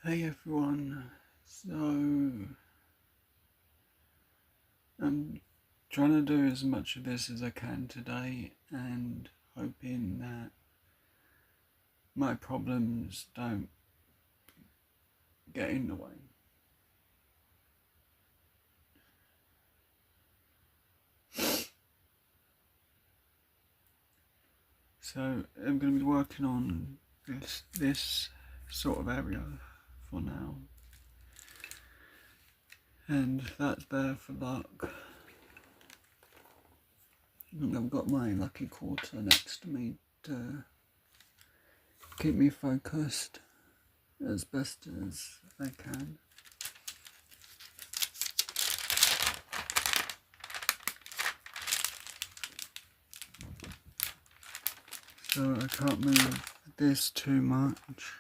Hey everyone, so I'm trying to do as much of this as I can today and hoping that my problems don't get in the way. So I'm going to be working on this sort of area for now, and that's there for luck. And I've got my lucky quarter next to me to keep me focused as best as I can. So I can't move this too much.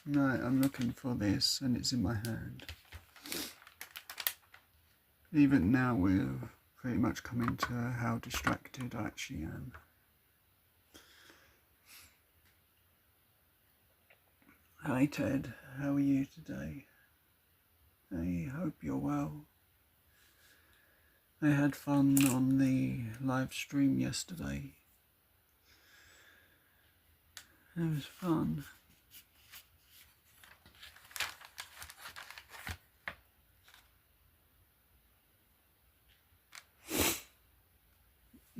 Right, I'm looking for this and it's in my hand. Even now we've pretty much come into how distracted I actually am. Hi Ted, how are you today? I hope you're well. I had fun on the live stream yesterday. It was fun.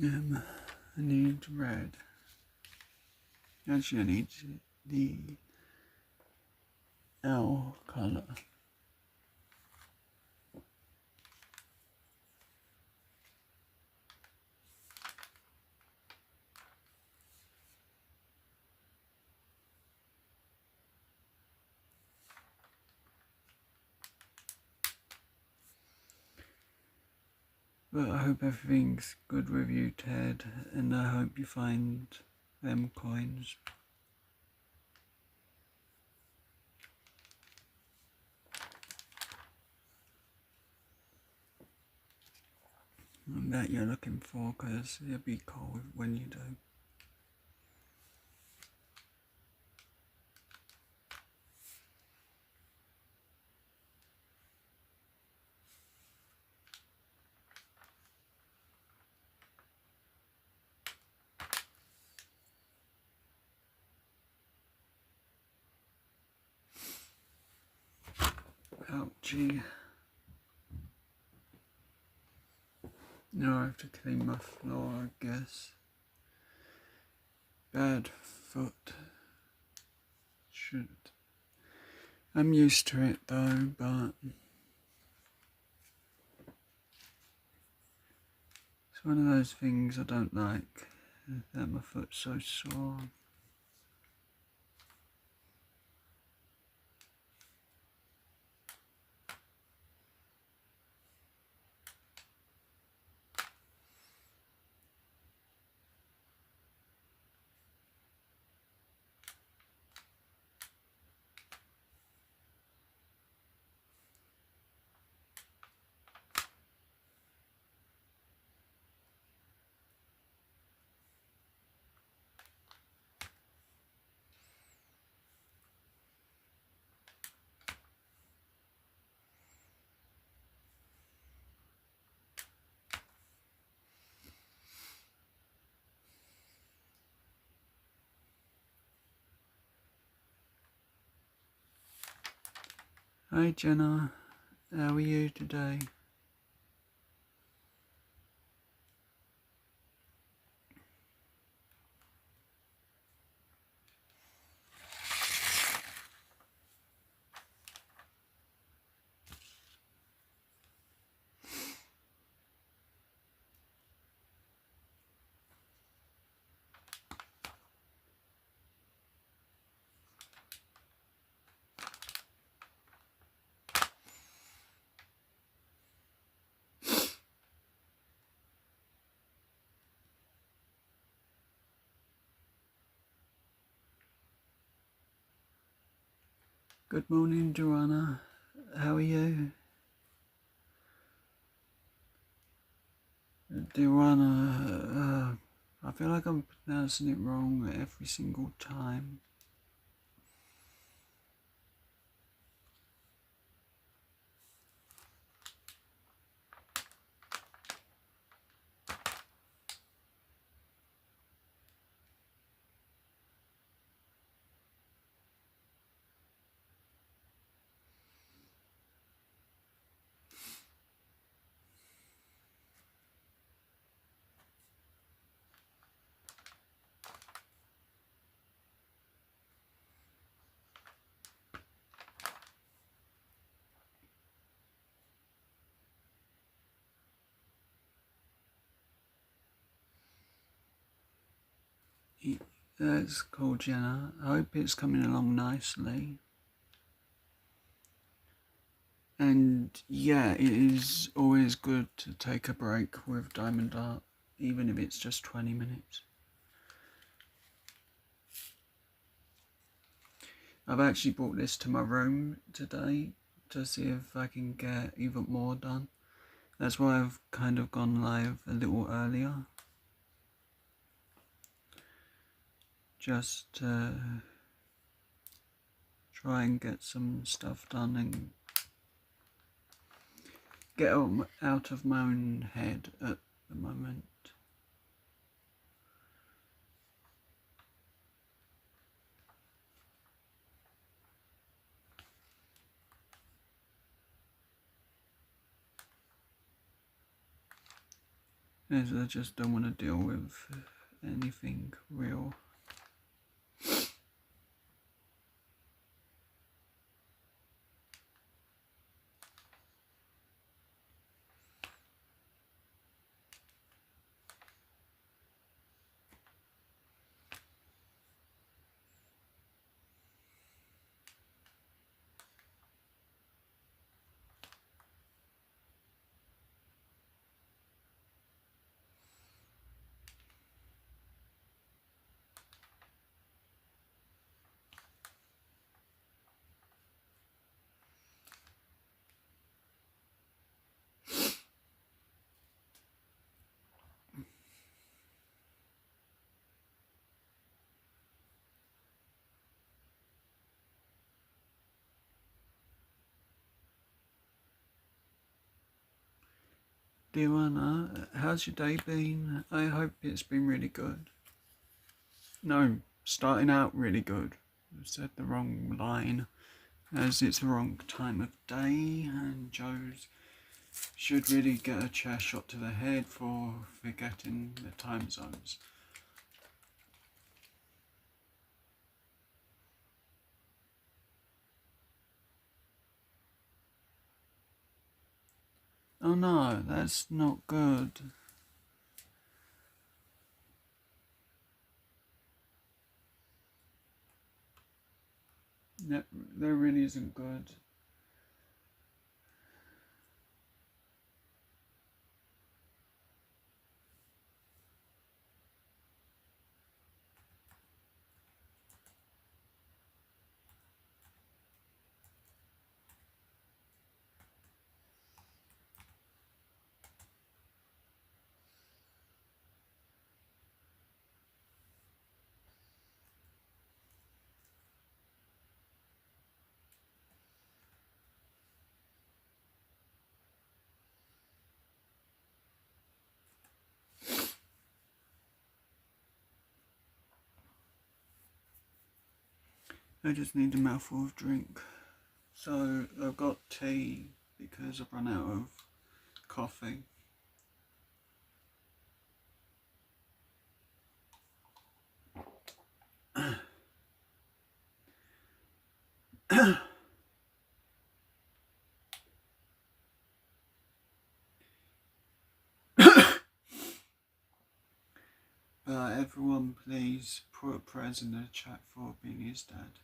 I need red. Actually, I need the L colour. But I hope everything's good with you, Ted, and I hope you find them coins. That you're looking for, because it'll be cool when you do. Ouchie. Now I have to clean my floor, I guess. Bad foot. Shouldn't. I'm used to it though, but it's one of those things I don't like, that my foot's so sore. Hi Jenna, how are you today? Good morning Joanna, how are you? Joanna, I feel like I'm pronouncing it wrong every single time. That's cool, Jenna. I hope it's coming along nicely. And yeah, it is always good to take a break with Diamond Art, even if it's just 20 minutes. I've actually brought this to my room today to see if I can get even more done. That's why I've kind of gone live a little earlier. Just to try and get some stuff done and get out of my own head at the moment. As I just don't want to deal with anything real. Dear Anna, how's your day been? I hope it's been really good. No, starting out really good. I said the wrong line, as it's the wrong time of day, and Joe's should really get a chair shot to the head for forgetting the time zones. Oh no, that's not good. That really isn't good. I just need a mouthful of drink. So I've got tea because I've run out of coffee. Everyone please put a prayers in the chat for Beanie's dad.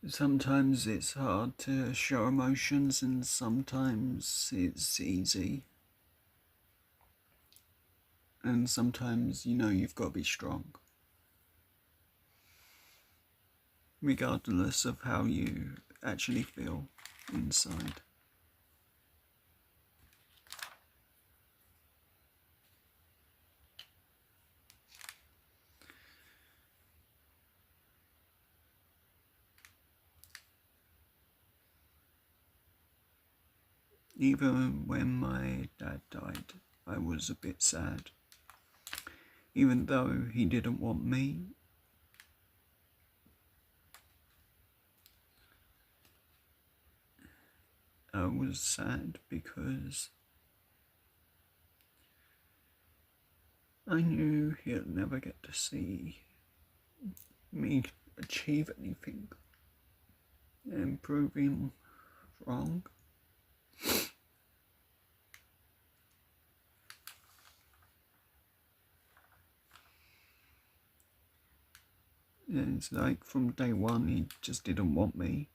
Sometimes it's hard to show emotions and sometimes it's easy. And sometimes, you know, you've got to be strong. Regardless of how you actually feel inside. Even when my dad died, I was a bit sad. Even though he didn't want me, I was sad because I knew he'll never get to see me achieve anything and prove him wrong. And it's like from day one he just didn't want me.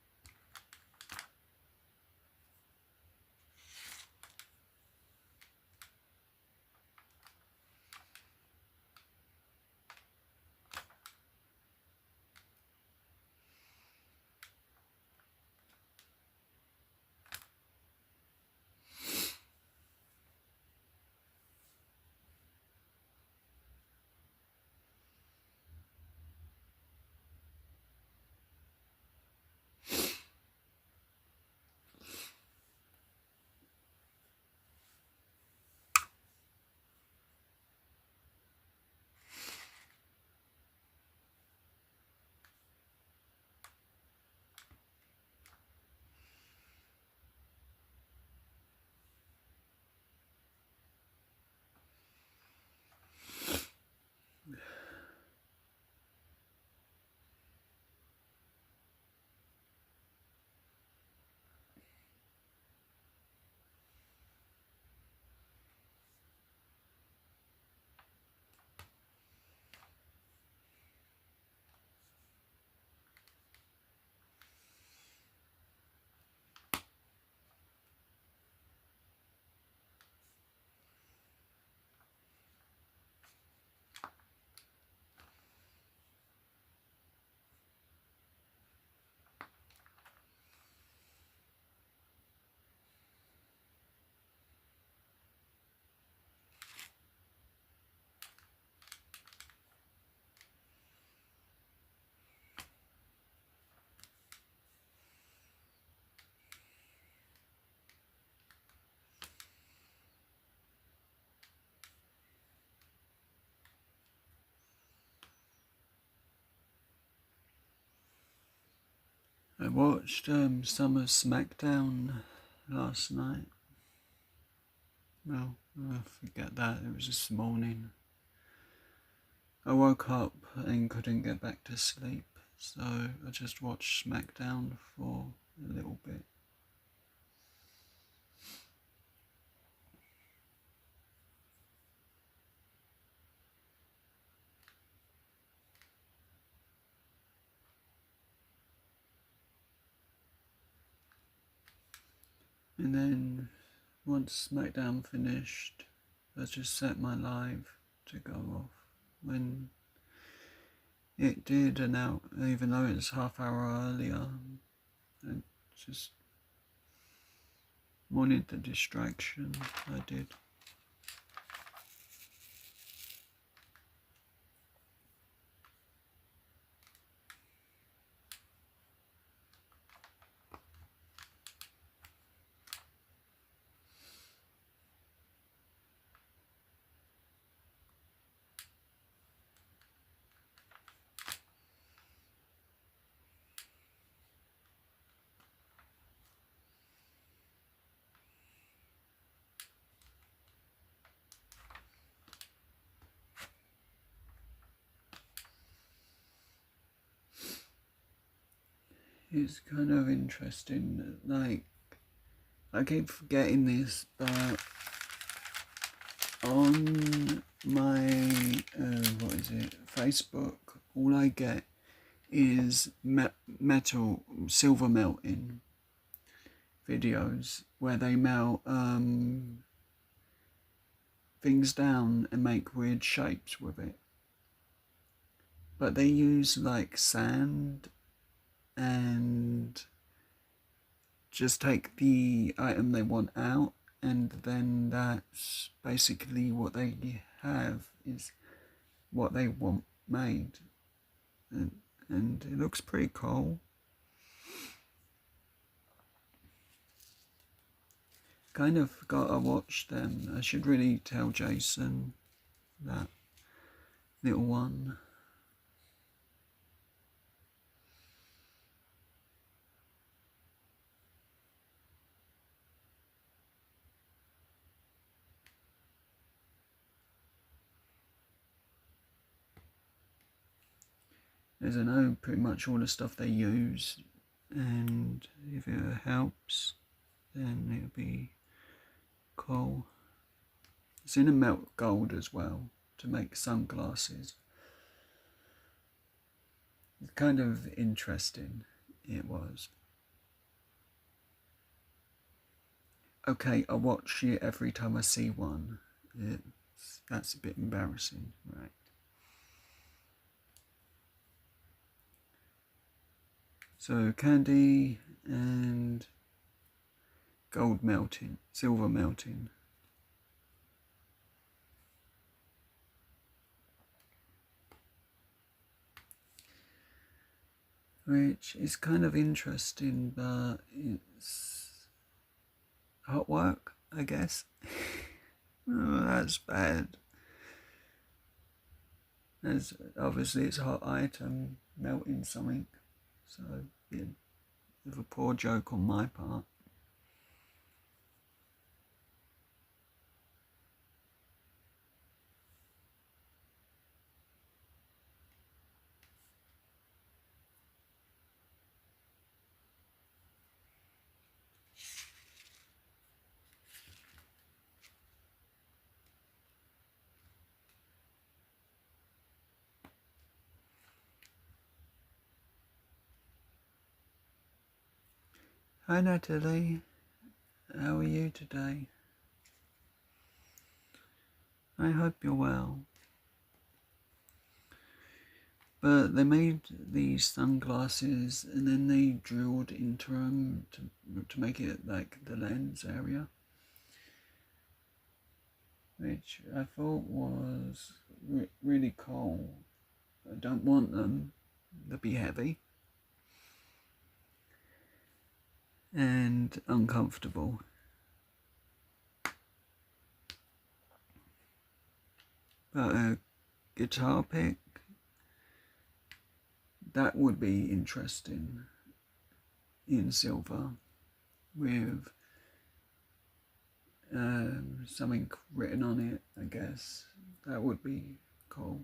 I watched some of SmackDown last night. Well, I forget that, it was this morning. I woke up and couldn't get back to sleep, so I just watched SmackDown for a little bit. And then once SmackDown finished, I just set my live to go off. When it did, and now, even though it's half hour earlier, I just wanted the distraction. I did. It's kind of interesting, like, I keep forgetting this, but on my, Facebook, all I get is silver melting videos where they melt things down and make weird shapes with it. But they use like sand and just take the item they want out, and then that's basically what they have is what they want made, and it looks pretty cool. Kind of gotta watch them. I should really tell Jason, that little one. as I know pretty much all the stuff they use, and if it helps, then it'll be cool. It's in a melt gold as well to make sunglasses. It's kind of interesting, it was. Okay, I watch it every time I see one. That's a bit embarrassing, right? So candy and gold melting, silver melting. Which is kind of interesting, but it's hot work, I guess. Oh, that's bad. As obviously it's a hot item melting something, so yeah, with a poor joke on my part. Hi Natalie, how are you today? I hope you're well. But they made these sunglasses and then they drilled into them to make it like the lens area, which I thought was really cool. I don't want them to be heavy and uncomfortable. But a guitar pick, that would be interesting in silver with something written on it, I guess. That would be cool.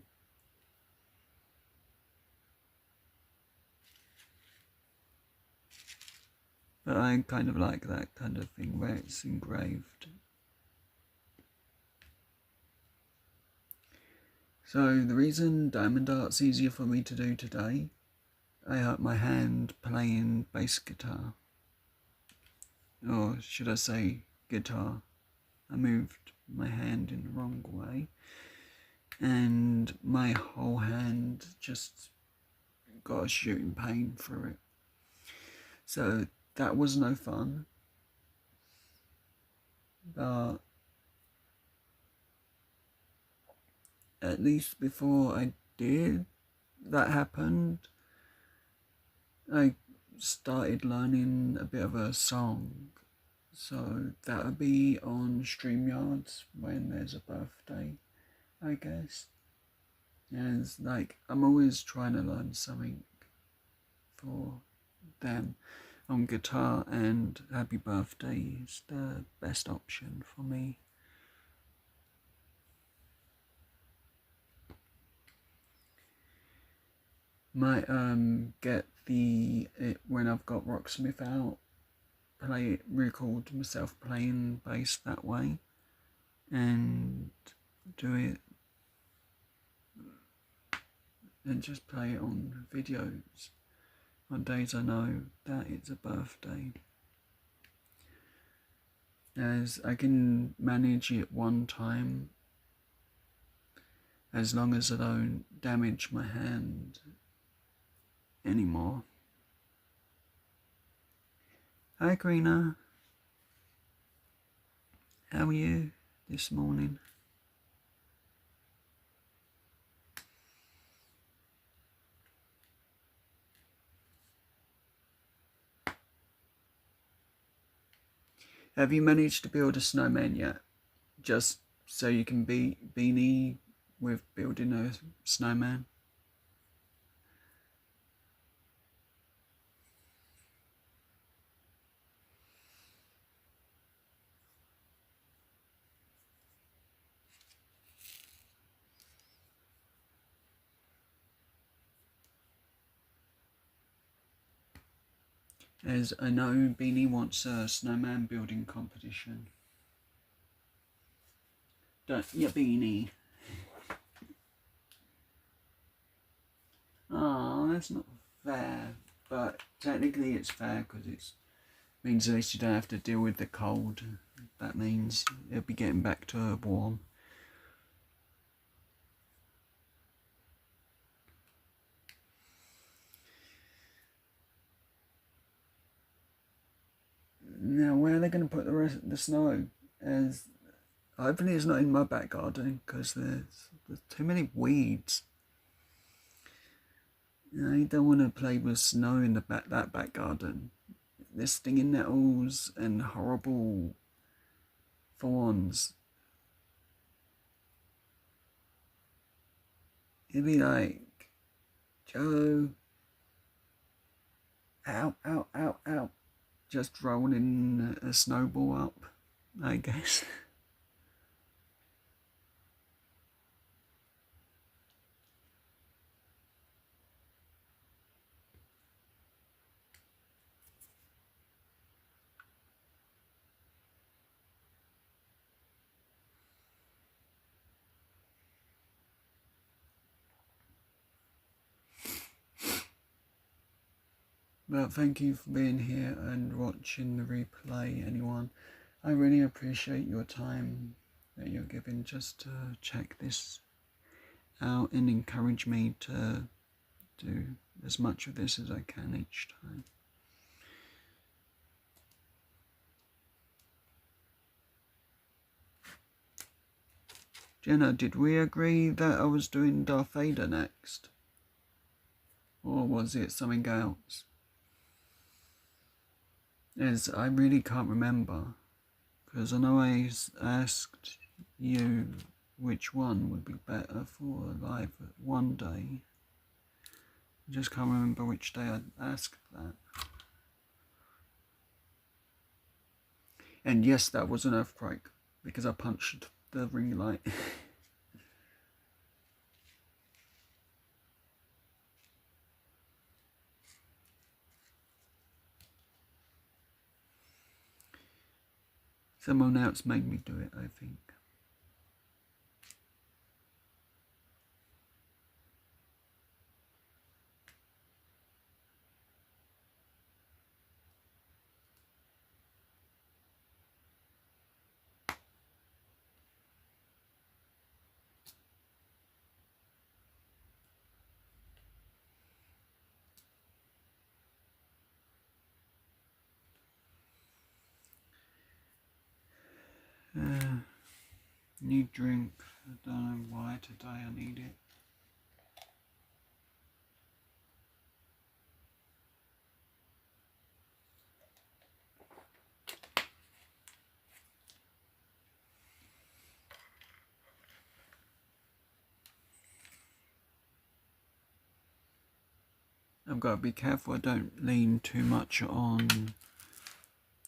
But I kind of like that kind of thing where it's engraved. So the reason diamond art's easier for me to do today, I hurt my hand playing bass guitar. Or should I say guitar. I moved my hand in the wrong way and my whole hand just got a shooting pain through it. So that was no fun. But at least before I did that happened, I started learning a bit of a song. So that would be on StreamYards when there's a birthday, I guess. And it's like, I'm always trying to learn something for them on guitar, and Happy Birthday is the best option for me. Might get when I've got Rocksmith out, record myself playing bass that way and do it and just play it on videos on days I know that it's a birthday, as I can manage it one time as long as I don't damage my hand anymore. Hi Greener, how are you this morning? Have you managed to build a snowman yet? Just so you can be beanie with building a snowman? As I know Beanie wants a snowman building competition. Don't you, Beanie? Oh, that's not fair. But technically it's fair because it means at least you don't have to deal with the cold. That means it'll be getting back to warm. Now, where are they going to put the rest of the snow? As hopefully it's not in my back garden because there's too many weeds. You don't want to play with snow in that back garden. There's stinging nettles and horrible thorns. It'd be like, Joe, ow, ow, ow, ow. Just rolling a snowball up, I guess. But thank you for being here and watching the replay, anyone. I really appreciate your time that you're giving just to check this out and encourage me to do as much of this as I can each time. Jenna, did we agree that I was doing Darth Vader next? Or was it something else? As I really can't remember, because I know I asked you which one would be better for live one day. I just can't remember which day I asked that. And yes, that was an earthquake, because I punched the ring light. Someone else made me do it, I think. Need drink. I don't know why today I need it. I've got to be careful I don't lean too much on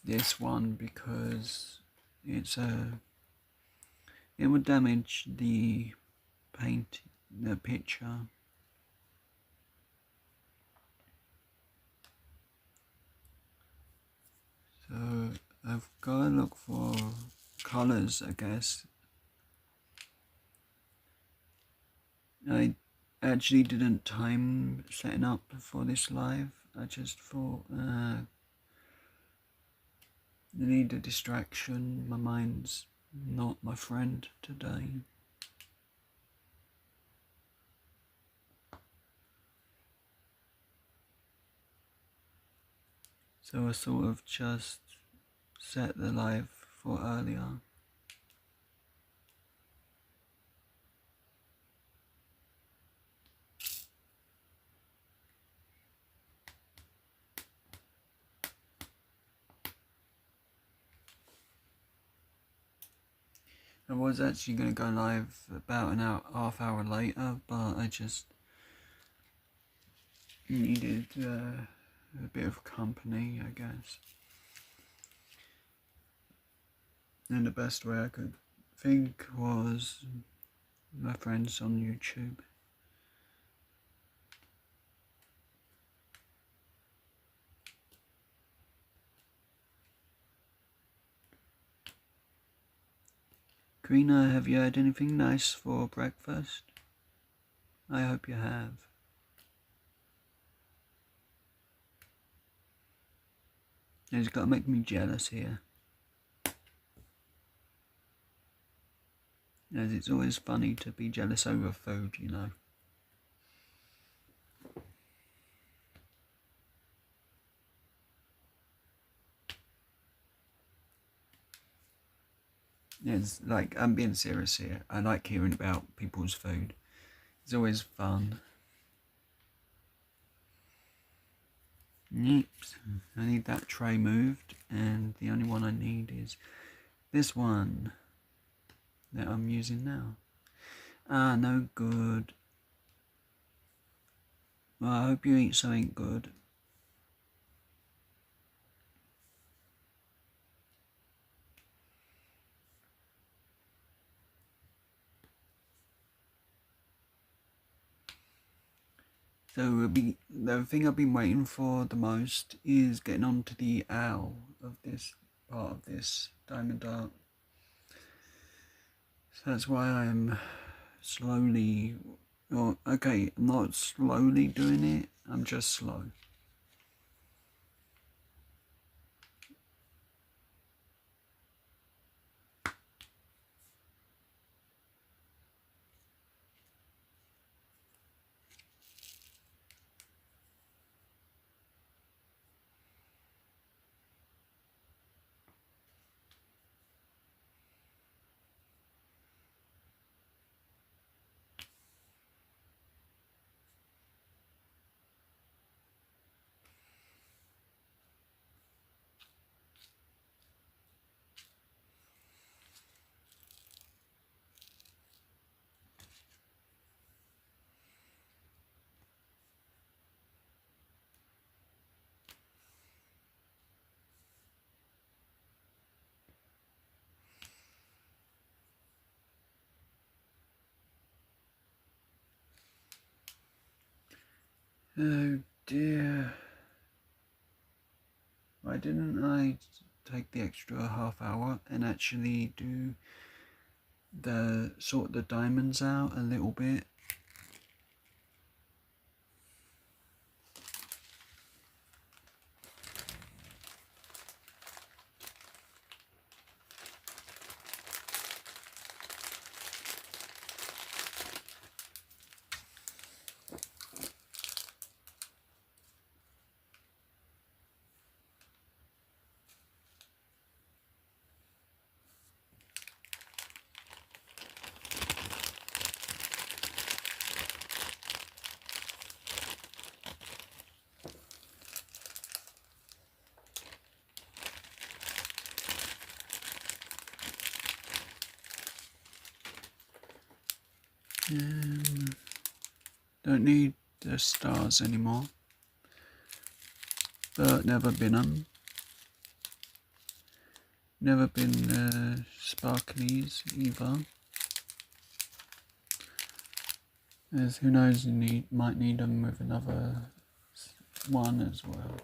this one because it would damage the picture. So I've got to look for colours, I guess. I actually didn't time setting up for this live. I just thought I need a distraction. My mind's not my friend today. So I sort of just set the live for earlier. I was actually going to go live about an hour, half hour later, but I just needed a bit of company, I guess. And the best way I could think was my friends on YouTube. Karina, have you had anything nice for breakfast? I hope you have. It's got to make me jealous here. As it's always funny to be jealous over food, you know. It's like, I'm being serious here. I like hearing about people's food. It's always fun. Yep, I need that tray moved, and the only one I need is this one that I'm using now. Ah, no good. Well, I hope you eat something good. So the thing I've been waiting for the most is getting onto the owl of this part of this diamond art. So that's why I'm slowly, or okay, not slowly doing it, I'm just slow. Oh dear. Why didn't I take the extra half hour and actually do sort the diamonds out a little bit? Don't need the stars anymore, but never been them. Never been the sparklies either. As who knows, you might need them with another one as well.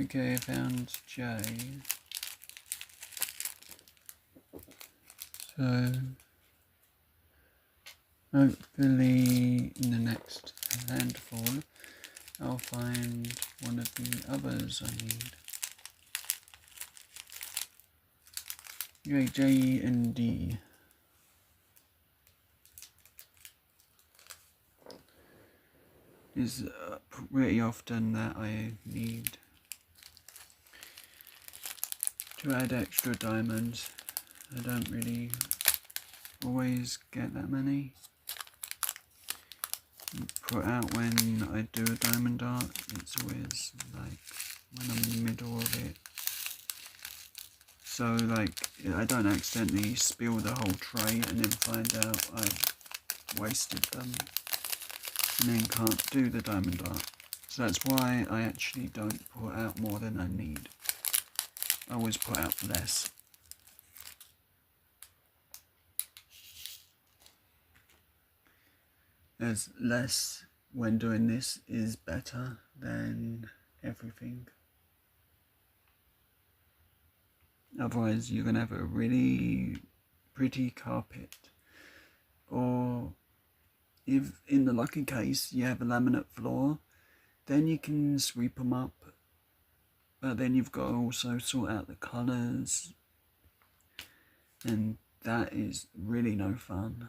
Okay, I found J. So hopefully in the next handful I'll find one of the others I need. Okay, J and D. Is pretty often that I need to add extra diamonds. I don't really always get that many put out when I do a diamond art. It's always like when I'm in the middle of it. So like I don't accidentally spill the whole tray and then find out I've wasted them and then can't do the diamond art. So that's why I actually don't put out more than I need. I always put out less. as less when doing this is better than everything. Otherwise you're going to have a really pretty carpet, or if in the lucky case you have a laminate floor, then you can sweep them up, but then you've got to also sort out the colours, and that is really no fun.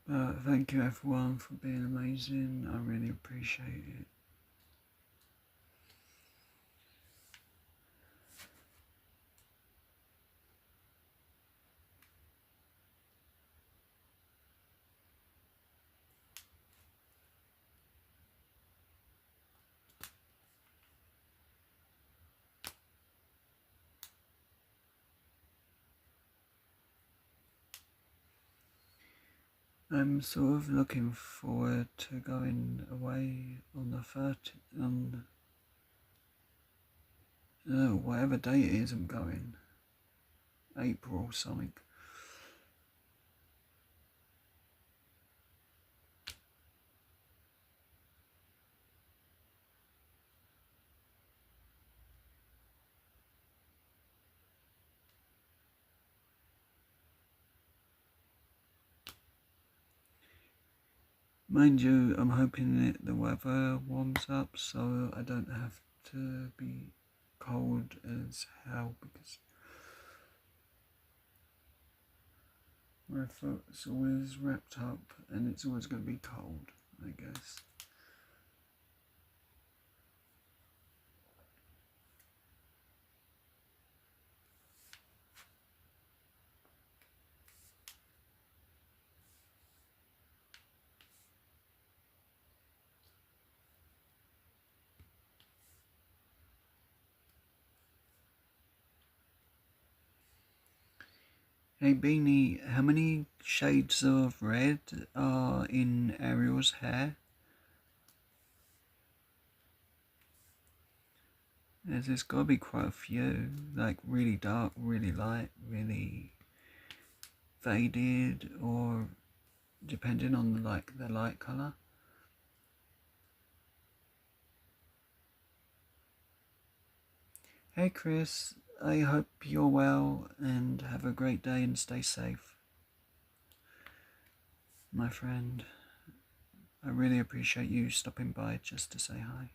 But thank you everyone for being amazing, I really appreciate it. I'm sort of looking forward to going away on the 30th, on whatever day it is I'm going, April or something. Mind you, I'm hoping that the weather warms up so I don't have to be cold as hell, because my foot's always wrapped up and it's always going to be cold, I guess. Hey Beanie, how many shades of red are in Ariel's hair? There's got to be quite a few, like really dark, really light, really faded, or depending on the light colour. Hey Chris, I hope you're well and have a great day and stay safe, my friend. I really appreciate you stopping by just to say hi.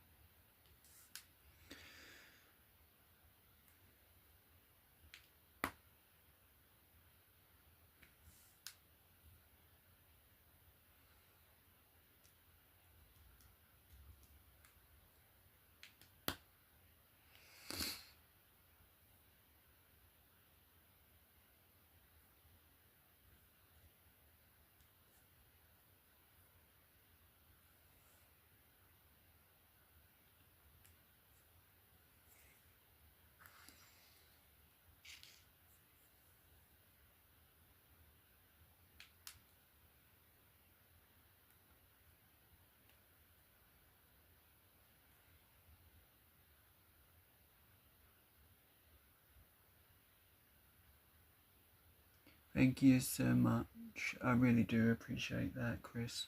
Thank you so much. I really do appreciate that, Chris.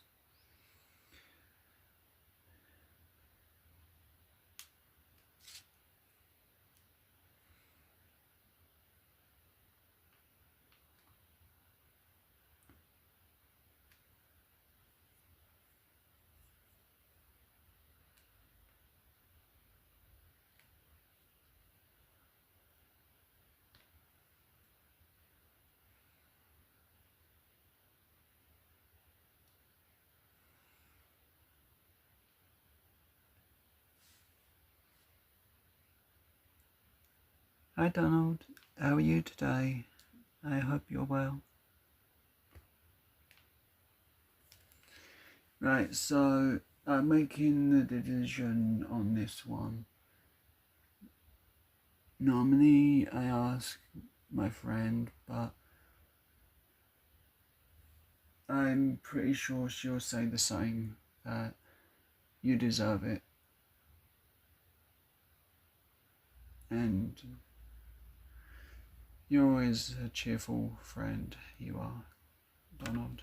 Hi Donald, how are you today? I hope you're well. Right, so I'm making the decision on this one. Normally I ask my friend, but I'm pretty sure she'll say the same, that you deserve it. And you're always a cheerful friend, you are, Donald.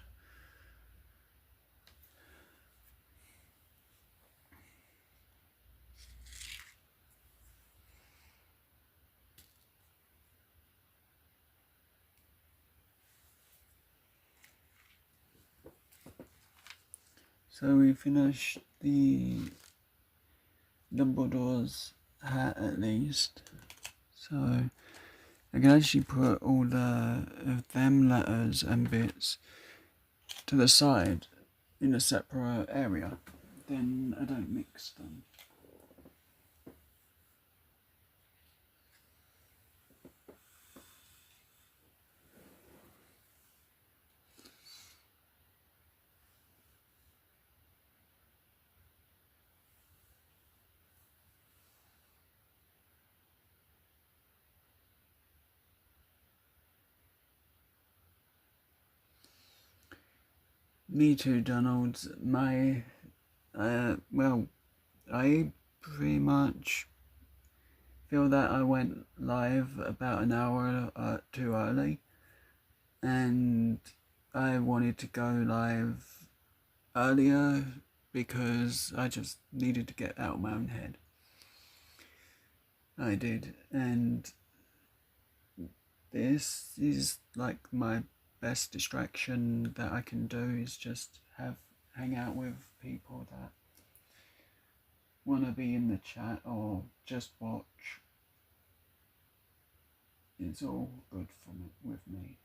So we finished the Dumbledore's hat at least. So I can actually put all of them letters and bits to the side in a separate area. Then I don't mix them. Me too, Donald. Well, I pretty much feel that I went live about an hour too early, and I wanted to go live earlier because I just needed to get out of my own head. I did, and this is like my best distraction that I can do, is just hang out with people that want to be in the chat or just watch. It's all good for me, with me.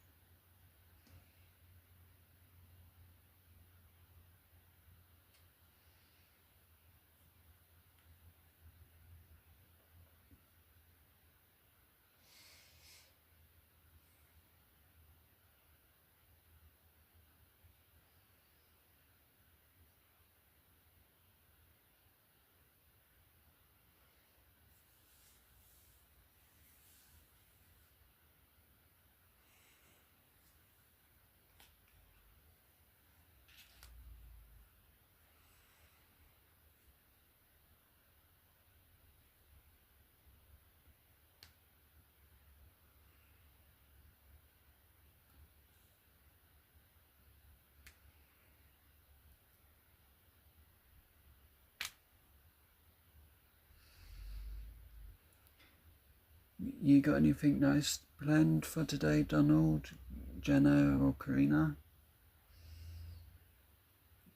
You got anything nice planned for today, Donald, Jenna, or Karina?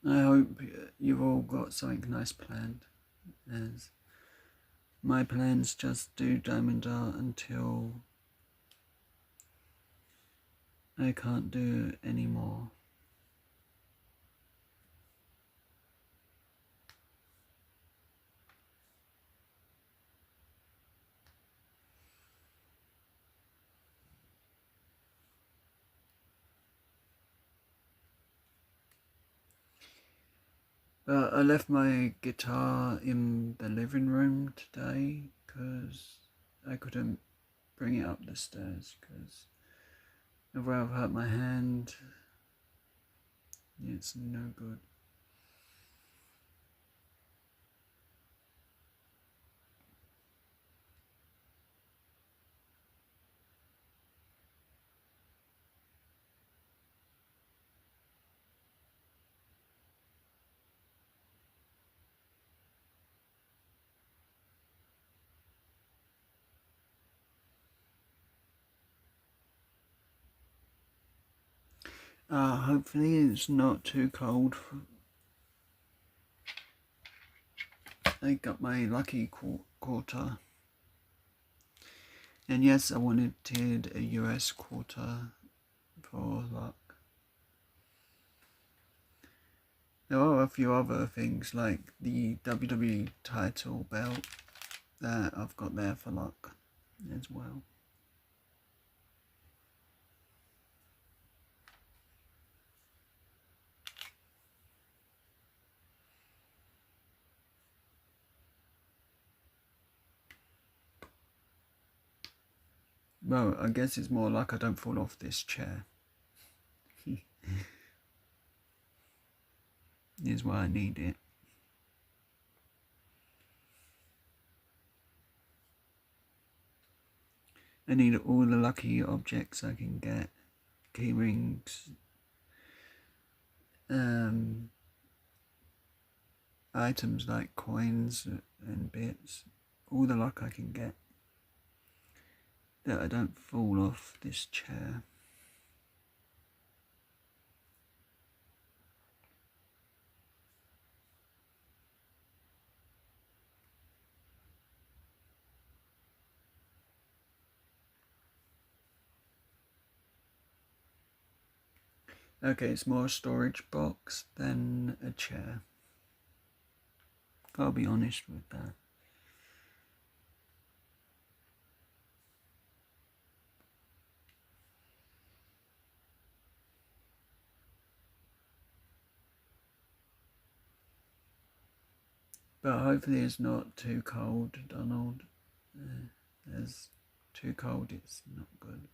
I hope you've all got something nice planned, as my plans just do Diamond Art until I can't do it anymore. But I left my guitar in the living room today because I couldn't bring it up the stairs because I'd rather hurt my hand. It's no good. Hopefully it's not too cold. I got my lucky quarter. And yes, I wanted a US quarter for luck. There are a few other things like the WWE title belt that I've got there for luck as well. Well, I guess it's more like I don't fall off this chair. is why I need it. I need all the lucky objects I can get. Key rings, items like coins and bits, all the luck I can get, that I don't fall off this chair. Okay, it's more a storage box than a chair. I'll be honest with that. But hopefully it's not too cold, Donald. As too cold, it's not good.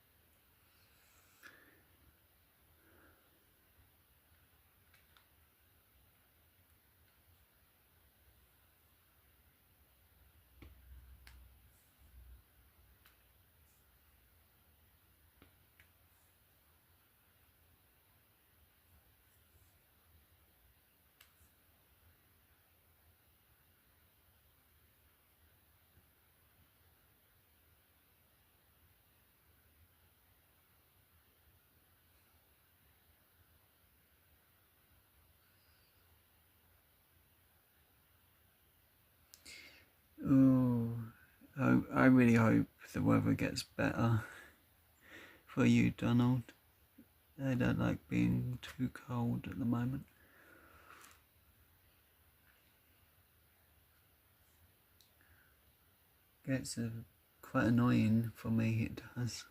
Oh, I really hope the weather gets better for you, Donald. I don't like being too cold at the moment. Gets quite annoying for me, it does.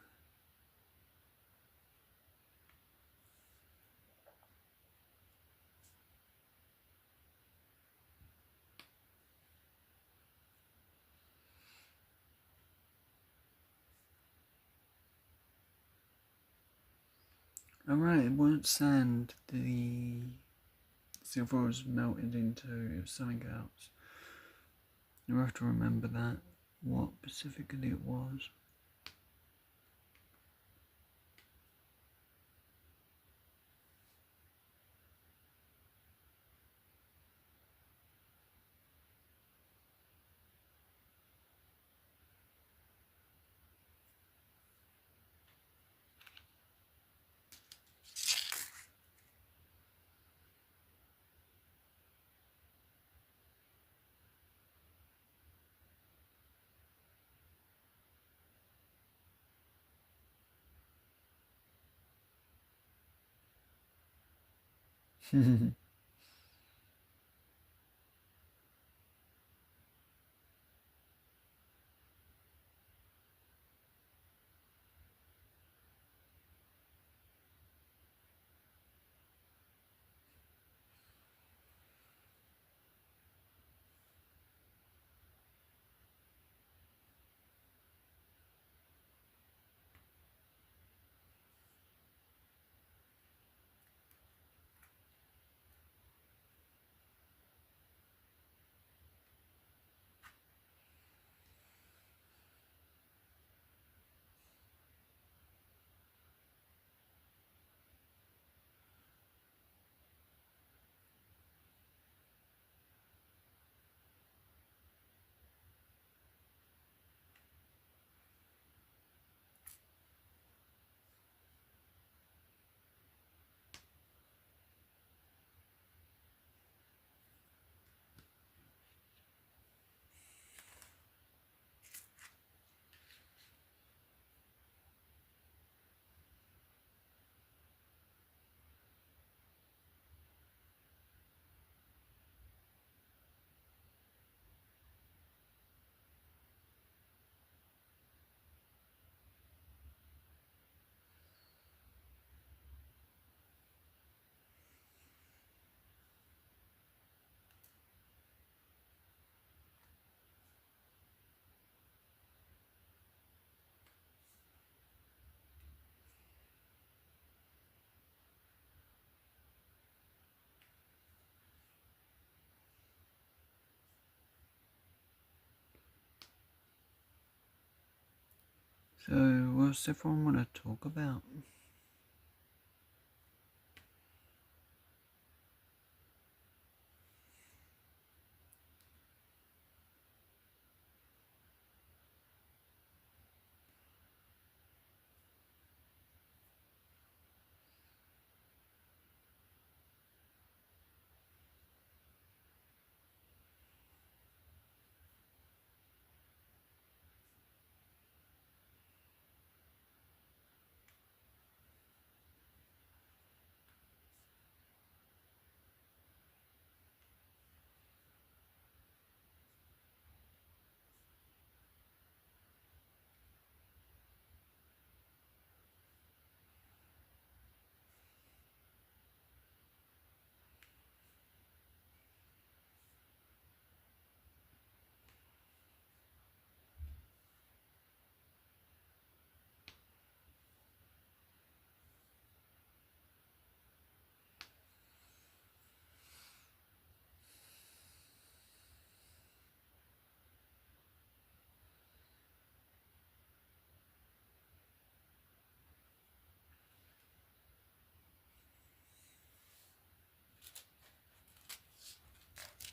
Alright, it won't sand. The silver was melted into something else. You have to remember that, what specifically it was. So, what's everyone want to talk about?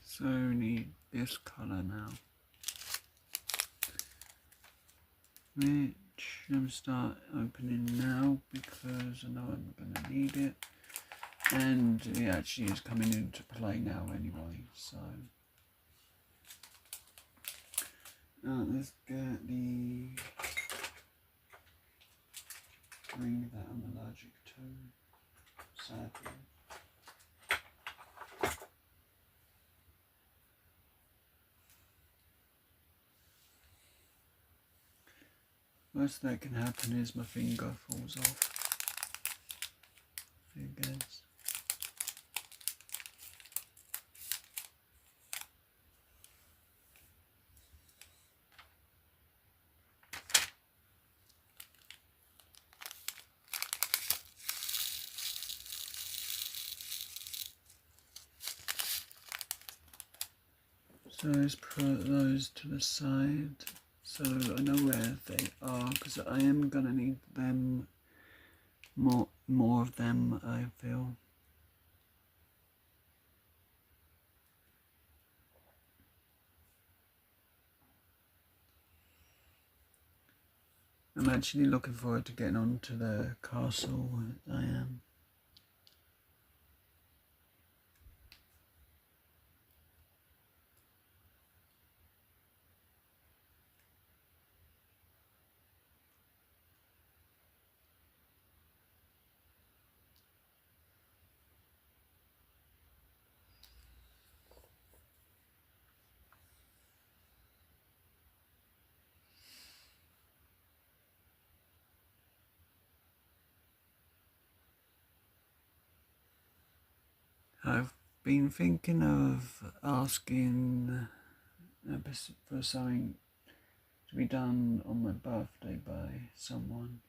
So, we need this colour now, which I'm start opening now because I know I'm going to need it, and it actually is coming into play now anyway. So, let's get the green that I'm allergic to, sadly. Worst that can happen is my finger falls off. I guess. So let's put those to the side so I know where they are, because I am gonna need them more of them, I feel. I'm actually looking forward to getting on to the castle. I am. I've been thinking of asking for something to be done on my birthday by someone.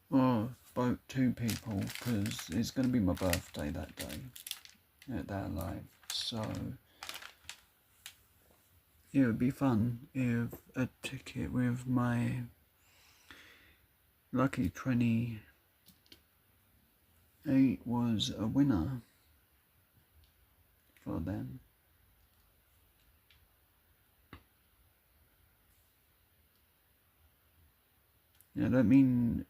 Or both two people, because it's going to be my birthday that day, that live. So it would be fun if a ticket with my lucky 28 was a winner for them. I don't mean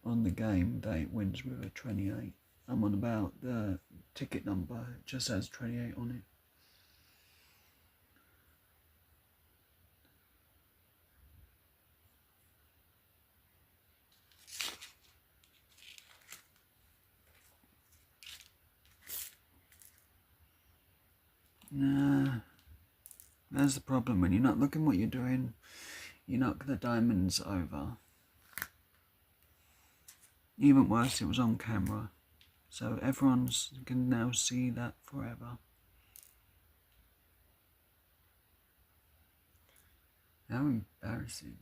on the game that it wins with a 28. I'm on about the ticket number. It just has 28 on it. Nah, that's the problem. When you're not looking what you're doing, you knock the diamonds over. Even worse, it was on camera, so everyone can now see that forever. How embarrassing.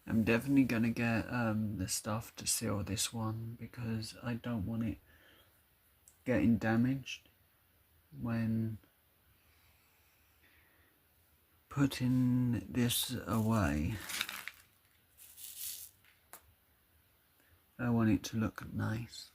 I'm definitely gonna get the stuff to seal this one because I don't want it getting damaged when putting this away. I want it to look nice.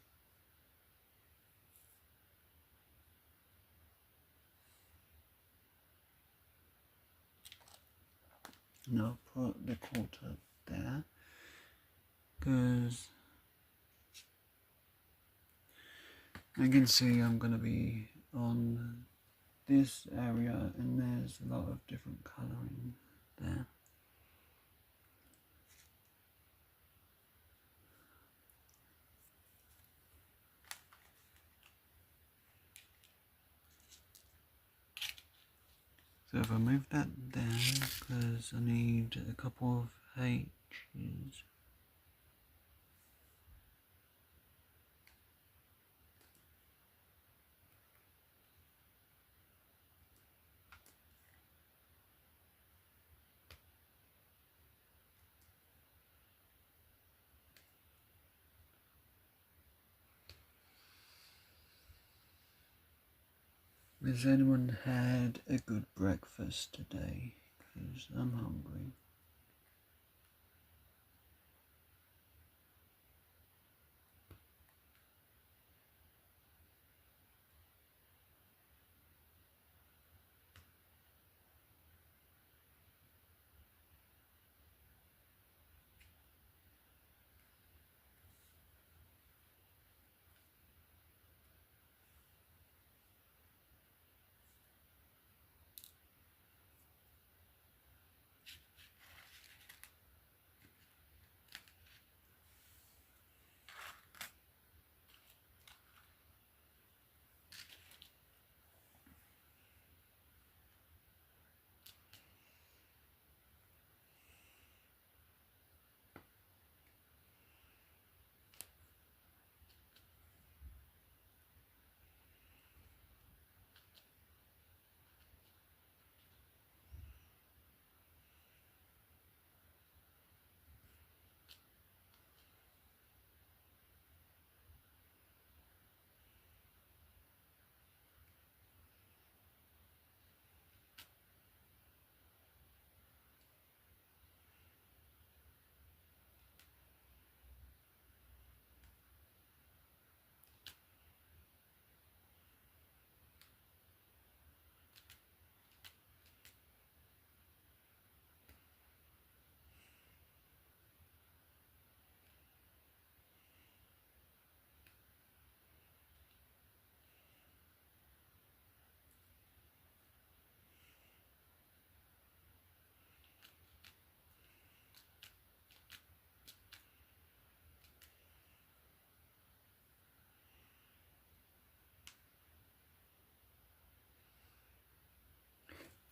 And I'll put the quarter there because I can see I'm going to be on this area and there's a lot of different colouring there. So if I move that there, because I need a couple of H's. Has anyone had a good breakfast today? Because I'm hungry.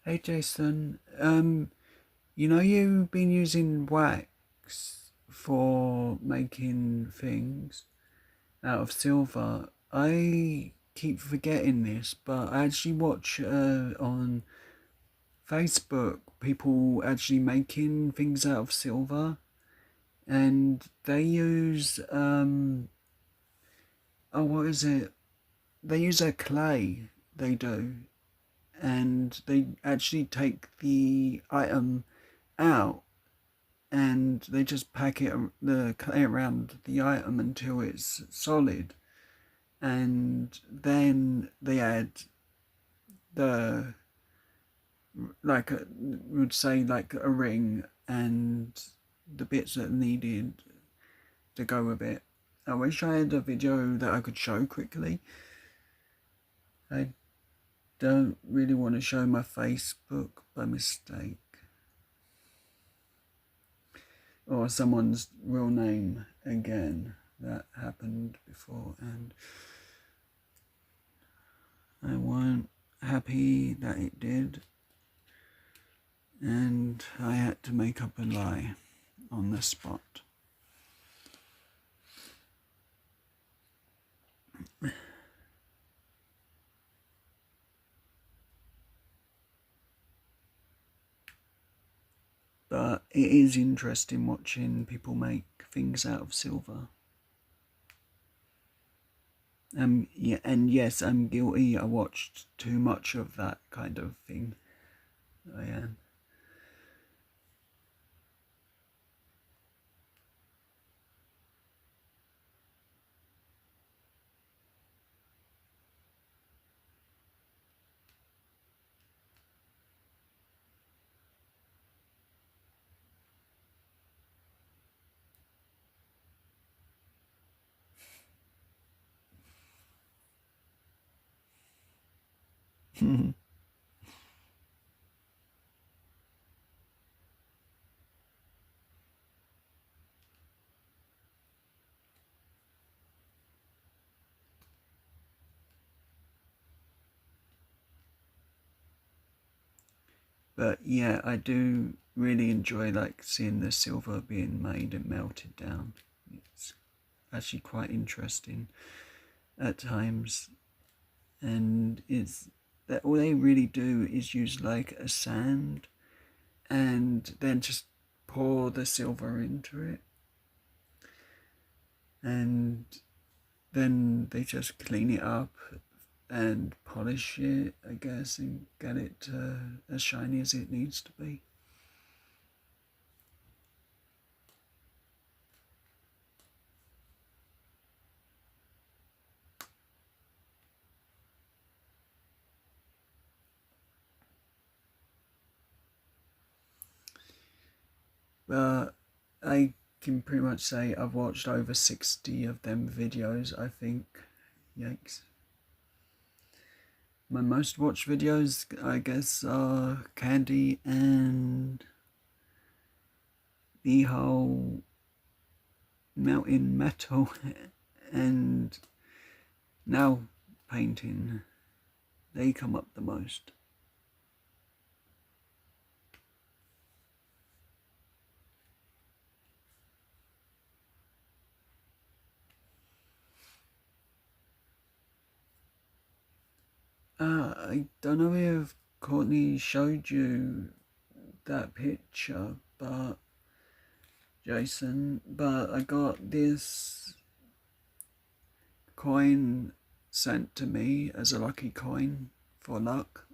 Hey Jason, you know you've been using wax for making things out of silver. I keep forgetting this, but I actually watch on Facebook people actually making things out of silver, and they use oh, what is it? They use a clay. They do, and they actually take the item out and they just pack it, the clay around the item until it's solid, and then they add the, like a, would say like a ring and the bits that are needed to go with it. I wish I had a video that I could show quickly. I don't really want to show my Facebook by mistake or someone's real name again. That happened before and I wasn't happy that it did, and I had to make up a lie on the spot. But it is interesting watching people make things out of silver. Yeah, and yes, I'm guilty. I watched too much of that kind of thing. I am. But yeah, I do really enjoy like seeing the silver being made and melted down. It's actually quite interesting at times, and it's that all they really do is use like a sand and then just pour the silver into it, and then they just clean it up and polish it, I guess, and get it as shiny as it needs to be. But I can pretty much say I've watched over 60 of them videos, I think. Yikes. My most watched videos, I guess, are Candy and the whole melting metal and now painting. They come up the most. I don't know if Courtney showed you that picture, but Jason, but I got this coin sent to me as a lucky coin for luck,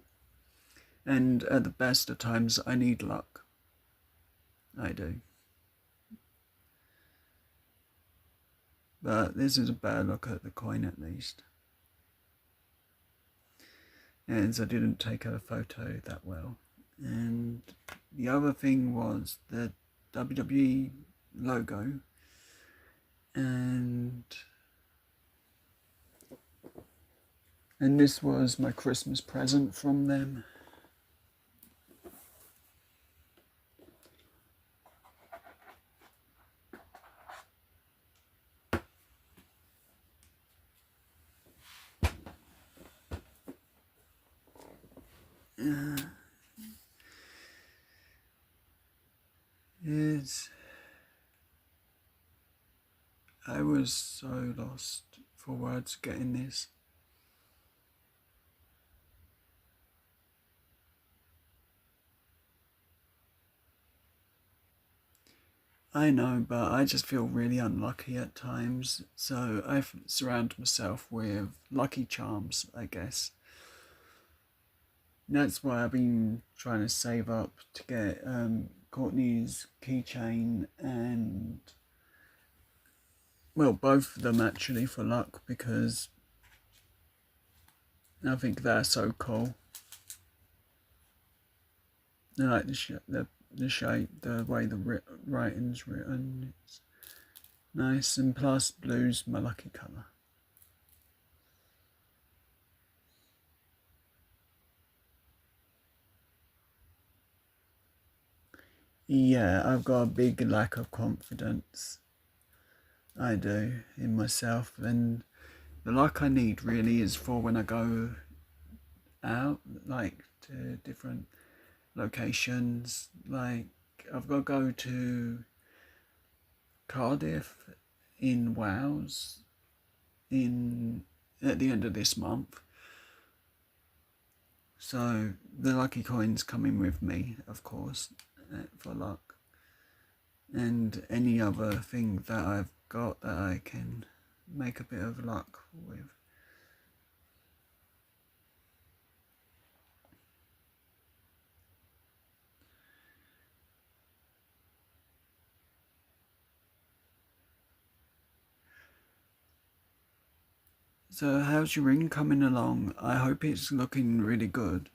and at the best of times I need luck. I do. But this is a bad look at the coin at least. And I didn't take a photo that well. And the other thing was the WWE logo, and this was my Christmas present from them. It's I was so lost for words getting this. I know, but I just feel really unlucky at times, so I surround myself with lucky charms, I guess. That's why I've been trying to save up to get Courtney's keychain and, well, both of them actually for luck, because I think they're so cool. I like the shape, the way the writing's written. It's nice, and plus blue's my lucky colour. Yeah, I've got a big lack of confidence. I do, in myself, and the luck I need really is for when I go out, like to different locations. Like I've got to go to Cardiff in Wales at the end of this month. So the lucky coin's coming with me, of course, for luck. and any other thing that I've got that I can make a bit of luck with. So how's your ring coming along? I hope it's looking really good.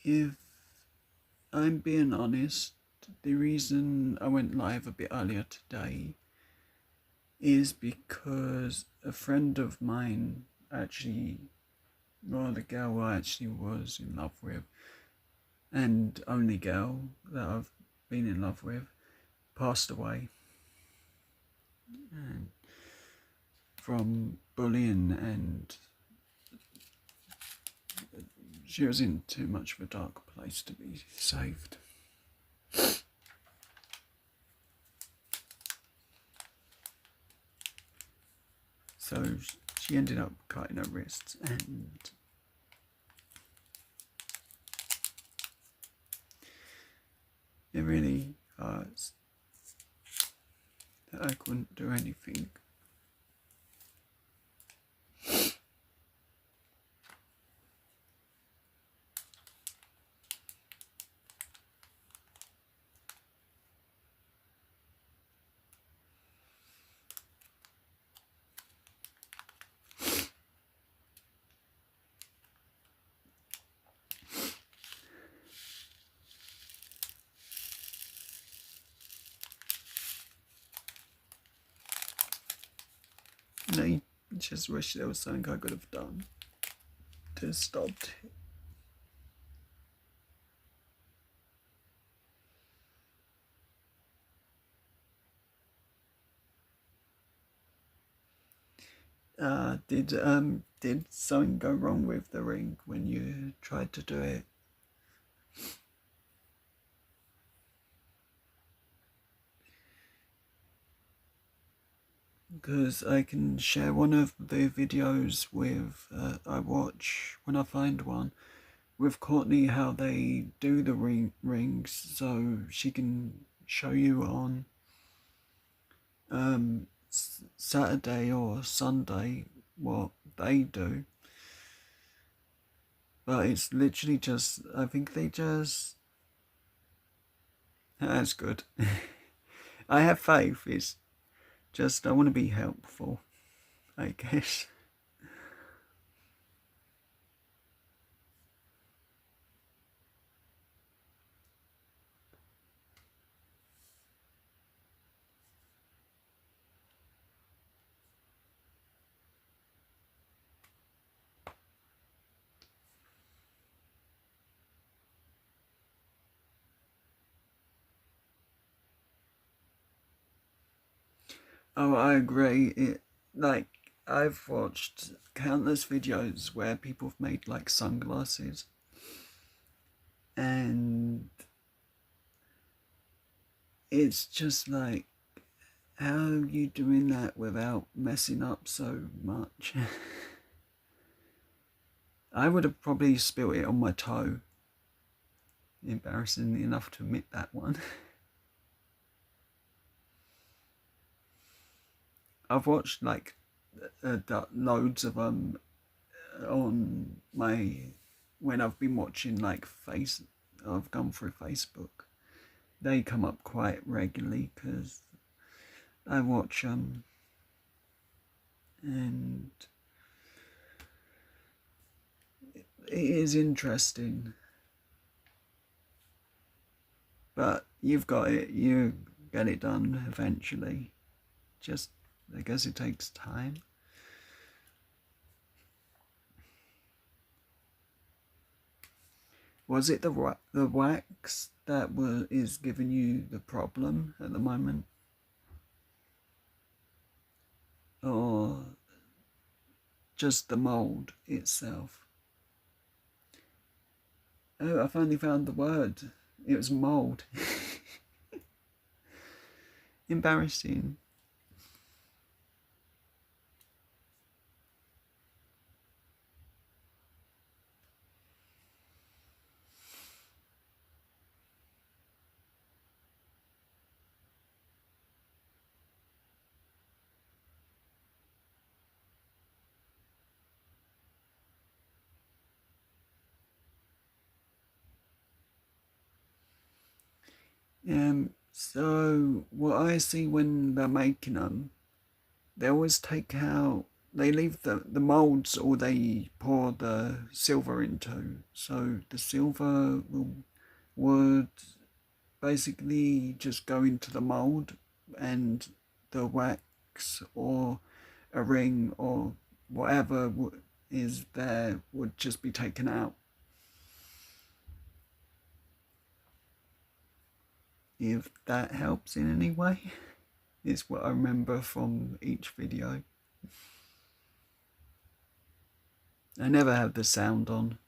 If I'm being honest, the reason I went live a bit earlier today is because a friend of mine actually, well, the girl I actually was in love with, and only girl that I've been in love with, passed away. And from bullying, and she was in too much of a dark place to be saved. So she ended up cutting her wrists, and it really hurts that I couldn't do anything. And I just wish there was something I could have done to stop it. Did something go wrong with the ring when you tried to do it? Because I can share one of the videos with I watch when I find one with Courtney, how they do the rings, so she can show you on Saturday or Sunday what they do. But it's literally just, I think they just, that's good. I have faith. It's just I want to be helpful, I guess. Oh, I agree. I've watched countless videos where people have made like sunglasses, and it's just like, how are you doing that without messing up so much? I would have probably spilt it on my toe. Embarrassingly enough to admit that one. I've watched like loads of them on my, when I've been watching like I've gone through Facebook. They come up quite regularly because I watch them, and it is interesting. But you've got it, you get it done eventually. Just, I guess it takes time. Was it the wax that is giving you the problem at the moment? Or just the mould itself. Oh, I finally found the word. It was mould. Embarrassing. So what I see when they're making them, they always take out, they leave the moulds, or they pour the silver into. So the silver would basically just go into the mould, and the wax or a ring or whatever is there would just be taken out. If that helps in any way, is what I remember from each video. I never have the sound on.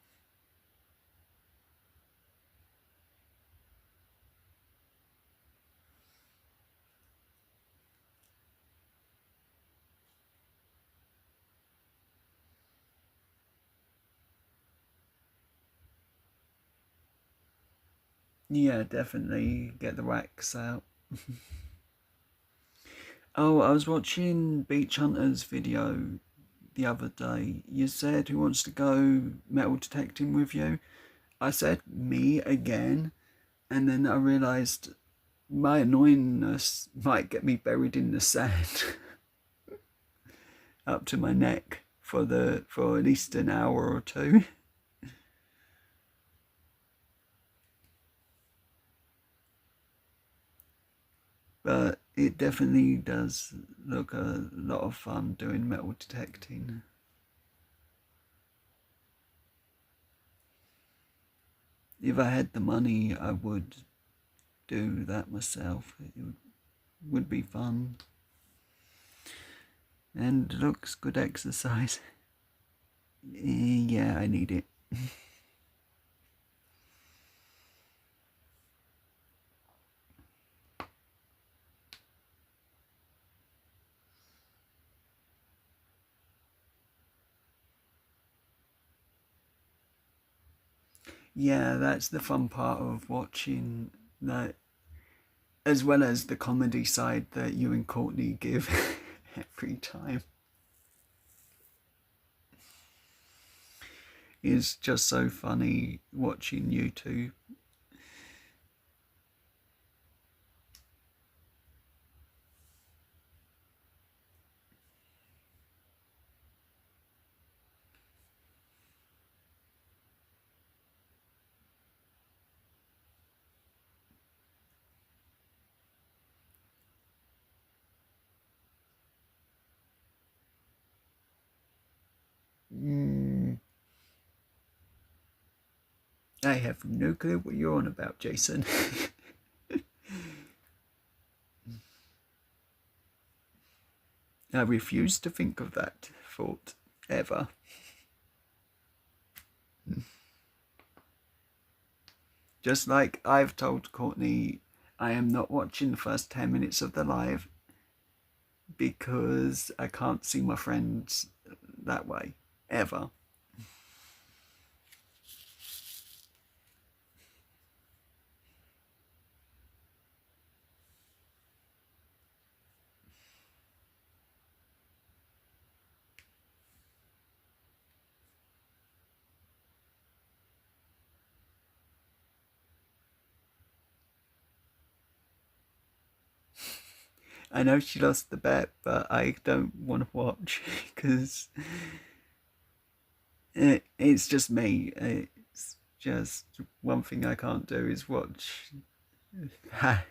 Yeah, definitely get the wax out. Oh, I was watching Beach Hunter's video the other day. You said who wants to go metal detecting with you? I said me again, and then I realised my annoyingness might get me buried in the sand up to my neck for at least an hour or two. But it definitely does look a lot of fun doing metal detecting. If I had the money, I would do that myself. It would be fun. And looks good exercise. Yeah, I need it. Yeah, that's the fun part of watching that, as well as the comedy side that you and Courtney give every time. It's just so funny watching you two. I have no clue what you're on about, Jason. I refuse to think of that thought, ever. Just like I've told Courtney, I am not watching the first 10 minutes of the live because I can't see my friends that way, ever. I know she lost the bet, but I don't want to watch because it's just me. It's just one thing I can't do is watch that.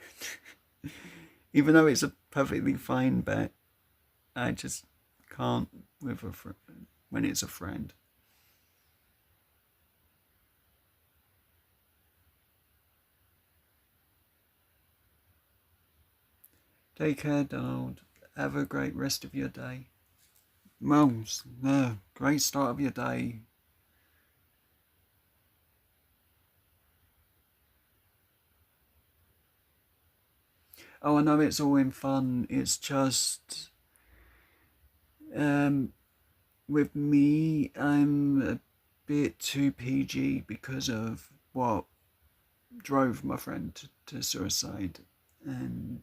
Even though it's a perfectly fine bet, I just can't with when it's a friend. Take care, Donald. Have a great rest of your day. Well, great start of your day. Oh, I know it's all in fun. It's just, um, with me, I'm a bit too PG because of what drove my friend to suicide, and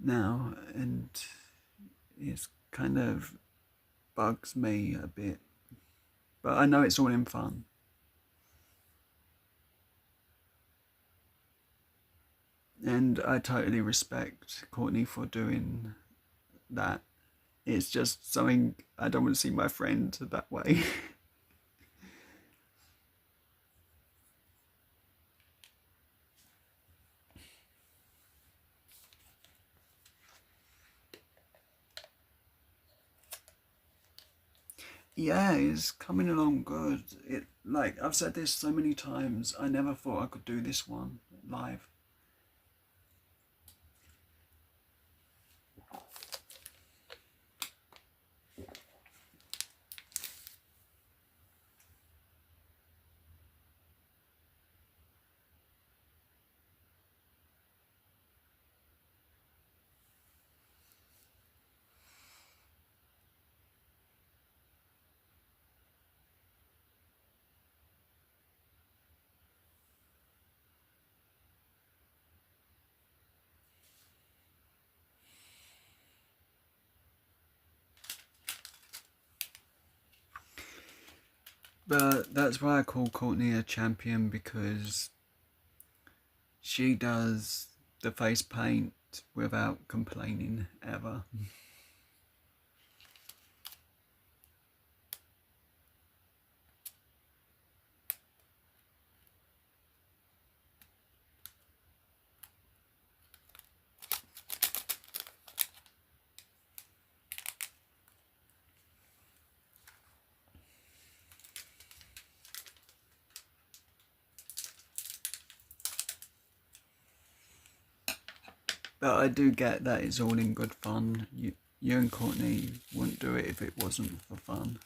now, and it's kind of bugs me a bit. But I know it's all in fun. And I totally respect Courtney for doing that. It's just something I don't want to see my friend that way. Yeah, it's coming along good. It like I've said this so many times, I never thought I could do this one live. But that's why I call Courtney a champion, because she does the face paint without complaining ever. But I do get that it's all in good fun. You and Courtney wouldn't do it if it wasn't for fun.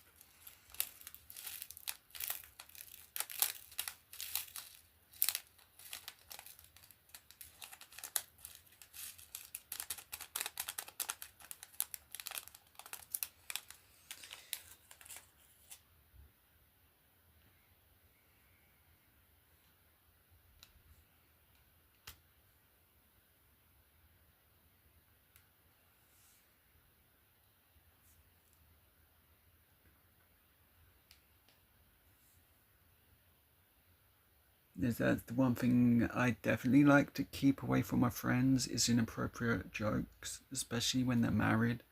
That's the one thing I definitely like to keep away from my friends is inappropriate jokes, especially when they're married.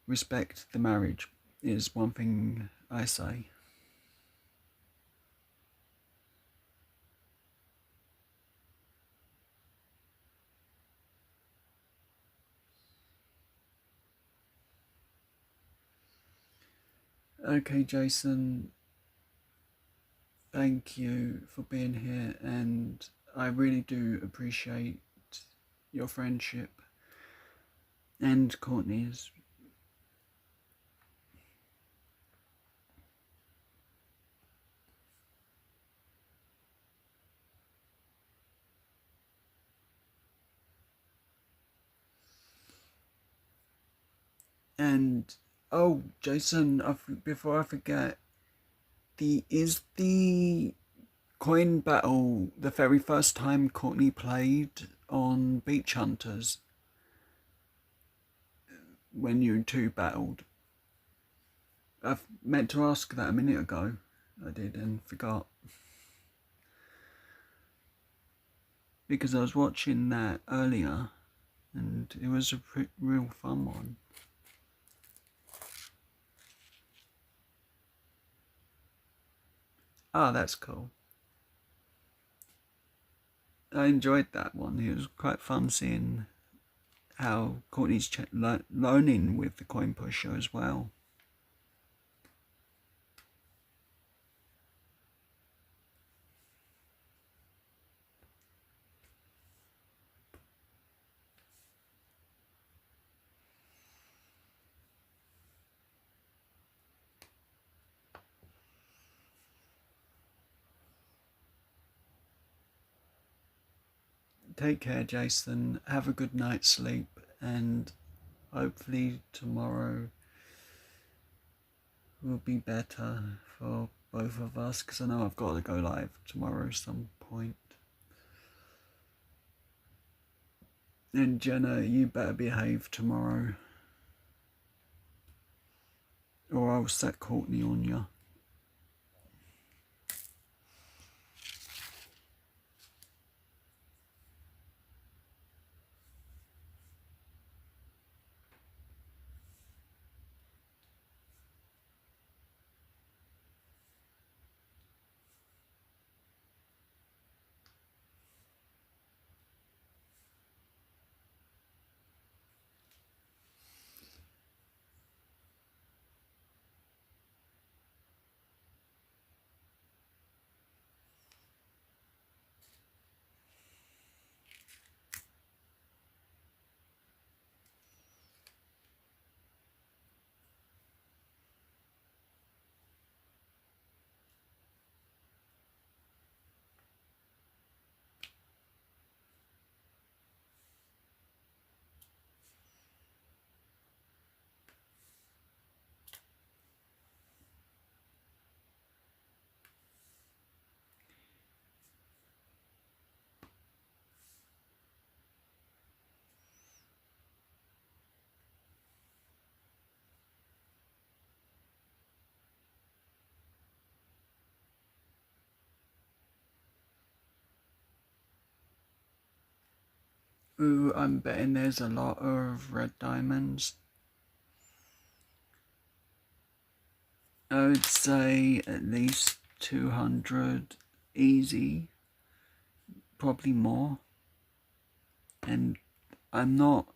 Respect the marriage is one thing I say. Okay, Jason, thank you for being here, and I really do appreciate your friendship and Courtney's. And oh, Jason, before I forget, the coin battle the very first time Courtney played on Beach Hunters when you two battled? I meant to ask that a minute ago. I did and forgot. Because I was watching that earlier and it was a real fun one. Oh, that's cool. I enjoyed that one. It was quite fun seeing how Courtney's learning with the coin pusher as well. take care, Jason. Have a good night's sleep, and hopefully tomorrow will be better for both of us, because I know I've got to go live tomorrow some point. And Jenna, you better behave tomorrow, or I'll set Courtney on you. Ooh, I'm betting there's a lot of red diamonds. I would say at least 200 easy, probably more. And I'm not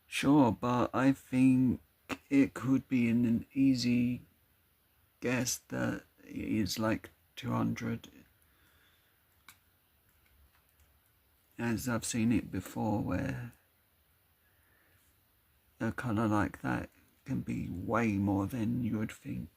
sure, but I think it could be an easy guess that it is like 200, as I've seen it before, where a colour like that can be way more than you would think.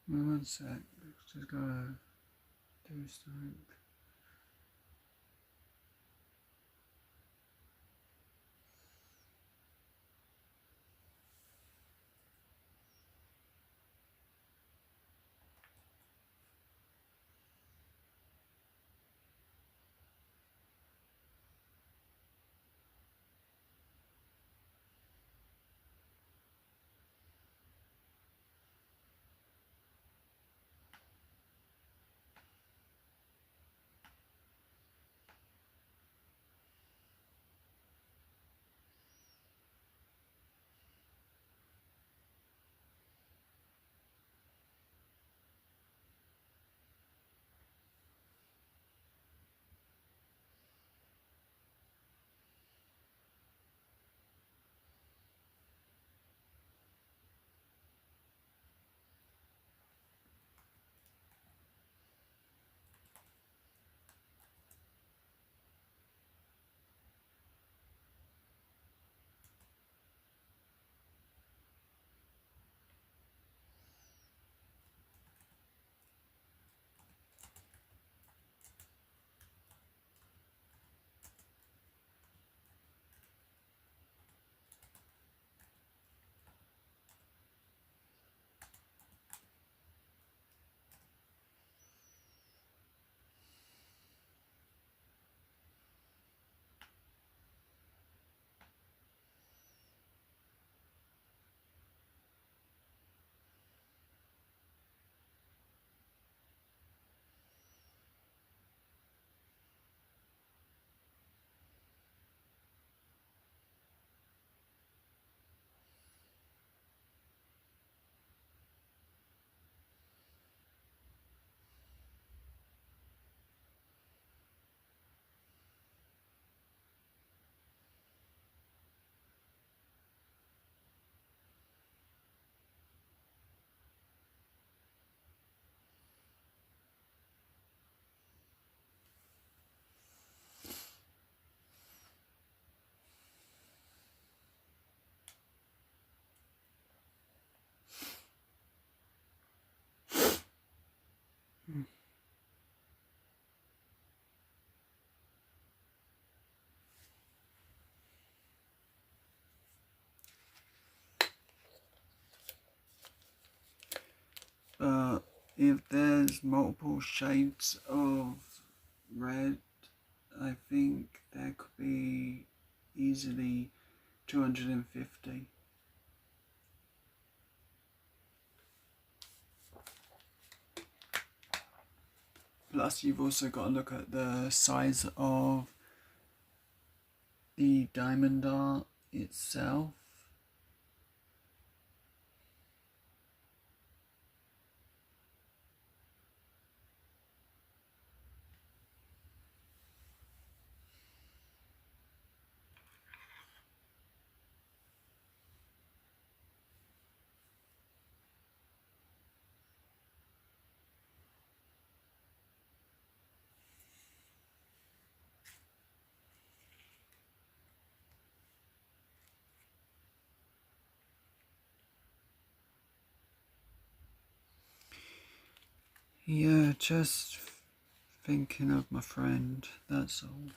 One sec, just gotta do something. But if there's multiple shades of red, I think there could be easily 250. Plus you've also got to look at the size of the diamond art itself. Yeah, just thinking of my friend, that's all.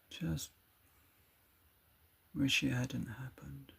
Just wish it hadn't happened.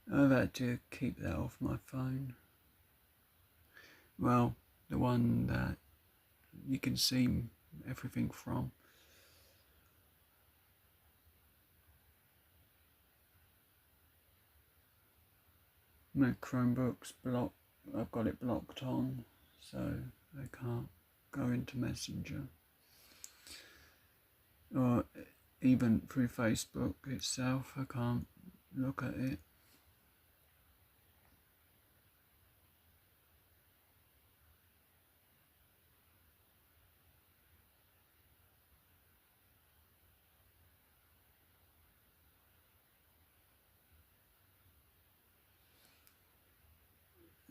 I've had to keep that off my phone. Well, the one that you can see everything from. My Chromebook's blocked. I've got it blocked on, so I can't go into Messenger. Or even through Facebook itself, I can't look at it.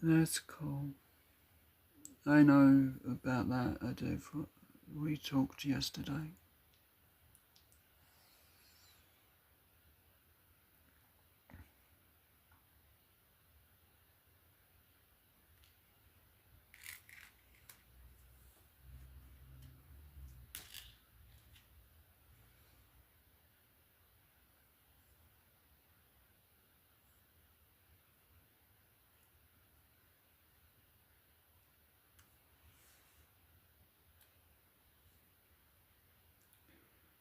That's cool. I know about that, I do. We talked yesterday.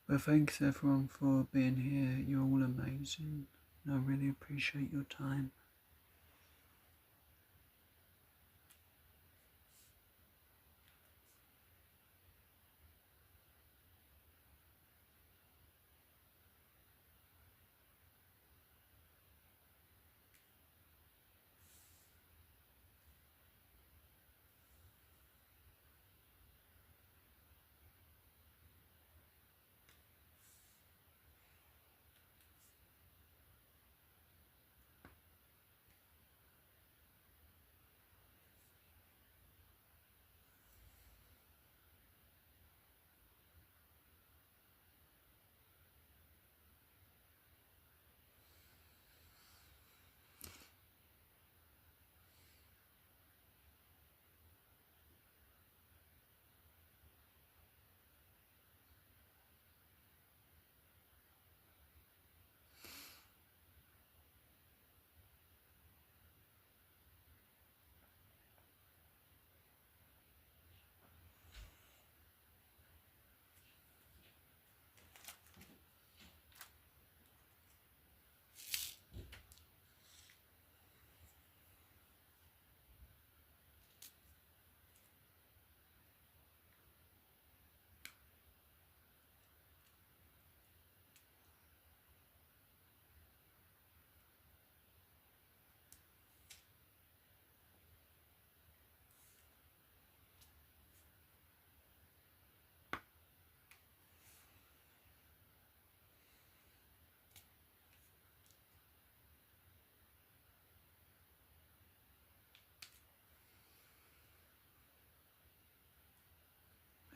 But thanks everyone for being here. You're all amazing. I really appreciate your time.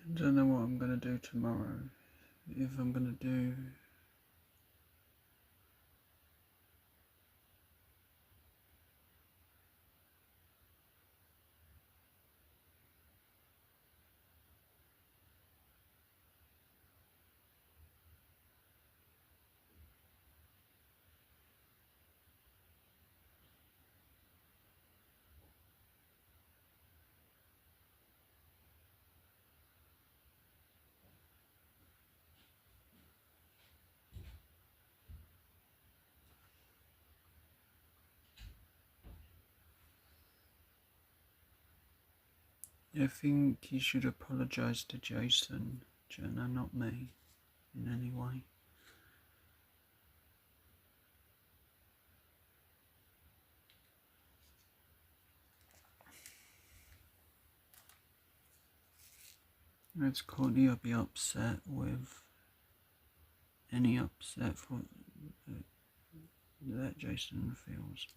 I don't know what I'm going to do tomorrow. If I'm going to do I think you should apologise to Jason, Jenna, not me, in any way. It's Courtney will be upset with any upset for that Jason feels.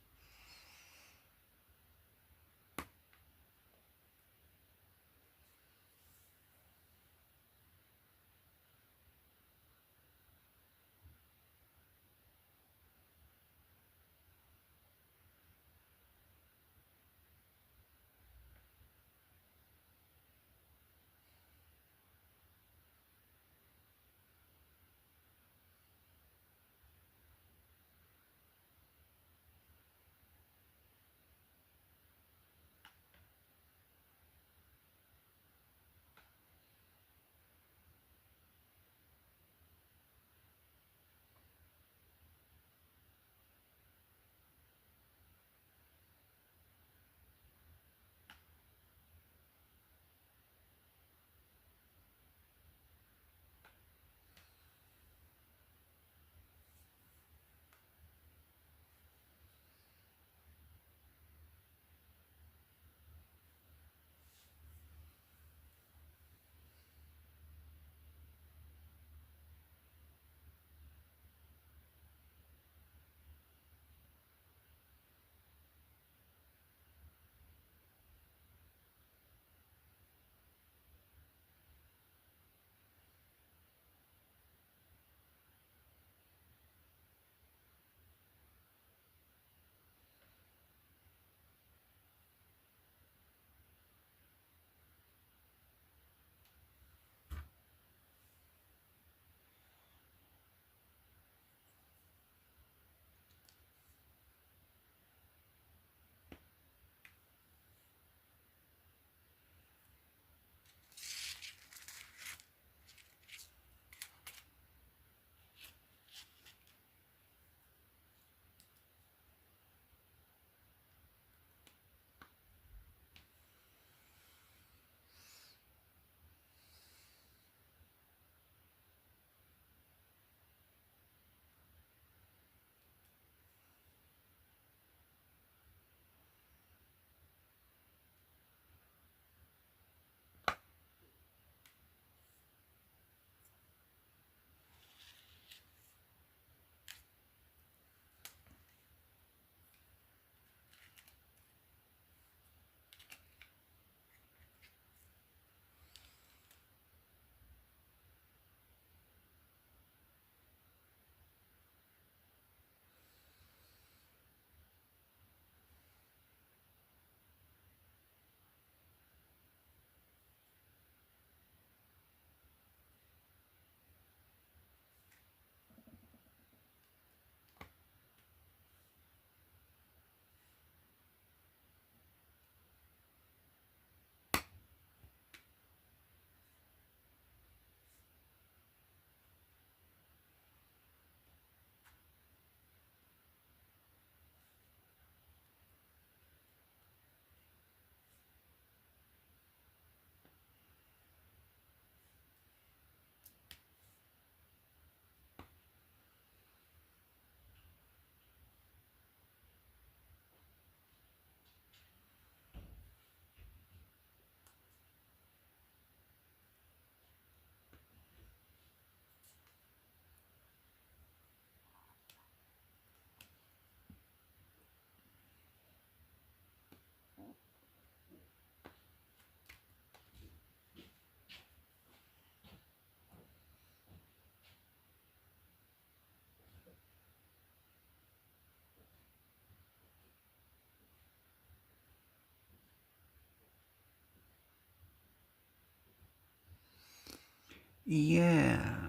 Yeah,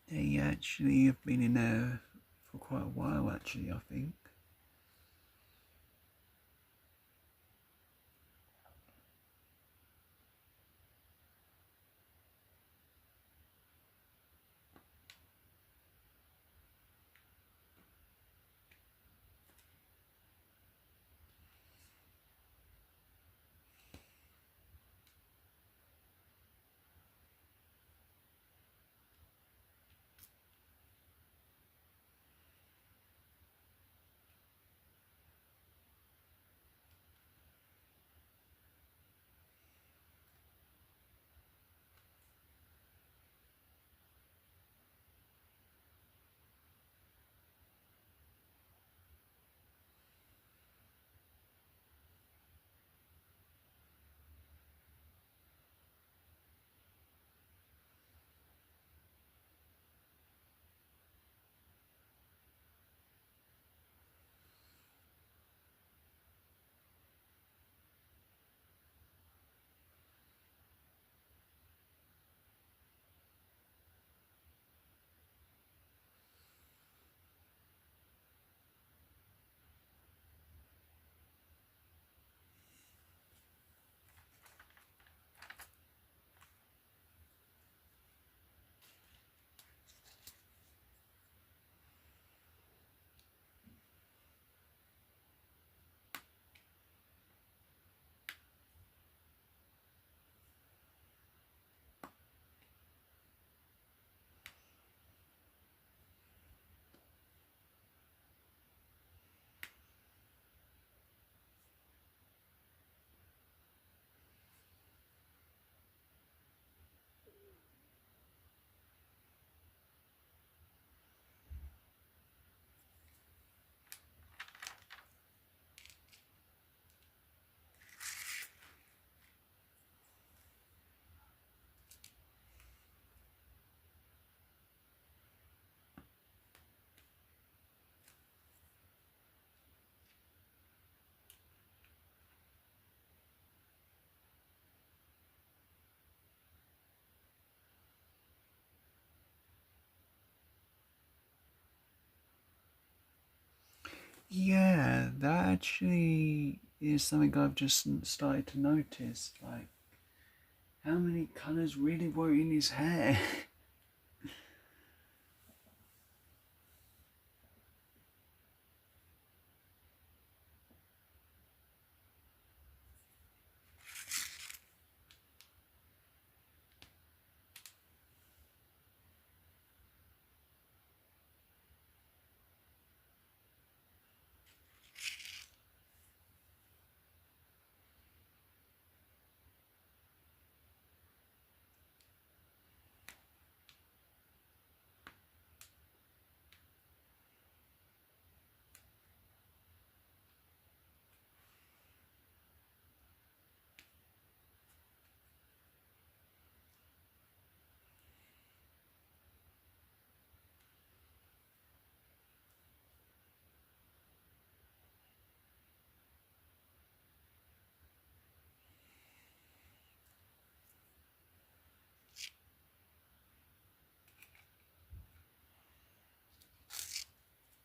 they actually have been in there for quite a while, actually, I think. Yeah, that actually is something I've just started to notice. Like, how many colours really were in his hair?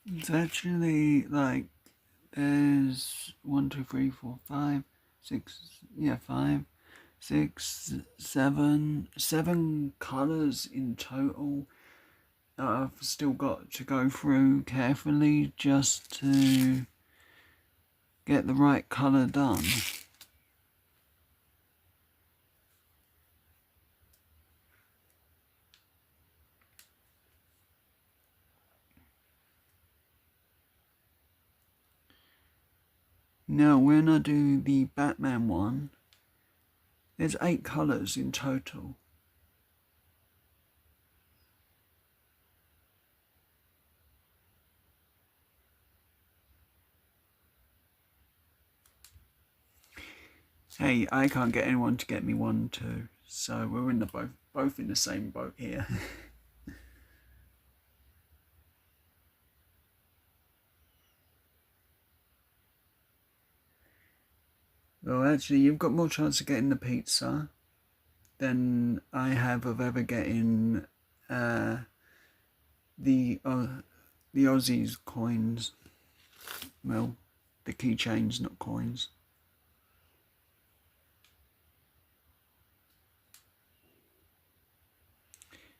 It's actually like there's one, two, three, four, five, six, yeah, five, six, seven colours in total that I've still got to go through carefully just to get the right colour done. Now, when I do the Batman one, there's 8 colours in total. Hey, I can't get anyone to get me one too, so we're in the both in the same boat here. Well, actually, you've got more chance of getting the pizza. than I have of ever getting the Aussies coins. Well, the keychains, not coins.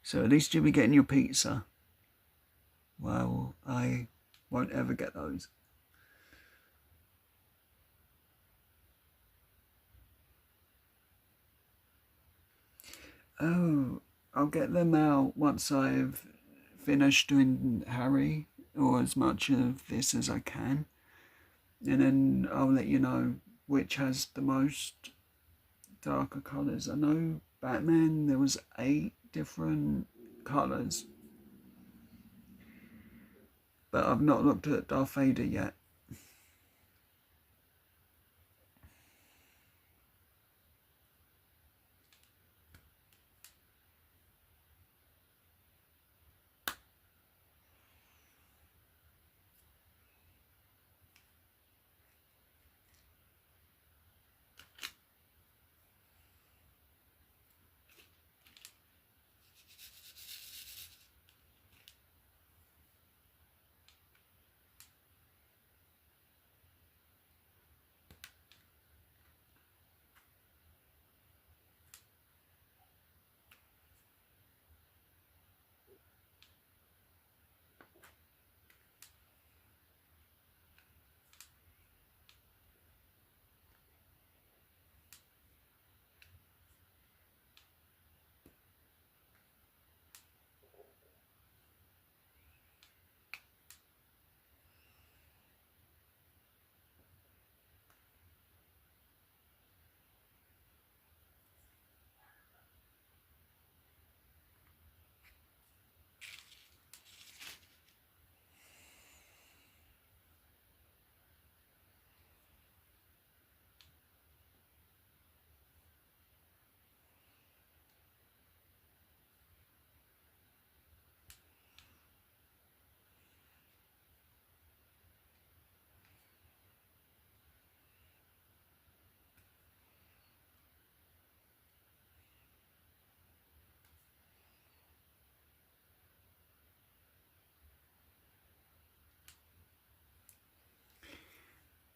So at least you'll be getting your pizza. Well, I won't ever get those. Oh, I'll get them out once I've finished doing Harry, or as much of this as I can. And then I'll let you know which has the most darker colours. I know Batman, there was 8 different colours. But I've not looked at Darth Vader yet.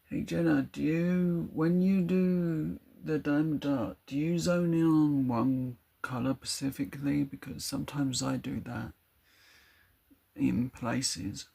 Hey Jenna, when you do the diamond art, do you zone in on one colour specifically? Because sometimes I do that in places.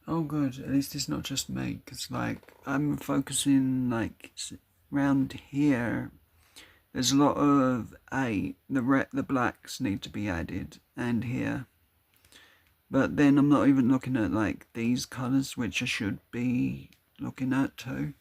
Oh good, at least it's not just me, because like, I'm focusing like around here. There's a lot of the blacks need to be added, and here. But then I'm not even looking at like these colours, which I should be looking at too.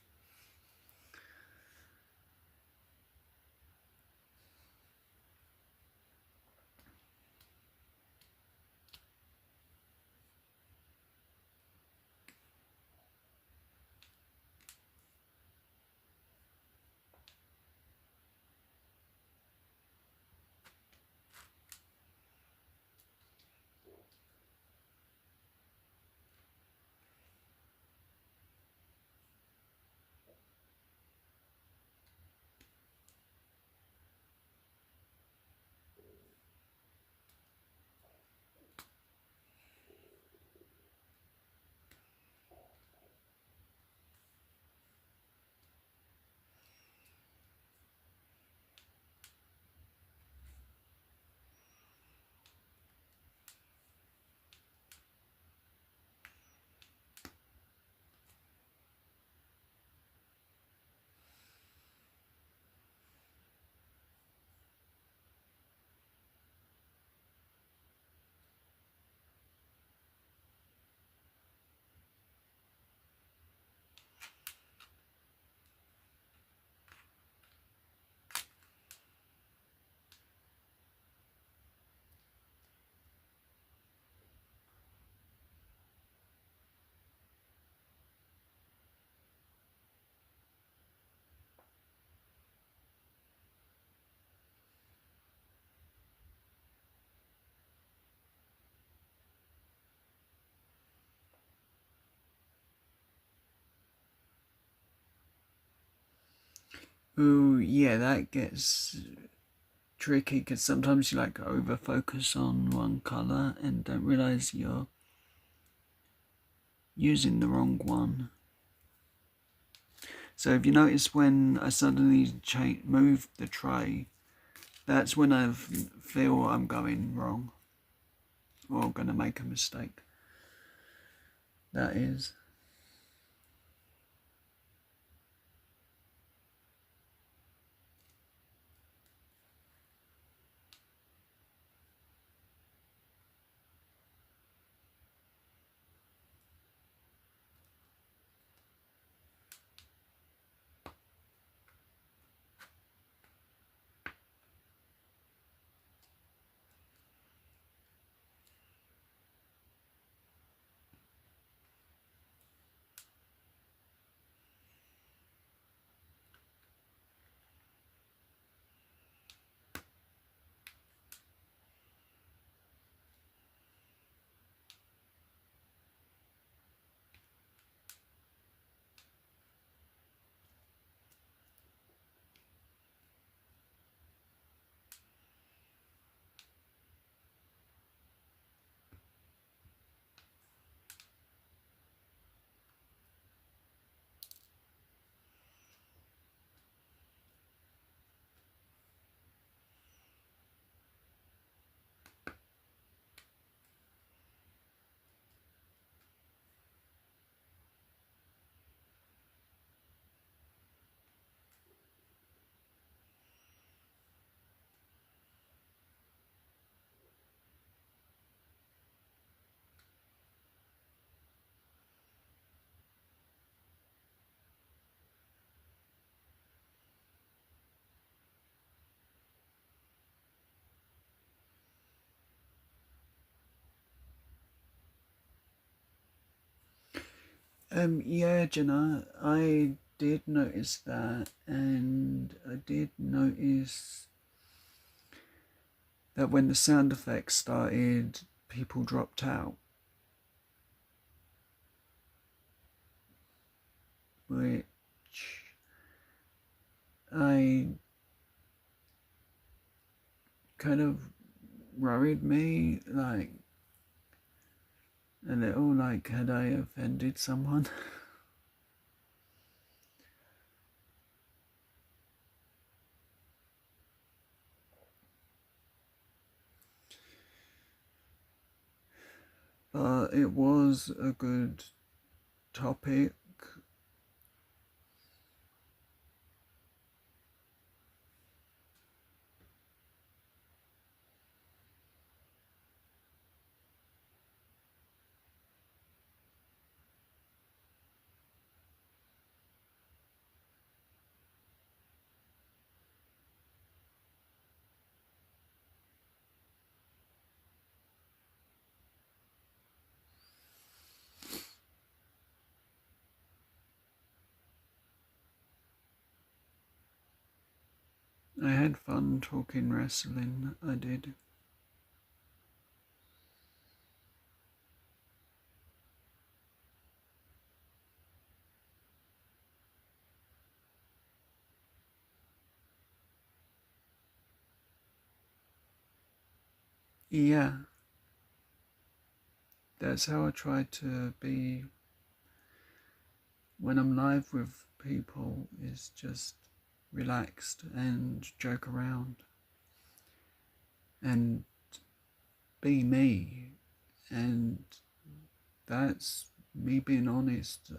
Oh yeah, that gets tricky because sometimes you like over focus on one colour and don't realise you're using the wrong one. So if you notice when I suddenly move the tray, that's when I feel I'm going wrong or going to make a mistake. That is. Yeah, Jenna, I did notice that, and I did notice that when the sound effects started, people dropped out, which I kind of worried me, like a little, like had I offended someone? But it was a good topic. I had fun talking wrestling, I did. Yeah, that's how I try to be when I'm live with people, is just relaxed and joke around and be me. And that's me being honest.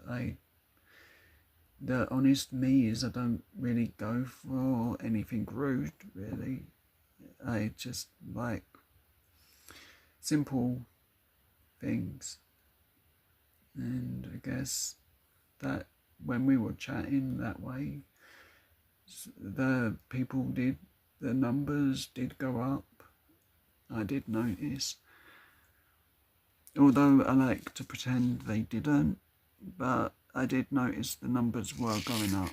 The honest me is I don't really go for anything rude, really. I just like simple things. And I guess that when we were chatting that way, the numbers did go up. I did notice. Although I like to pretend they didn't, but I did notice the numbers were going up.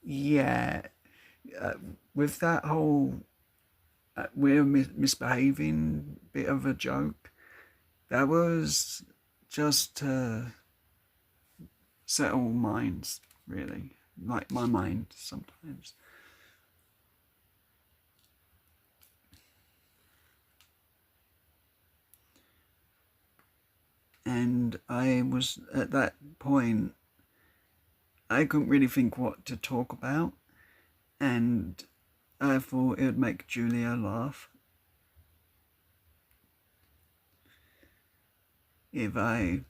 Yeah, uh, with that whole we're misbehaving bit of a joke, that was just to settle minds, really. Like my mind sometimes. And I was at that point, I couldn't really think what to talk about, and I thought it would make Julia laugh if I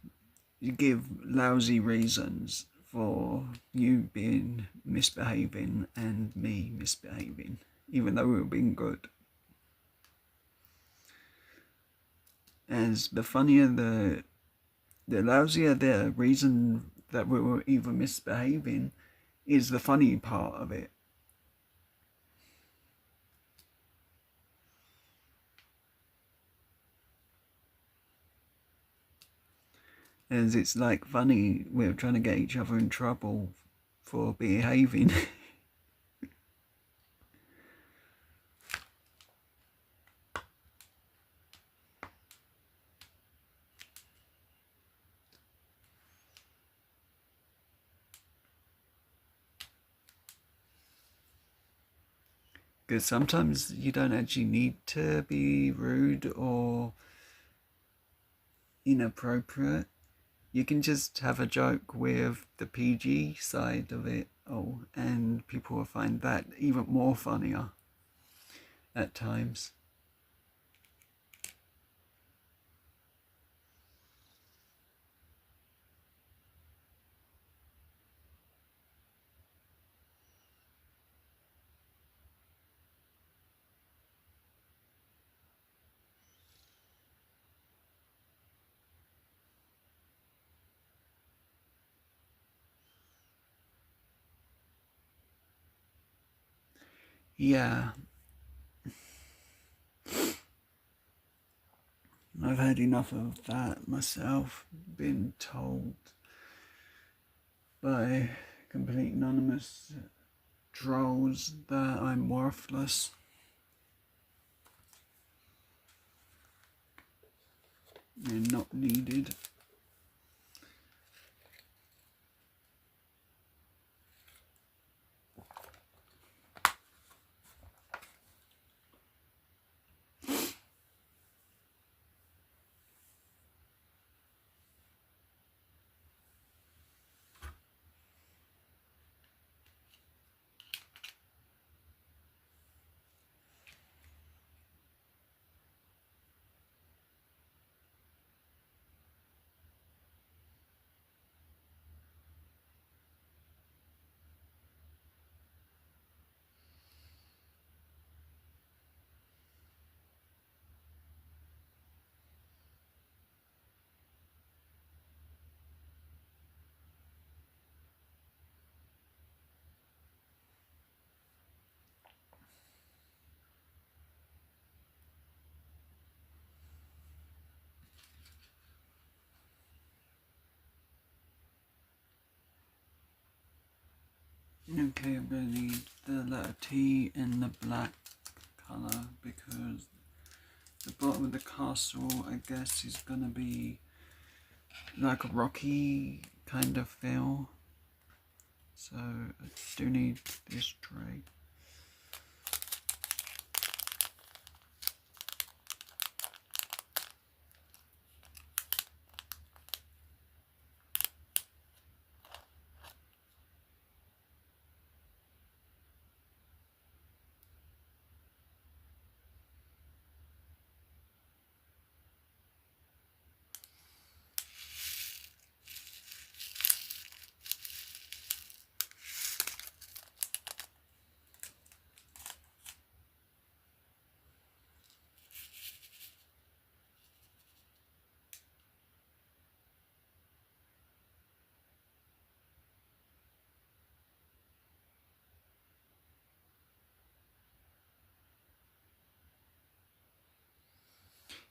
give lousy reasons for you being misbehaving and me misbehaving, even though we were being good. As the funnier the lousier the reason that we were even misbehaving is the funny part of it. As it's like funny, we're trying to get each other in trouble for behaving. Because sometimes you don't actually need to be rude or inappropriate. You can just have a joke with the PG side of it all, and people will find that even more funnier at times. Yeah, I've had enough of that myself, being told by complete anonymous trolls that I'm worthless and not needed. Okay, I'm going to need the letter T in the black colour because the bottom of the castle, I guess, is going to be like a rocky kind of feel. So I do need this tray.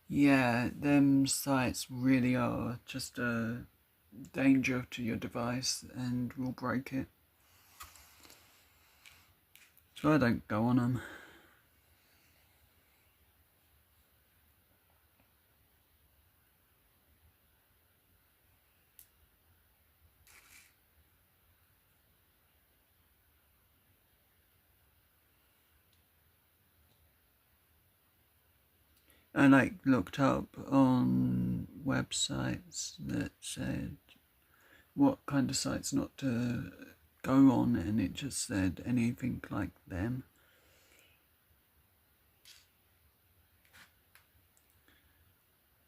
Yeah, them sites really are just a danger to your device and will break it. So I don't go on them. And I looked up on websites that said what kind of sites not to go on, and it just said anything like them.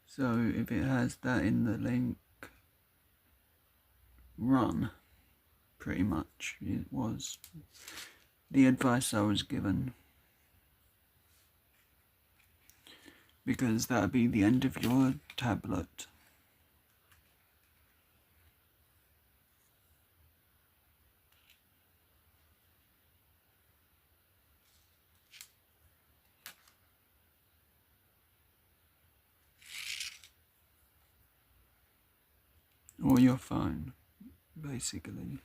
So if it has that in the link, run, pretty much. It was the advice I was given. Because that'd be the end of your tablet. Or your phone, basically.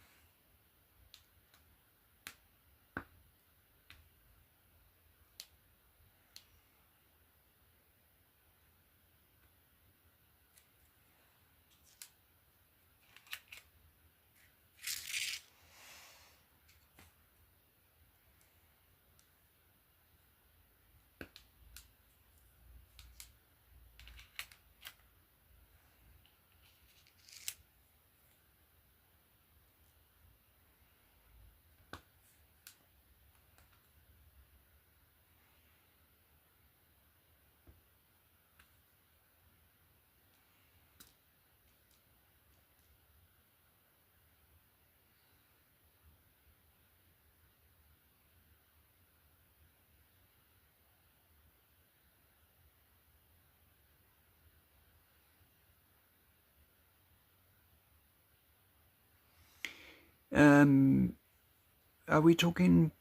Are we talking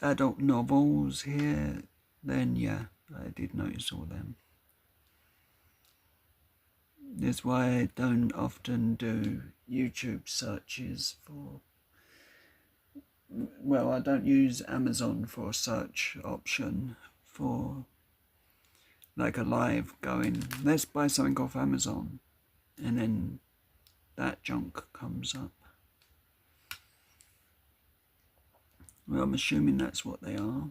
adult novels here? Then yeah, I did notice all them. That's why I don't often do YouTube searches for. Well, I don't use Amazon for a search option for like a live going, let's buy something off Amazon, and then that junk comes up. Well, I'm assuming that's what they are.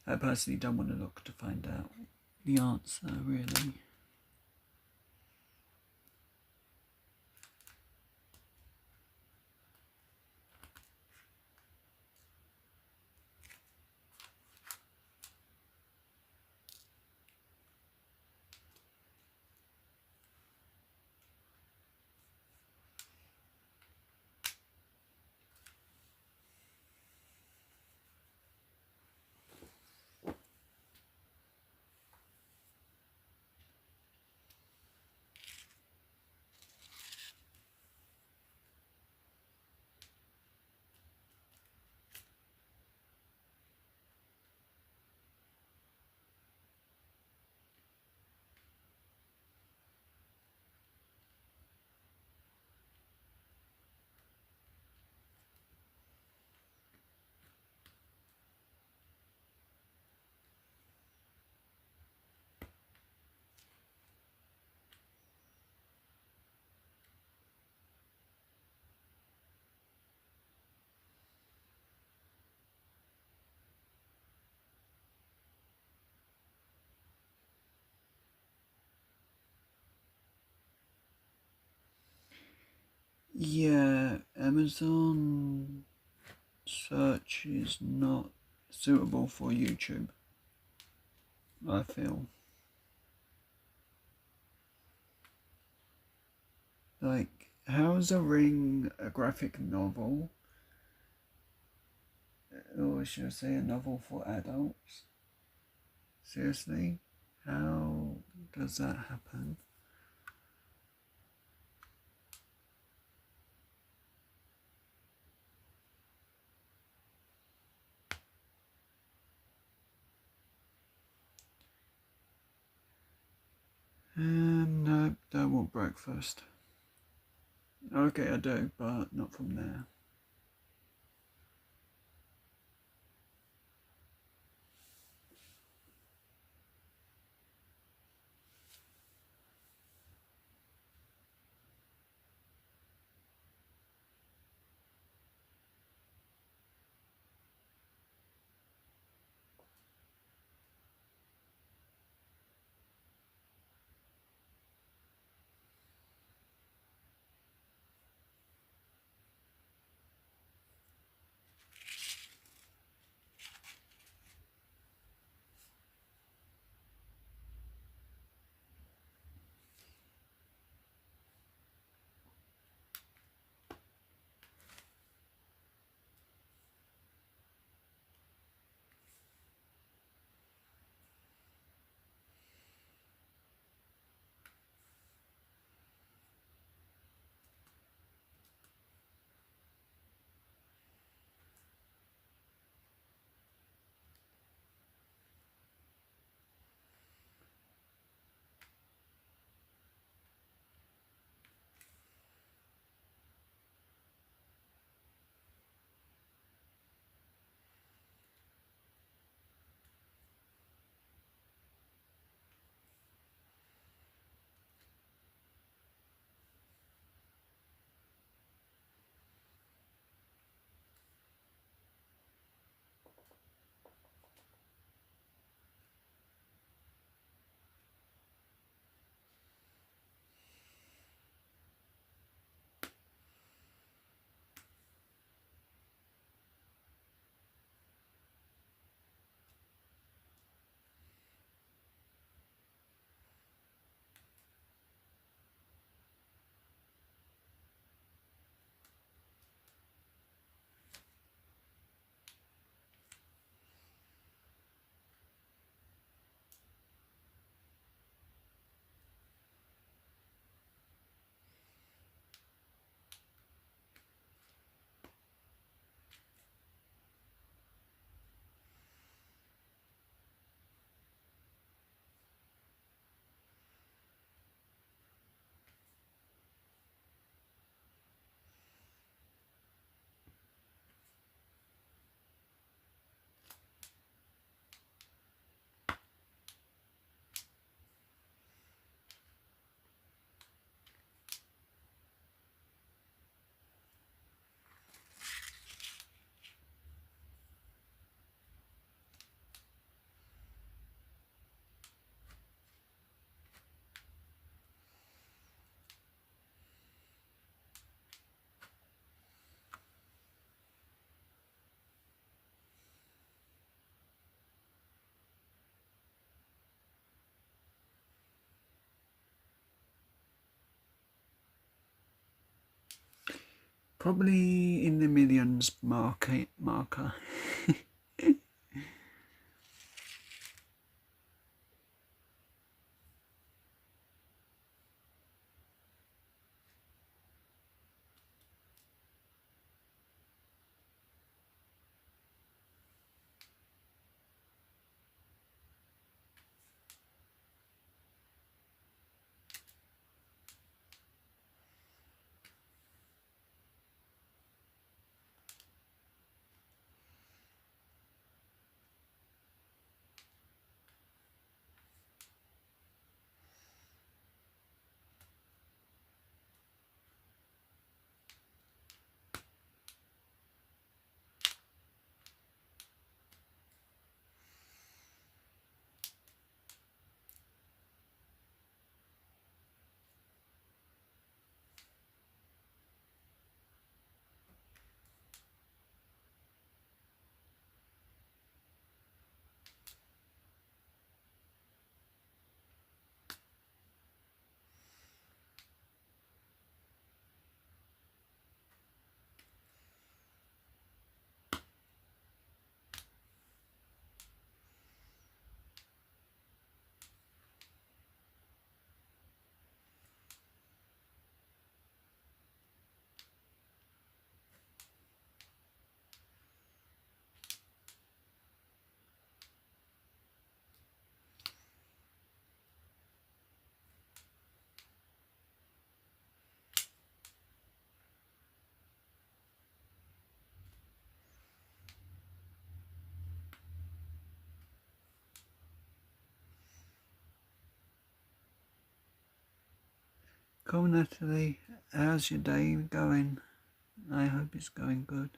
I personally don't want to look to find out the answer, really. Yeah, Amazon search is not suitable for YouTube, I feel. Like, how's a Ring a graphic novel? Or should I say a novel for adults? Seriously? How does that happen? No, don't want breakfast. Okay, I do, but not from there. Probably in the millions marker. Cool, Natalie. How's your day going? I hope it's going good.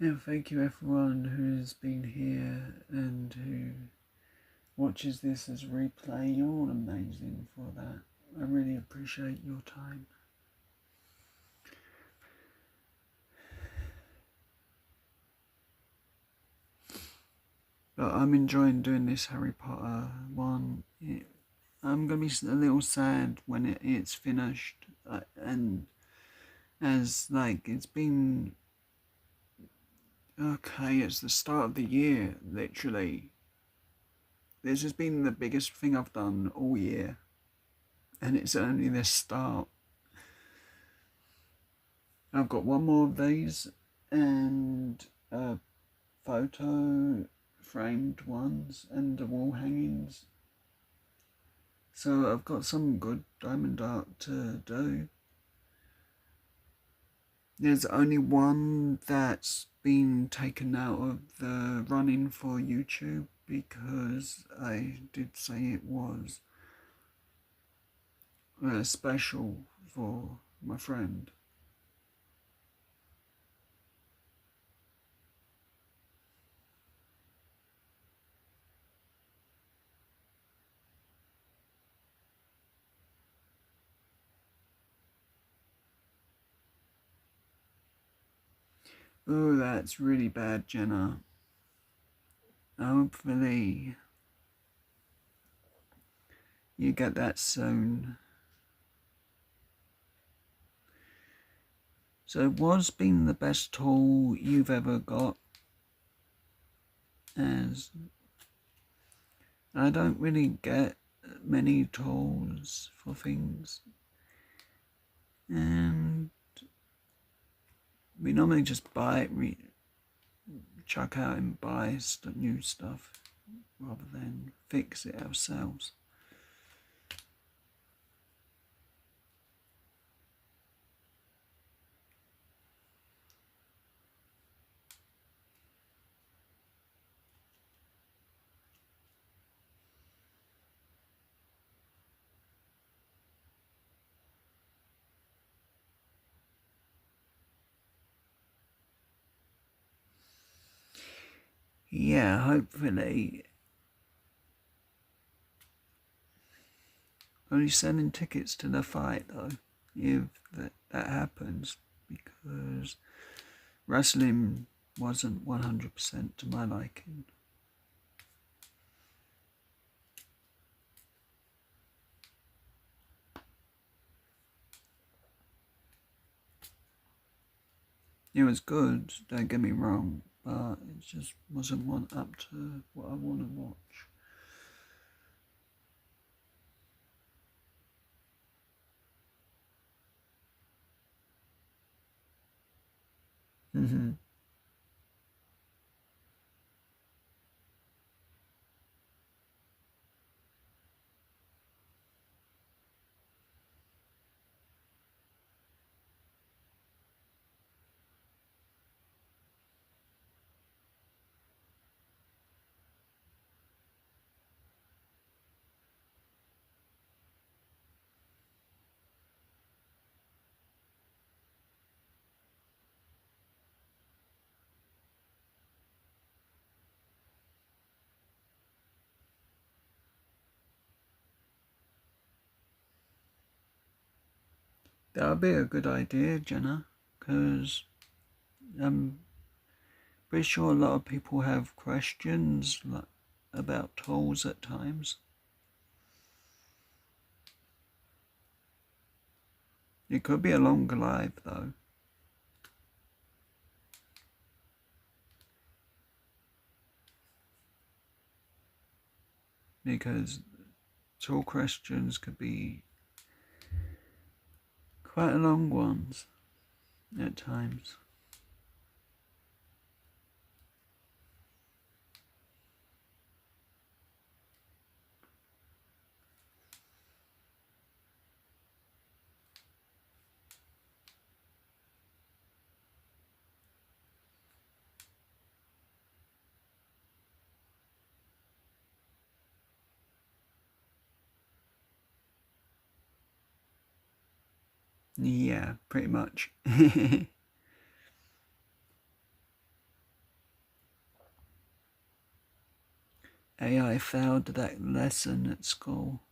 And thank you everyone who's been here and who watches this as replay. You're all amazing for that. I really appreciate your time. But I'm enjoying doing this Harry Potter one. I'm going to be a little sad when it's finished. And as like, it's been... Okay, it's the start of the year, literally. This has been the biggest thing I've done all year. And it's only the start. I've got one more of these and a photo framed ones and the wall hangings. So I've got some good diamond art to do. There's only one that's been taken out of the running for YouTube because I did say it was special for my friend. Oh, that's really bad, Jenna. Hopefully you get that soon. So what's been the best tool you've ever got? As I don't really get many tools for things. And we normally just buy it, we chuck out and buy new stuff rather than fix it ourselves. Yeah, hopefully. Only selling tickets to the fight though, if that happens, because wrestling wasn't 100% to my liking. It was good, don't get me wrong, but it just wasn't up to what I want to watch. That would be a good idea, Jenna, because I'm pretty sure a lot of people have questions about tools at times. It could be a longer live though. Because tool questions could be quite long ones at times. Yeah, pretty much. AI failed that lesson at school.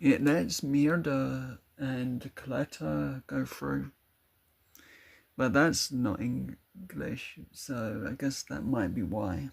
It lets Mirda and Coletta go through, but that's not English, so I guess that might be why.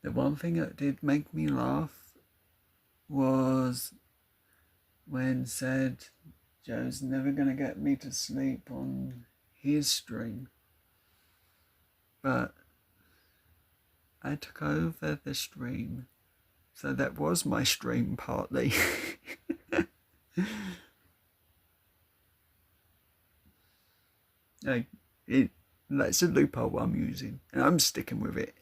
The one thing that did make me laugh was when said Joe's never gonna get me to sleep on his stream, but I took over the stream, so that was my stream partly. like that's a loophole I'm using, and I'm sticking with it.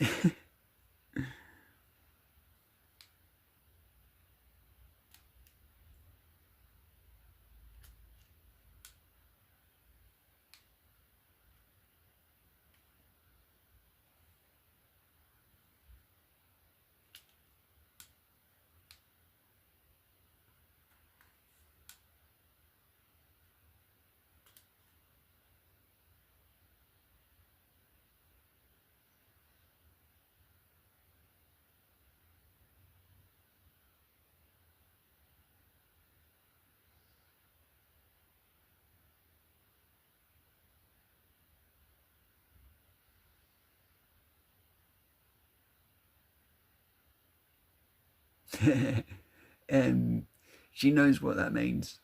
And she knows what that means,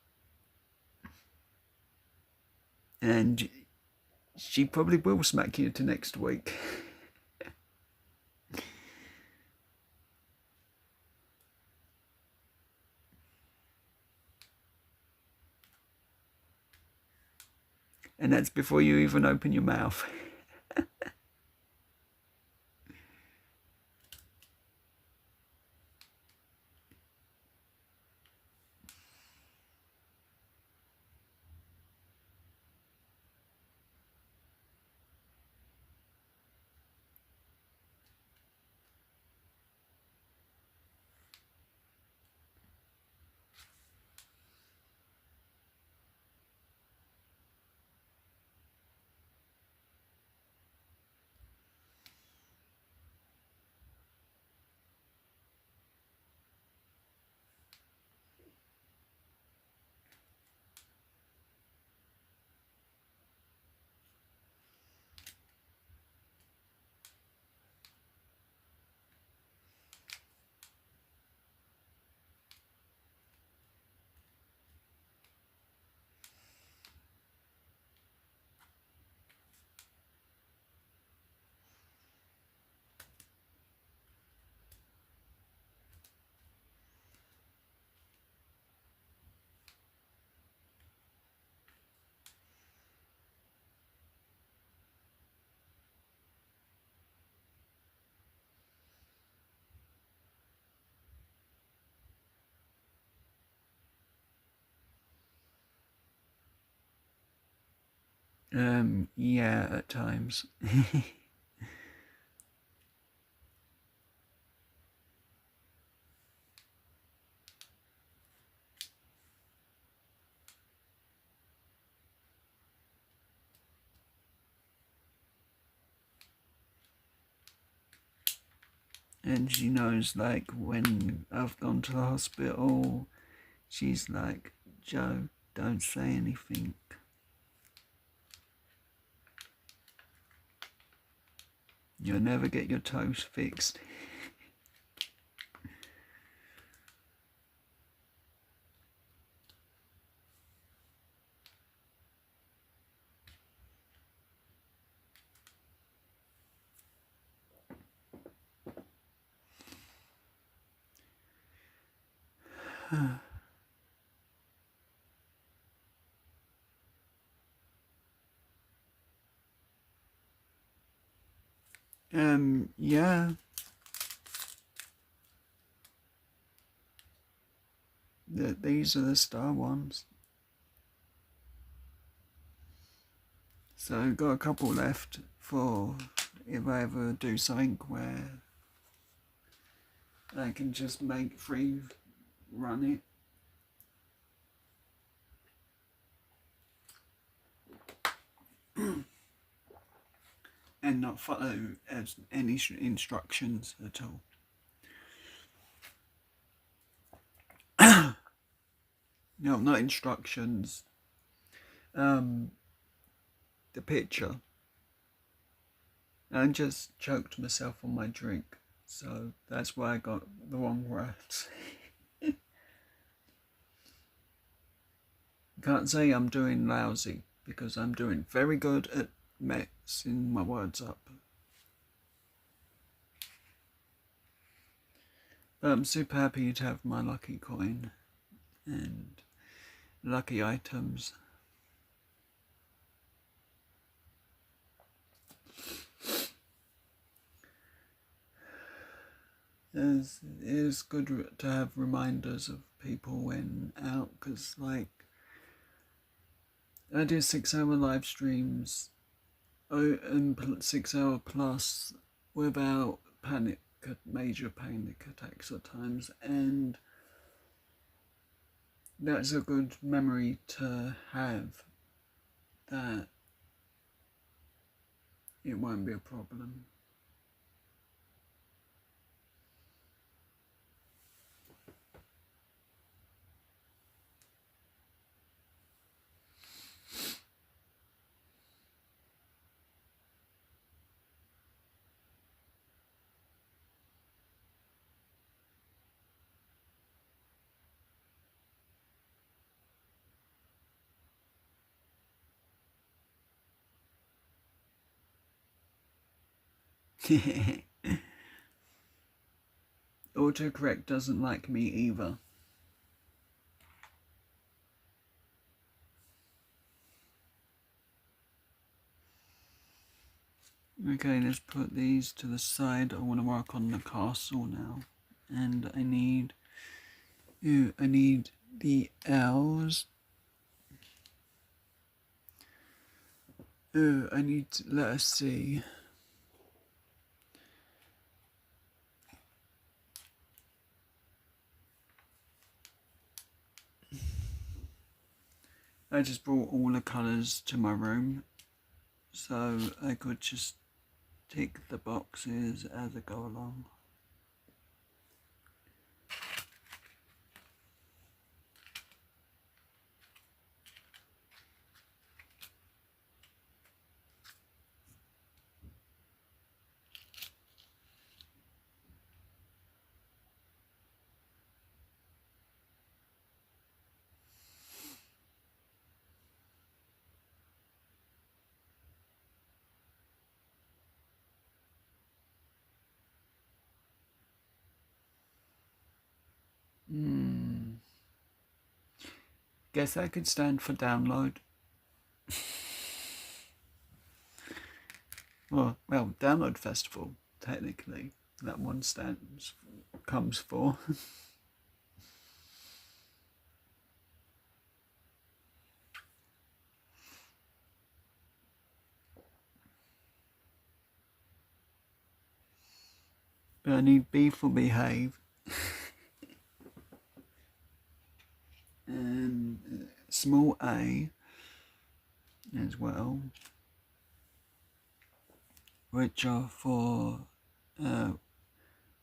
and she probably will smack you to next week. And that's before you even open your mouth. Yeah, at times. And she knows, like, when I've gone to the hospital, she's like, Joe, don't say anything. You'll never get your toes fixed. Yeah. These are the star ones. So got a couple left for if I ever do something where I can just make free run it. And not follow any instructions at all. No, not instructions. The picture. I just choked myself on my drink, so that's why I got the wrong words. Can't say I'm doing lousy, because I'm doing very good at mixing my words up. But I'm super happy to have my lucky coin and lucky items. It is good to have reminders of people when out, because like I do 6-hour live streams and 6-hour plus without major panic attacks at times, and that's a good memory to have, that it won't be a problem. Autocorrect doesn't like me either. Okay, let's put these to the side. I want to work on the castle now. And I need the L's. I need letter C. I just brought all the colours to my room, so I could just tick the boxes as I go along. Guess I could stand for download. well, Download Festival, technically, that one comes for. But I need B for behave. And small a as well, which are for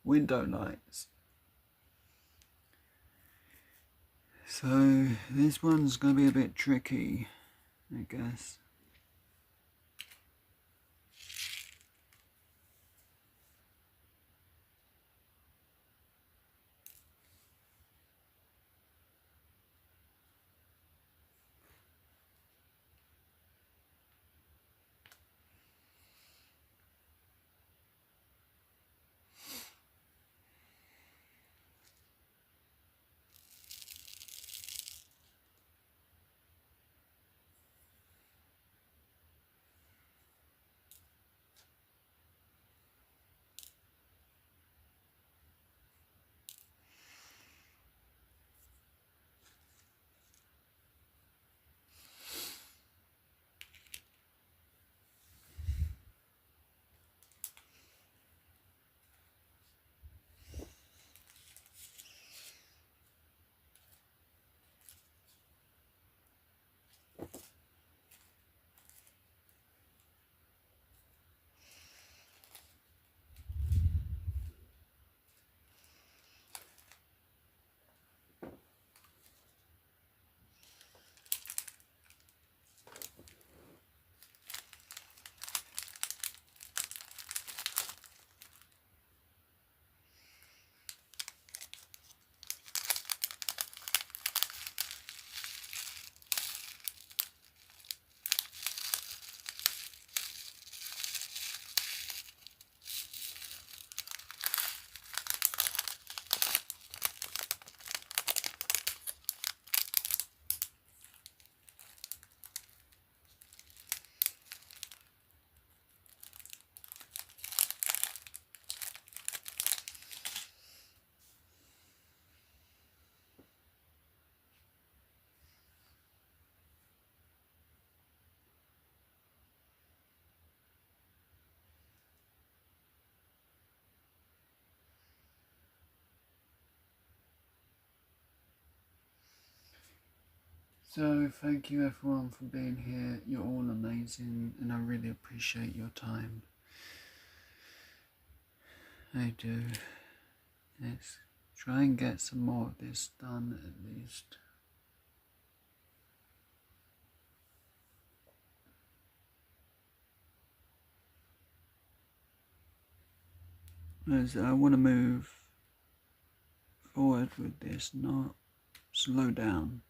window lights. So this one's going to be a bit tricky, I guess. So thank you everyone for being here. You're all amazing and I really appreciate your time. I do. Let's try and get some more of this done at least. As I want to move forward with this, not slow down.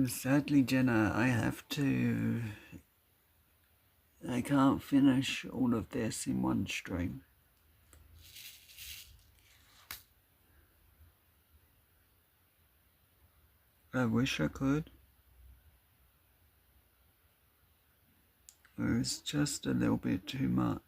Sadly, Jenna, I can't finish all of this in one stream. I wish I could. But it's just a little bit too much.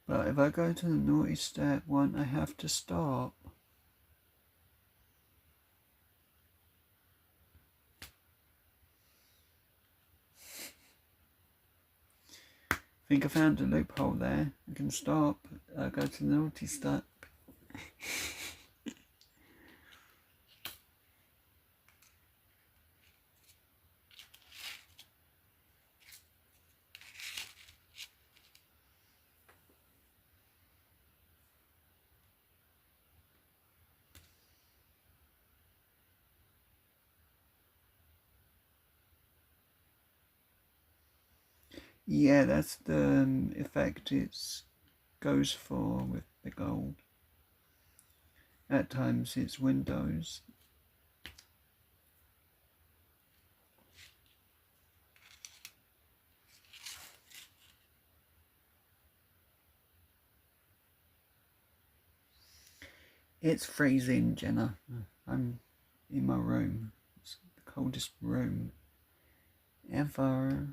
But if I go to the naughty step one, I have to stop. I think I found a loophole there. I can stop. I go to the naughty step. Yeah, that's the effect it goes for with the gold. At times it's windows. It's freezing, Jenna. I'm in my room. It's the coldest room ever.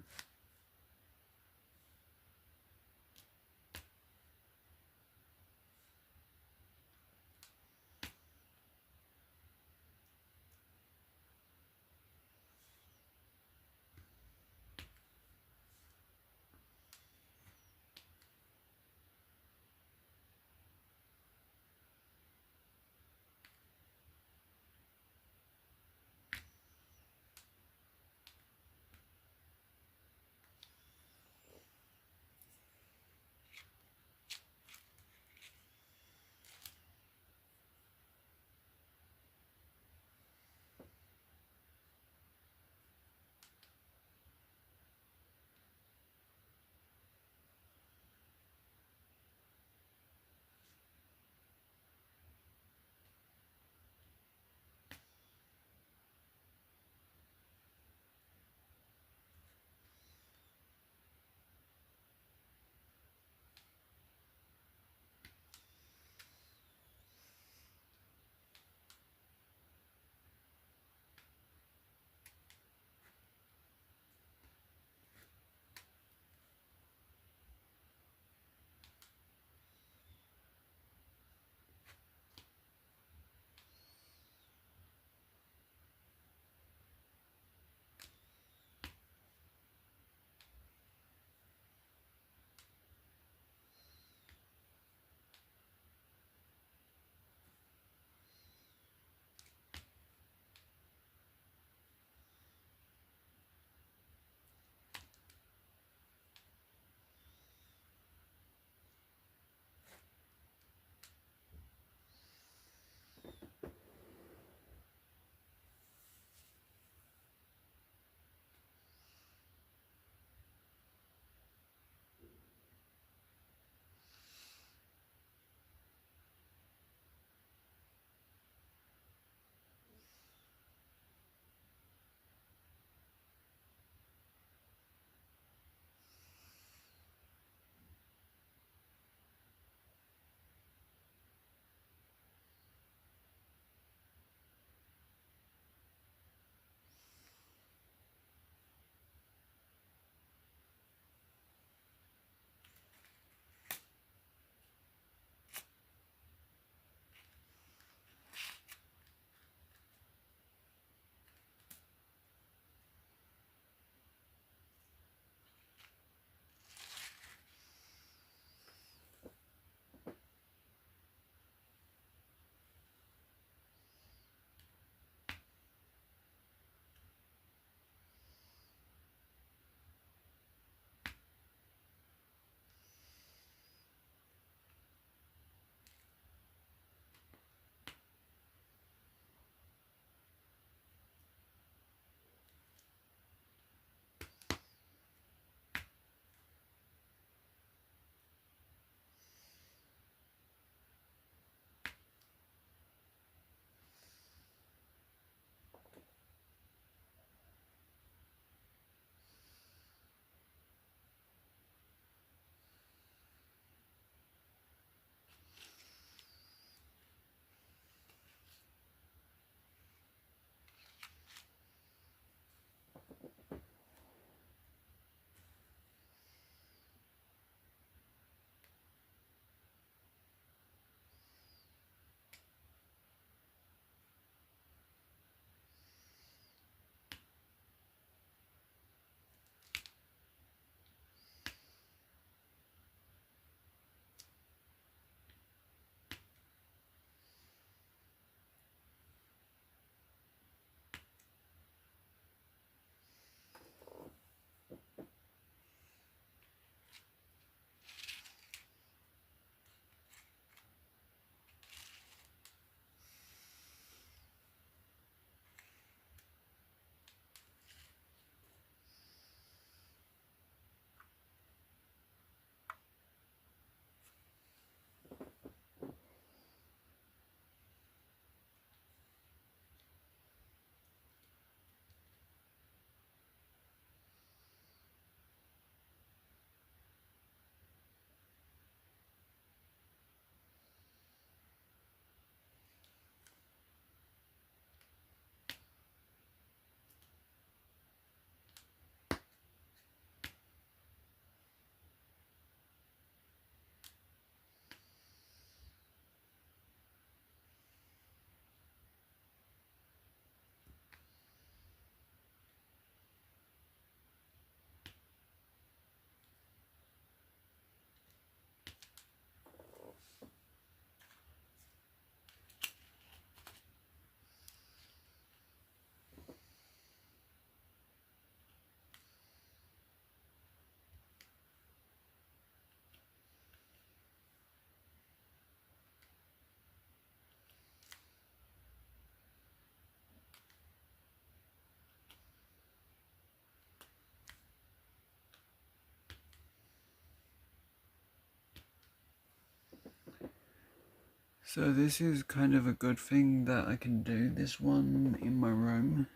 So this is kind of a good thing that I can do this one in my room,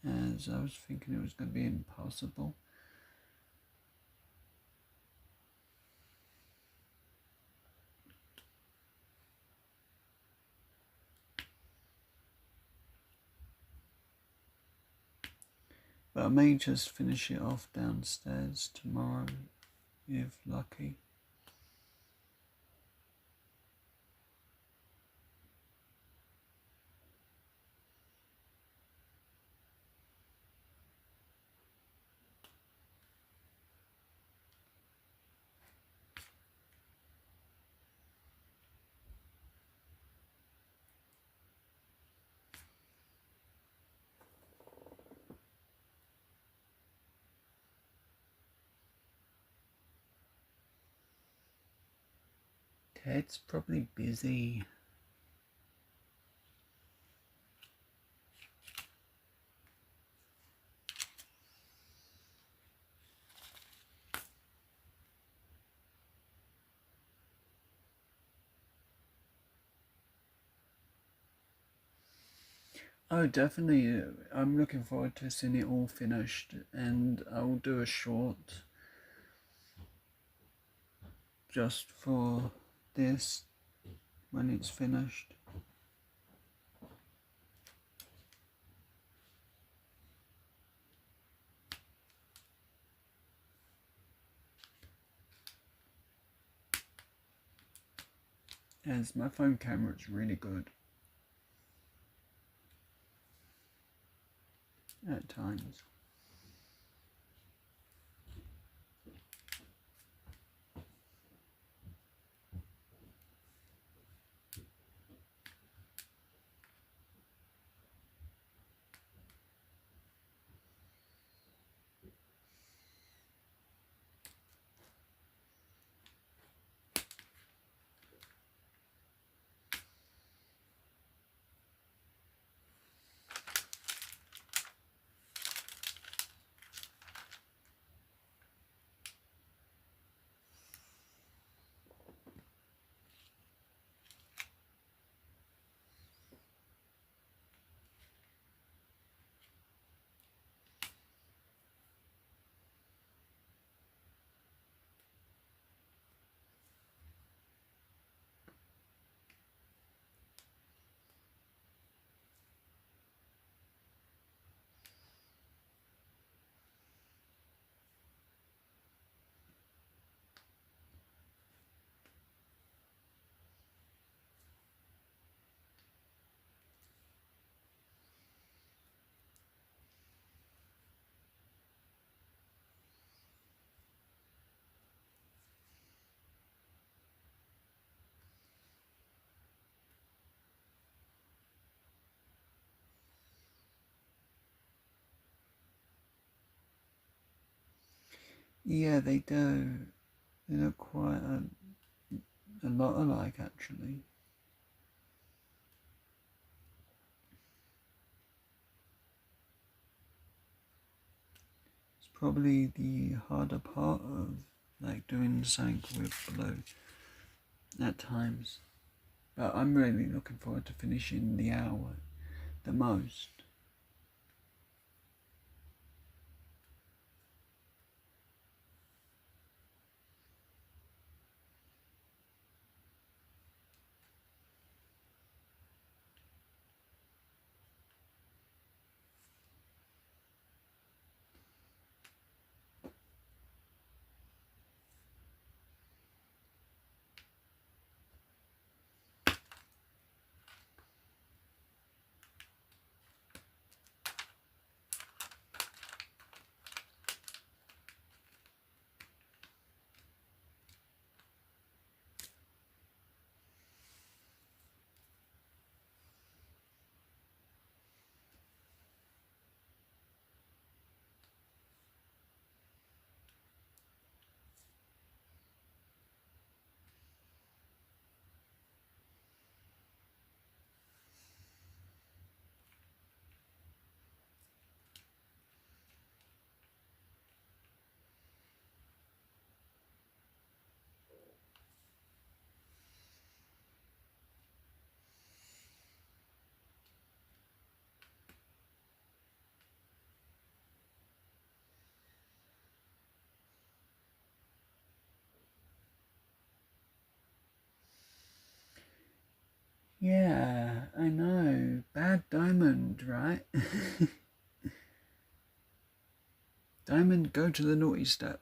as I was thinking it was going to be impossible. But I may just finish it off downstairs tomorrow, if lucky. Ted's probably busy. Oh, definitely. I'm looking forward to seeing it all finished, and I'll do a short just for this when it's finished. As my phone camera is really good at times. Yeah, they do. They look quite a lot alike, actually. It's probably the harder part of like doing something with blue at times. But I'm really looking forward to finishing the hour the most. Yeah, I know. Bad Diamond, right? Diamond, go to the naughty step.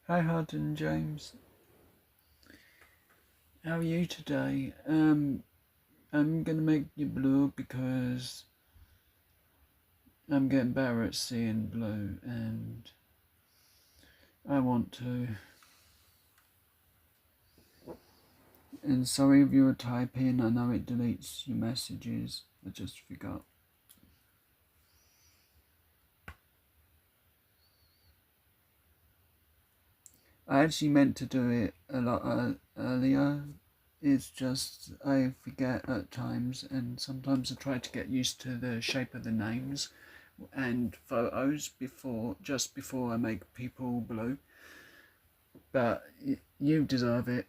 Hi, Hardin James. How are you today? I'm gonna make you blue because I'm getting better at seeing blue and I want to. And sorry if you were typing, I know it deletes your messages. I just forgot. I actually meant to do it a lot earlier. It's just I forget at times, and sometimes I try to get used to the shape of the names and photos just before I make people blue. But you deserve it.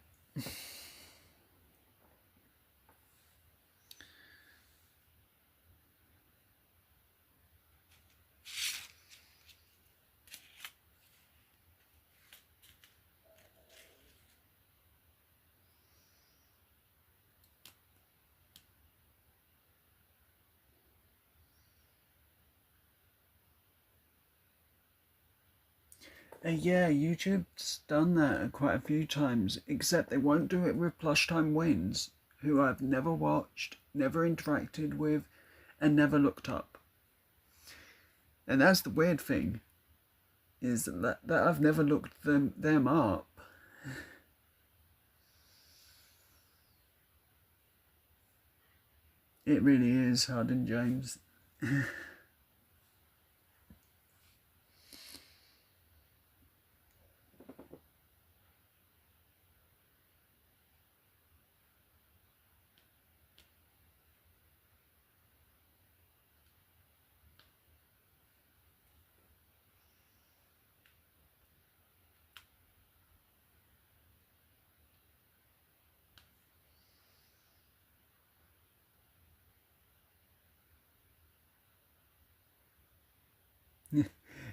Yeah, YouTube's done that quite a few times, except they won't do it with Plush Time Wins, who I've never watched, never interacted with, and never looked up. And that's the weird thing, is that I've never looked them up. It really is, Hardin James.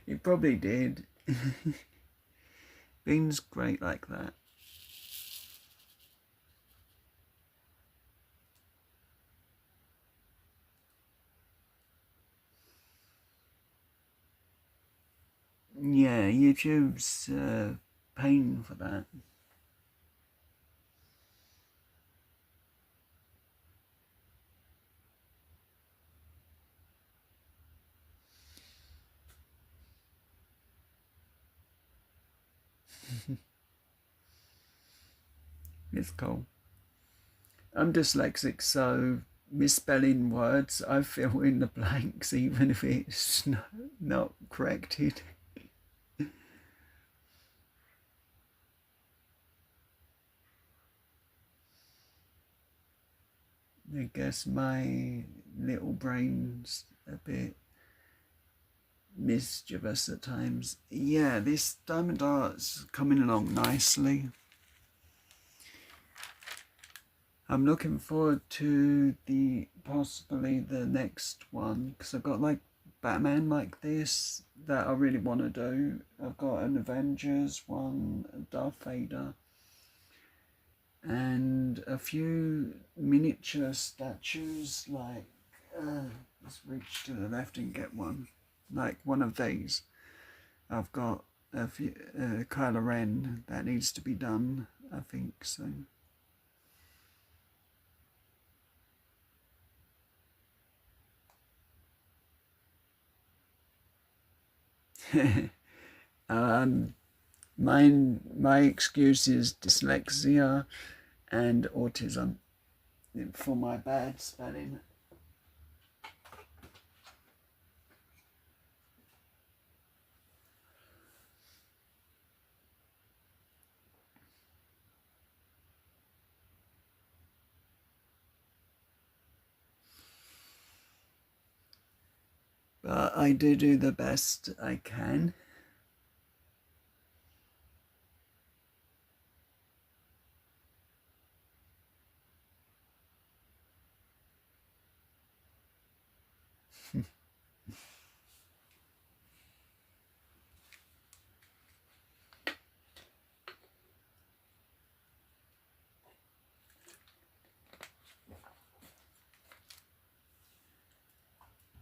You probably did. Bean's great like that. Yeah, YouTube's paying for that. It's cool. I'm dyslexic, so misspelling words, I fill in the blanks even if it's not corrected. I guess my little brain's a bit mischievous at times. Yeah, this Diamond Art's coming along nicely. I'm looking forward to possibly the next one because I've got like Batman like this that I really want to do. I've got an Avengers one, a Darth Vader, and a few miniature statues like, let's reach to the left and get one, like one of these. I've got a few, Kylo Ren that needs to be done, I think, so. um, my excuse is dyslexia and autism for my bad spelling. But I do the best I can.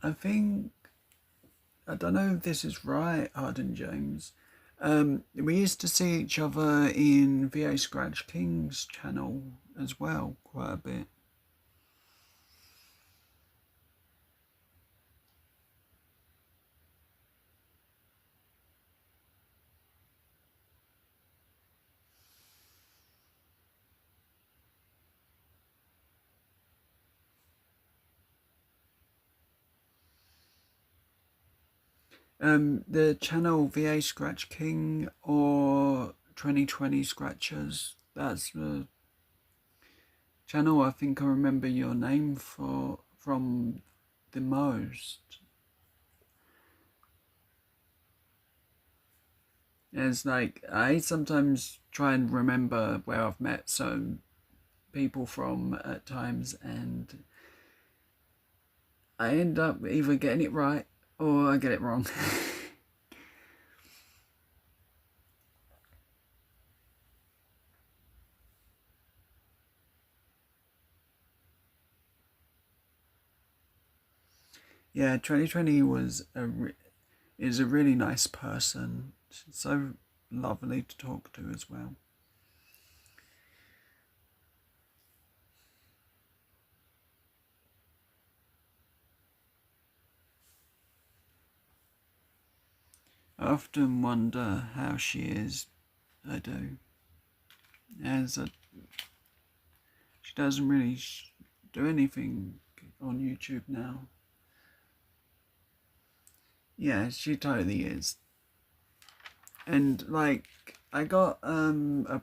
I think, I don't know if this is right, Arden James. We used to see each other in VA Scratch King's channel as well, quite a bit. The channel VA Scratch King or 2020 Scratchers, that's the channel I think I remember your name from the most. And it's like, I sometimes try and remember where I've met some people from at times, and I end up either getting it right or I get it wrong. Yeah, 2020 is a really nice person. She's so lovely to talk to as well. I often wonder how she is. I do. She doesn't really do anything on YouTube now. Yeah, she totally is. And like, I got a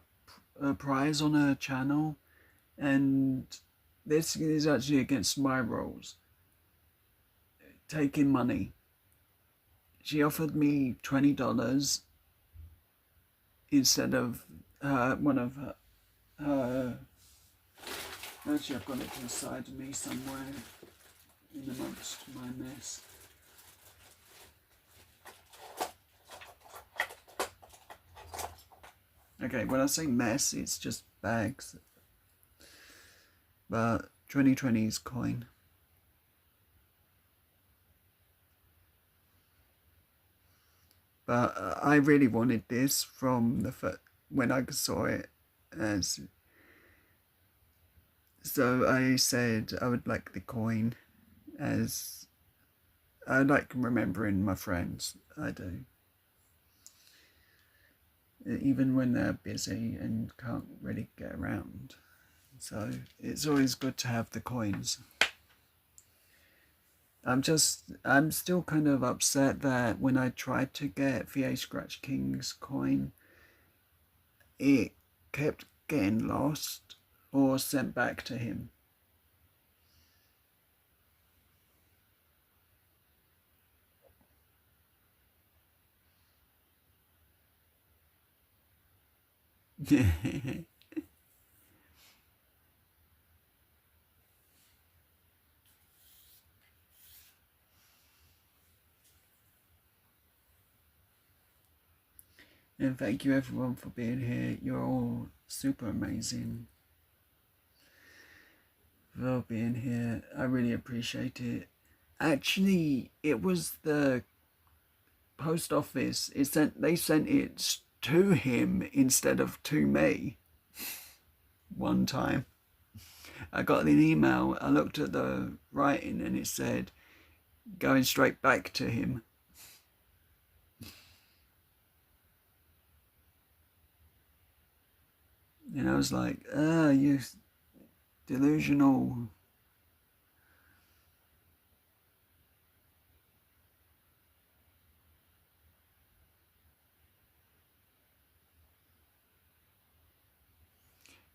prize on her channel, and this is actually against my rules. Taking money. She offered me $20 instead of one of her. Actually, I've got it to the side of me somewhere in amongst my mess. Okay, when I say mess, it's just bags. But 2020's coin. But I really wanted this from when I saw it, as so I said I would like the coin, as I like remembering my friends. I do, even when they're busy and can't really get around. So it's always good to have the coins. I'm still kind of upset that when I tried to get VA Scratch King's coin, it kept getting lost or sent back to him. And thank you everyone for being here. You're all super amazing for being here. I really appreciate it. Actually, it was the post office. They sent it to him instead of to me. One time, I got an email. I looked at the writing and it said going straight back to him. And I was like, you delusional.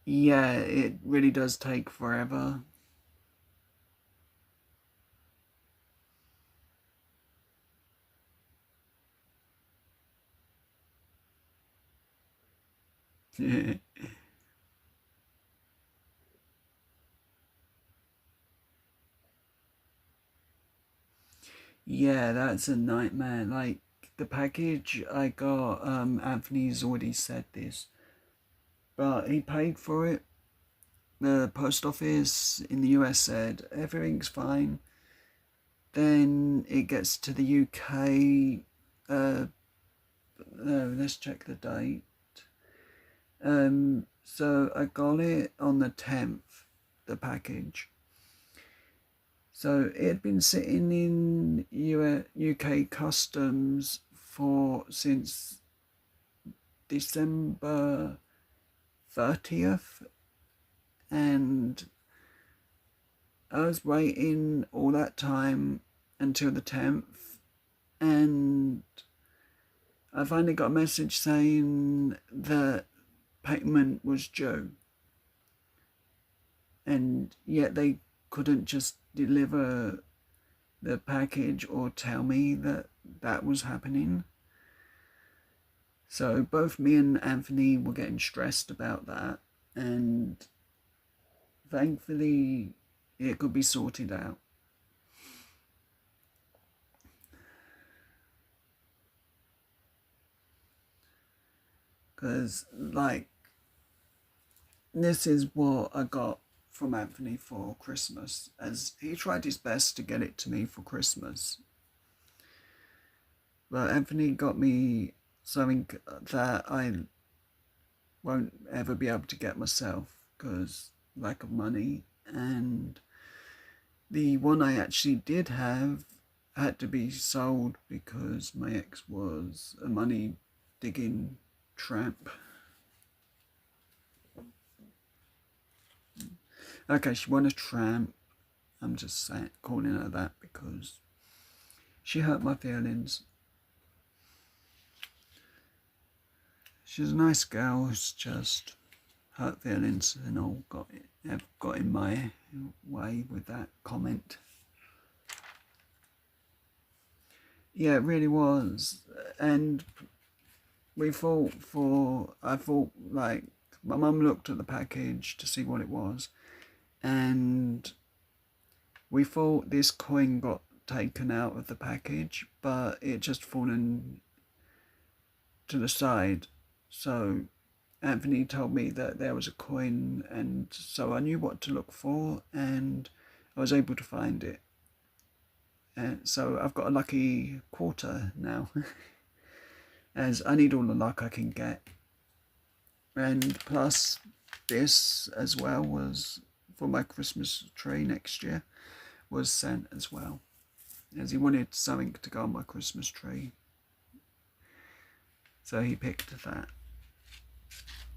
Yeah, it really does take forever. Yeah, that's a nightmare. Like the package I got, Anthony's already said this, but he paid for it. The post office in the US said everything's fine. Then it gets to the UK. No, let's check the date. So I got it on the 10th, the package. So it had been sitting in UK customs since December 30th, and I was waiting all that time until the 10th, and I finally got a message saying that payment was due, and yet they couldn't just deliver the package or tell me that that was happening. So both me and Anthony were getting stressed about that, and thankfully it could be sorted out. Because, like, this is what I got from Anthony for Christmas, as he tried his best to get it to me for Christmas. But Anthony got me something that I won't ever be able to get myself because lack of money, and the one I actually did have had to be sold because my ex was a money digging tramp. Okay, she wasn't a tramp. I'm just calling her that because she hurt my feelings. She's a nice girl. It's just hurt feelings and all have got in my way with that comment. Yeah, it really was. And I thought like, my mum looked at the package to see what it was, and we thought this coin got taken out of the package, but it just fallen to the side. So Anthony told me that there was a coin, and so I knew what to look for, and I was able to find it. And so I've got a lucky quarter now, as I need all the luck I can get. And plus, this as well was for my Christmas tree next year, was sent as well, as he wanted something to go on my Christmas tree. So he picked that,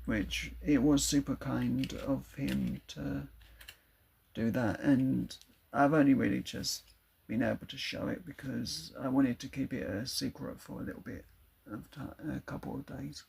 which it was super kind of him to do that. And I've only really just been able to show it because I wanted to keep it a secret for a little bit of time, a couple of days.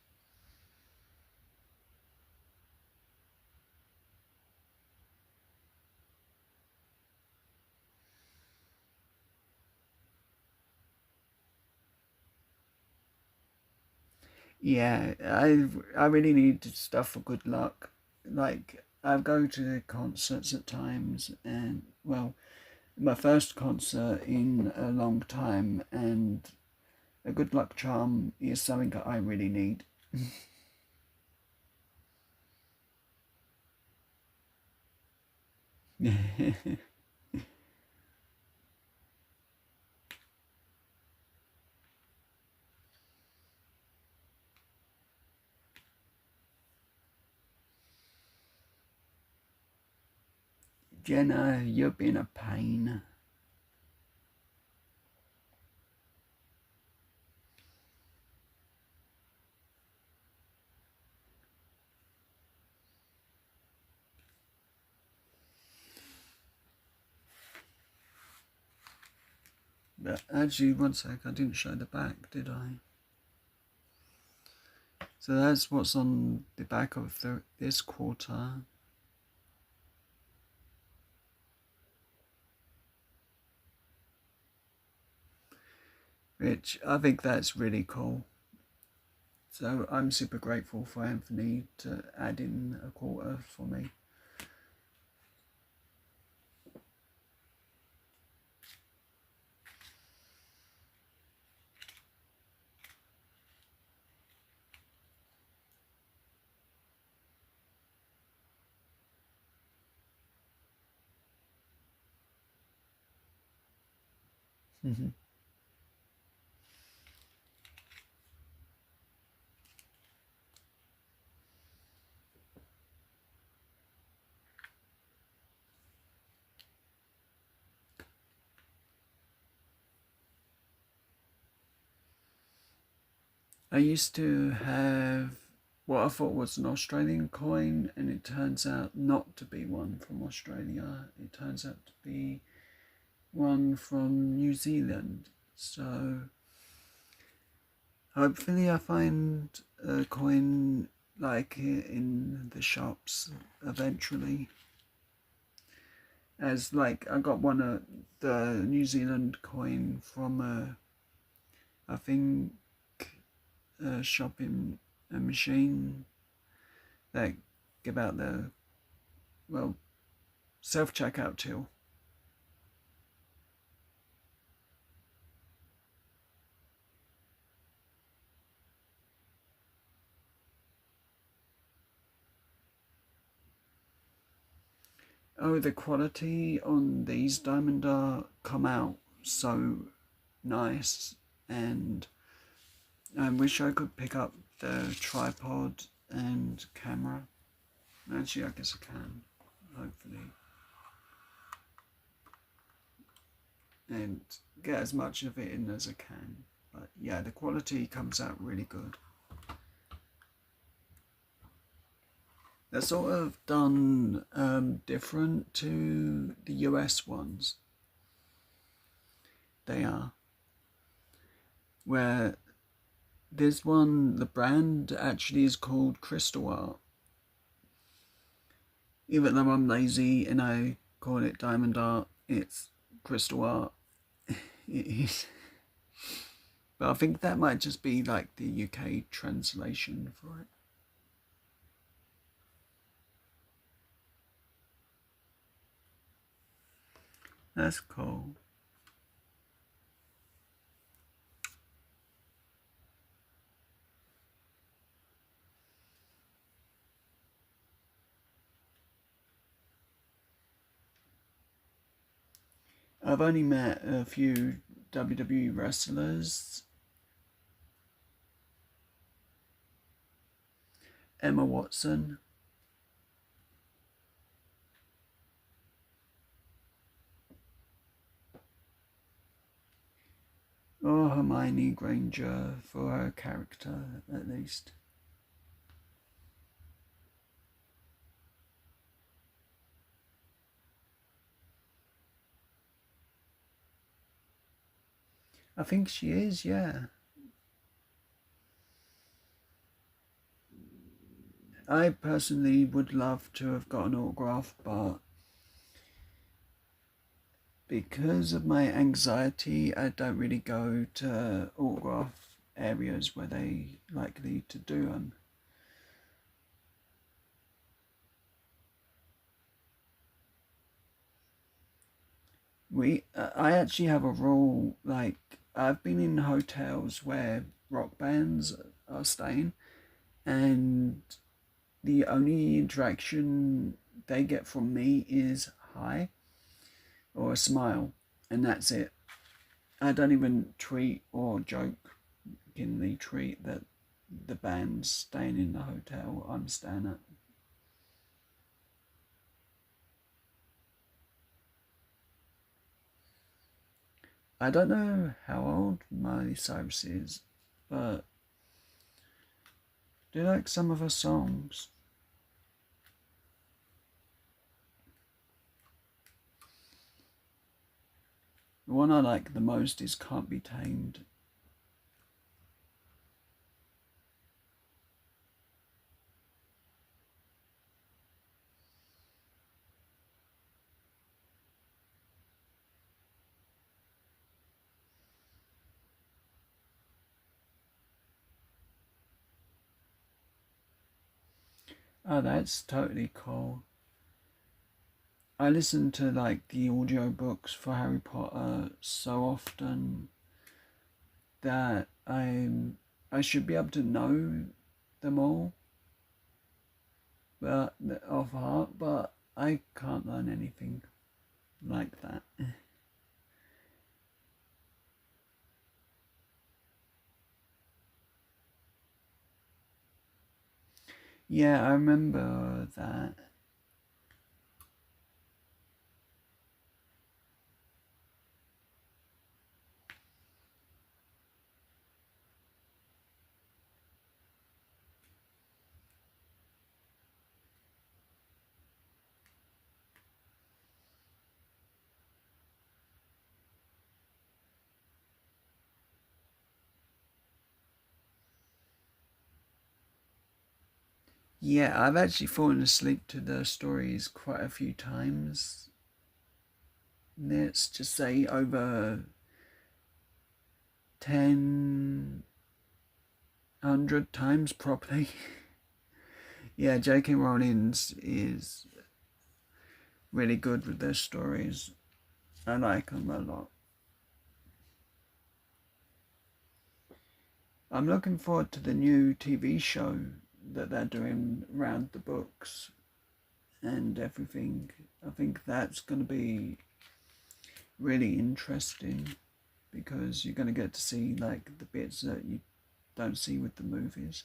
Yeah, I really need stuff for good luck. Like, I go to concerts at times, and well, my first concert in a long time, and a good luck charm is something that I really need. Jenna, you've been a pain. But actually, one sec, I didn't show the back, did I? So that's what's on the back of this quarter. Which I think that's really cool. So I'm super grateful for Anthony to add in a quarter for me. I used to have what I thought was an Australian coin, and it turns out not to be one from Australia. It turns out to be one from New Zealand. So hopefully I find a coin like it in the shops eventually. As like I got one the New Zealand coin from I think a shopping machine that give out the self-checkout till. Oh, the quality on these diamond are come out so nice, and I wish I could pick up the tripod and camera. Actually, I guess I can, hopefully, and get as much of it in as I can. But yeah, the quality comes out really good. They're sort of done different to the US ones. They are. Where this one, the brand actually is called Crystal Art. Even though I'm lazy and I call it Diamond Art, it's Crystal Art. It is. But I think that might just be like the UK translation for it. That's cool. I've only met a few WWE wrestlers. Emma Watson. Or Hermione Granger for her character, at least. I think she is, yeah. I personally would love to have got an autograph, but because of my anxiety, I don't really go to autograph areas where they likely to do them. I actually have a rule, like I've been in hotels where rock bands are staying, and the only interaction they get from me is hi or a smile, and that's it. I don't even tweet or joke in the treat that the band's staying in the hotel I'm staying at. I don't know how old Miley Cyrus is, but do you like some of her songs? The one I like the most is Can't Be Tamed. Oh, that's totally cool. I listen to like the audio books for Harry Potter so often that I should be able to know them all, but off heart, but I can't learn anything like that. Yeah, I remember that. Yeah, I've actually fallen asleep to the stories quite a few times. Let's just say over 10, 100 times probably. Yeah, J.K. Rowling's is really good with their stories. I like them a lot. I'm looking forward to the new TV show that they're doing around the books and everything. I think that's going to be really interesting because you're going to get to see like the bits that you don't see with the movies.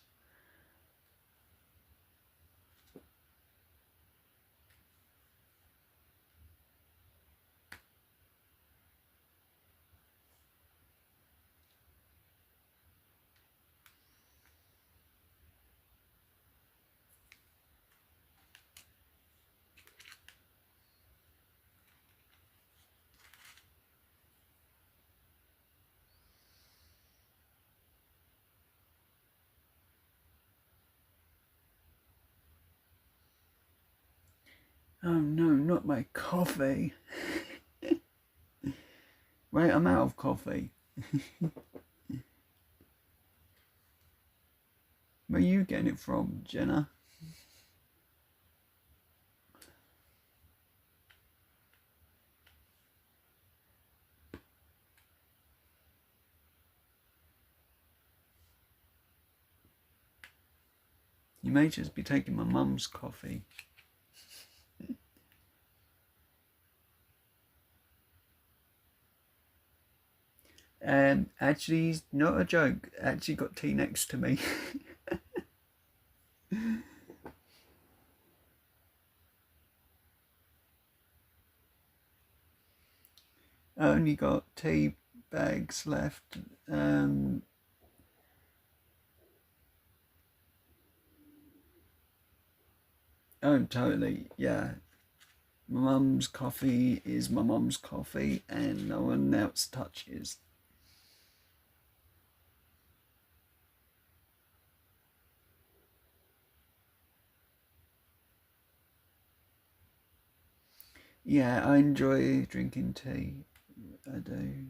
Oh no, not my coffee. Right, I'm out of coffee. Where are you getting it from, Jenna? You may just be taking my mum's coffee. Actually, not a joke. Actually, got tea next to me. I only got tea bags left. Oh, totally. Yeah, my mum's coffee is my mum's coffee, and no one else touches. Yeah, I enjoy drinking tea. I do.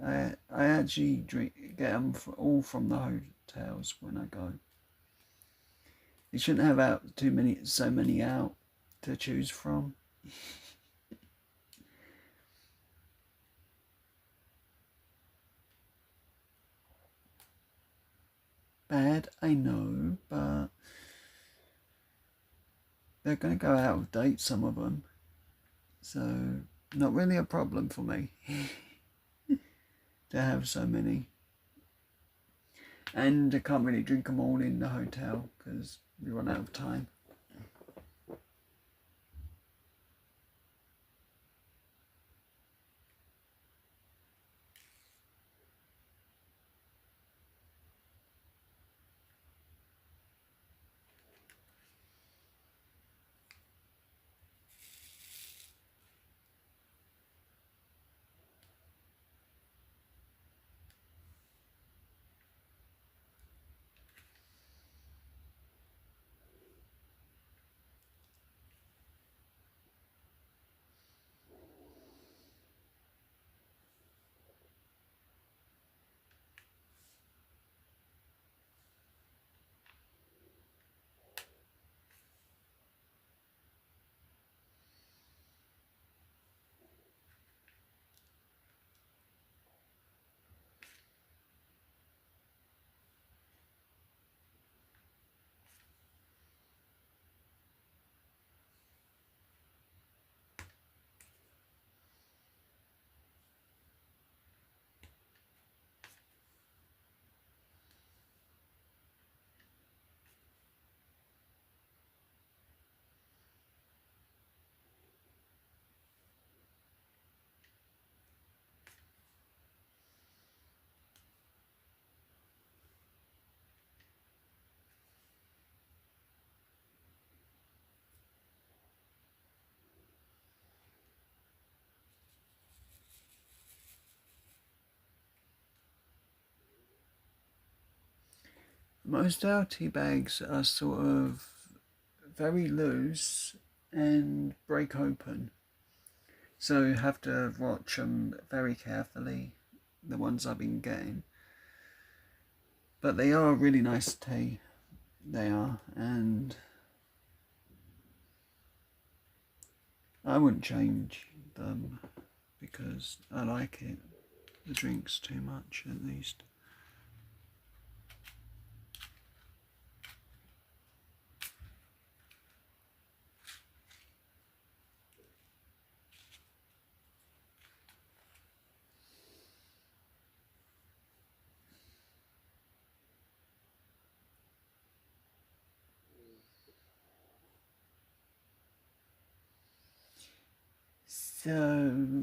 I actually get them all from the hotels when I go. You shouldn't have out so many out to choose from. bad, I know, but they're going to go out of date, some of them. So, not really a problem for me to have so many. And I can't really drink them all in the hotel because we run out of time. Most of our tea bags are sort of very loose and break open. So you have to watch them very carefully, the ones I've been getting. But they are really nice tea. They are, and I wouldn't change them because I like it. The drink's too much, at least. So,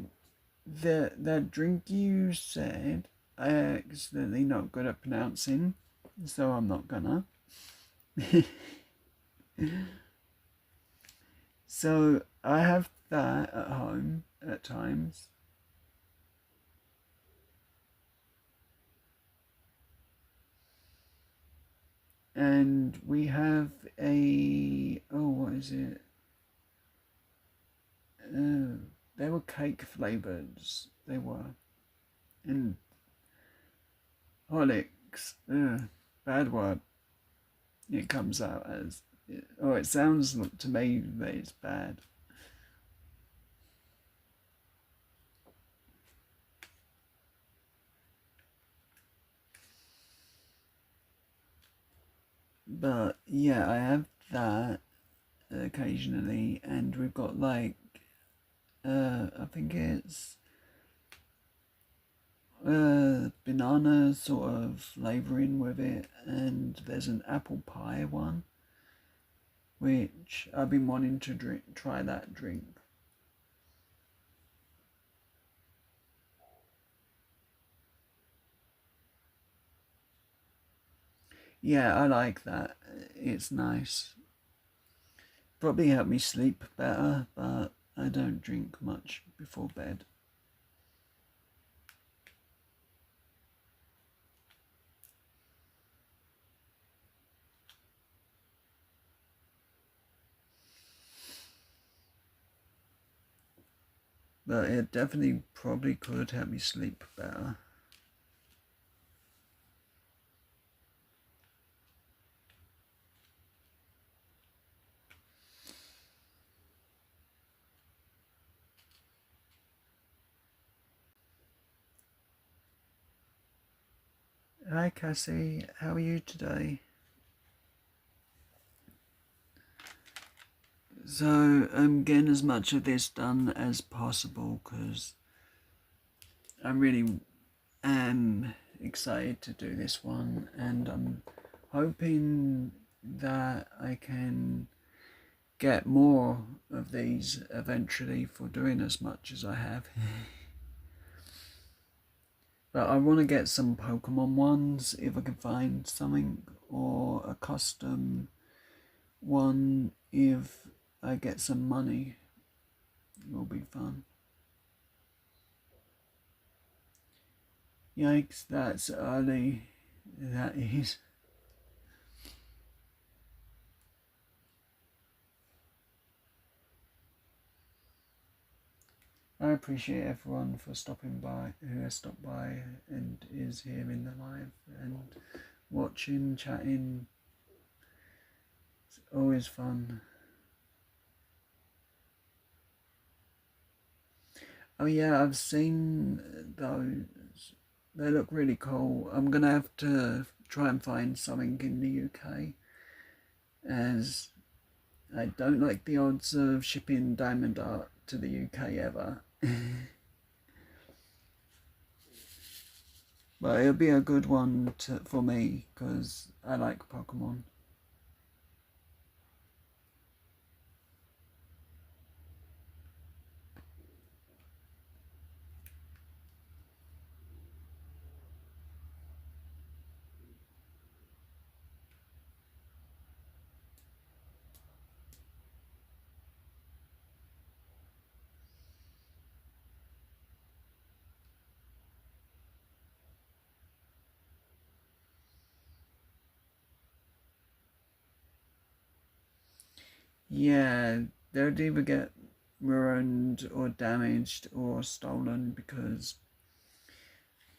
that drink you said, I accidentally not good at pronouncing, so I'm not gonna. So, I have that at home at times. And we have what is it? They were cake flavors. They were. And Horlicks. Bad word. It comes out as. It sounds to me that it's bad. But yeah, I have that occasionally, and we've got like I think it's banana sort of flavouring with it, and there's an apple pie one, which I've been wanting to try that drink. Yeah, I like that. It's nice. Probably help me sleep better, but I don't drink much before bed. But it definitely probably could help me sleep better. Hi Cassie, how are you today? So I'm getting as much of this done as possible because I really am excited to do this one, and I'm hoping that I can get more of these eventually for doing as much as I have. But I want to get some Pokemon ones if I can find something, or a custom one if I get some money. It will be fun. Yikes, that's early. That is. I appreciate everyone for stopping by, who has stopped by and is here in the live and watching, chatting. It's always fun. Oh yeah, I've seen those. They look really cool. I'm gonna have to try and find something in the UK, as I don't like the odds of shipping Diamond Art to the UK ever. But it'll be a good one for me because I like Pokemon. Yeah, they'd either get ruined or damaged or stolen because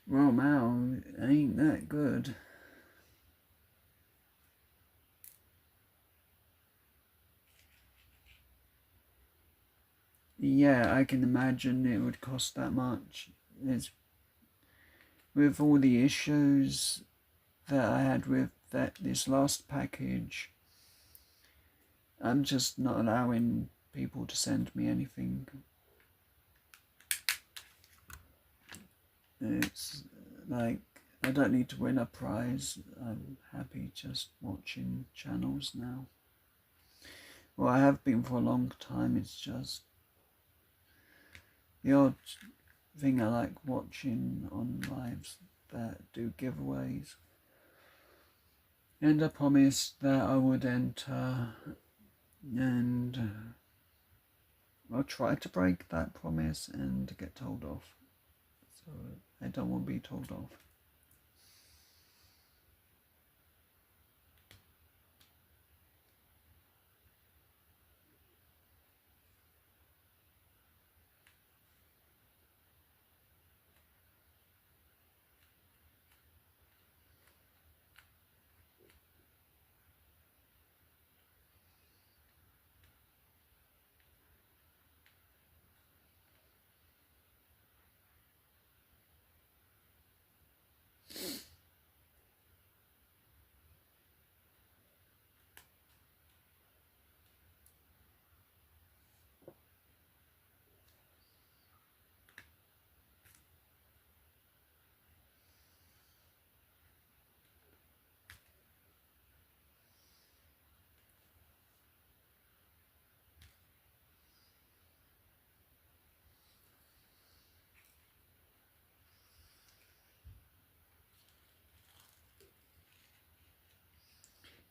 Royal Mail ain't that good. Yeah, I can imagine it would cost that much. It's with all the issues that I had with this last package. I'm just not allowing people to send me anything. It's like I don't need to win a prize. I'm happy just watching channels now. Well, I have been for a long time. It's just the odd thing I like watching on lives that do giveaways. And I promised that I would enter, and I'll try to break that promise and get told off. So I don't want to be told off.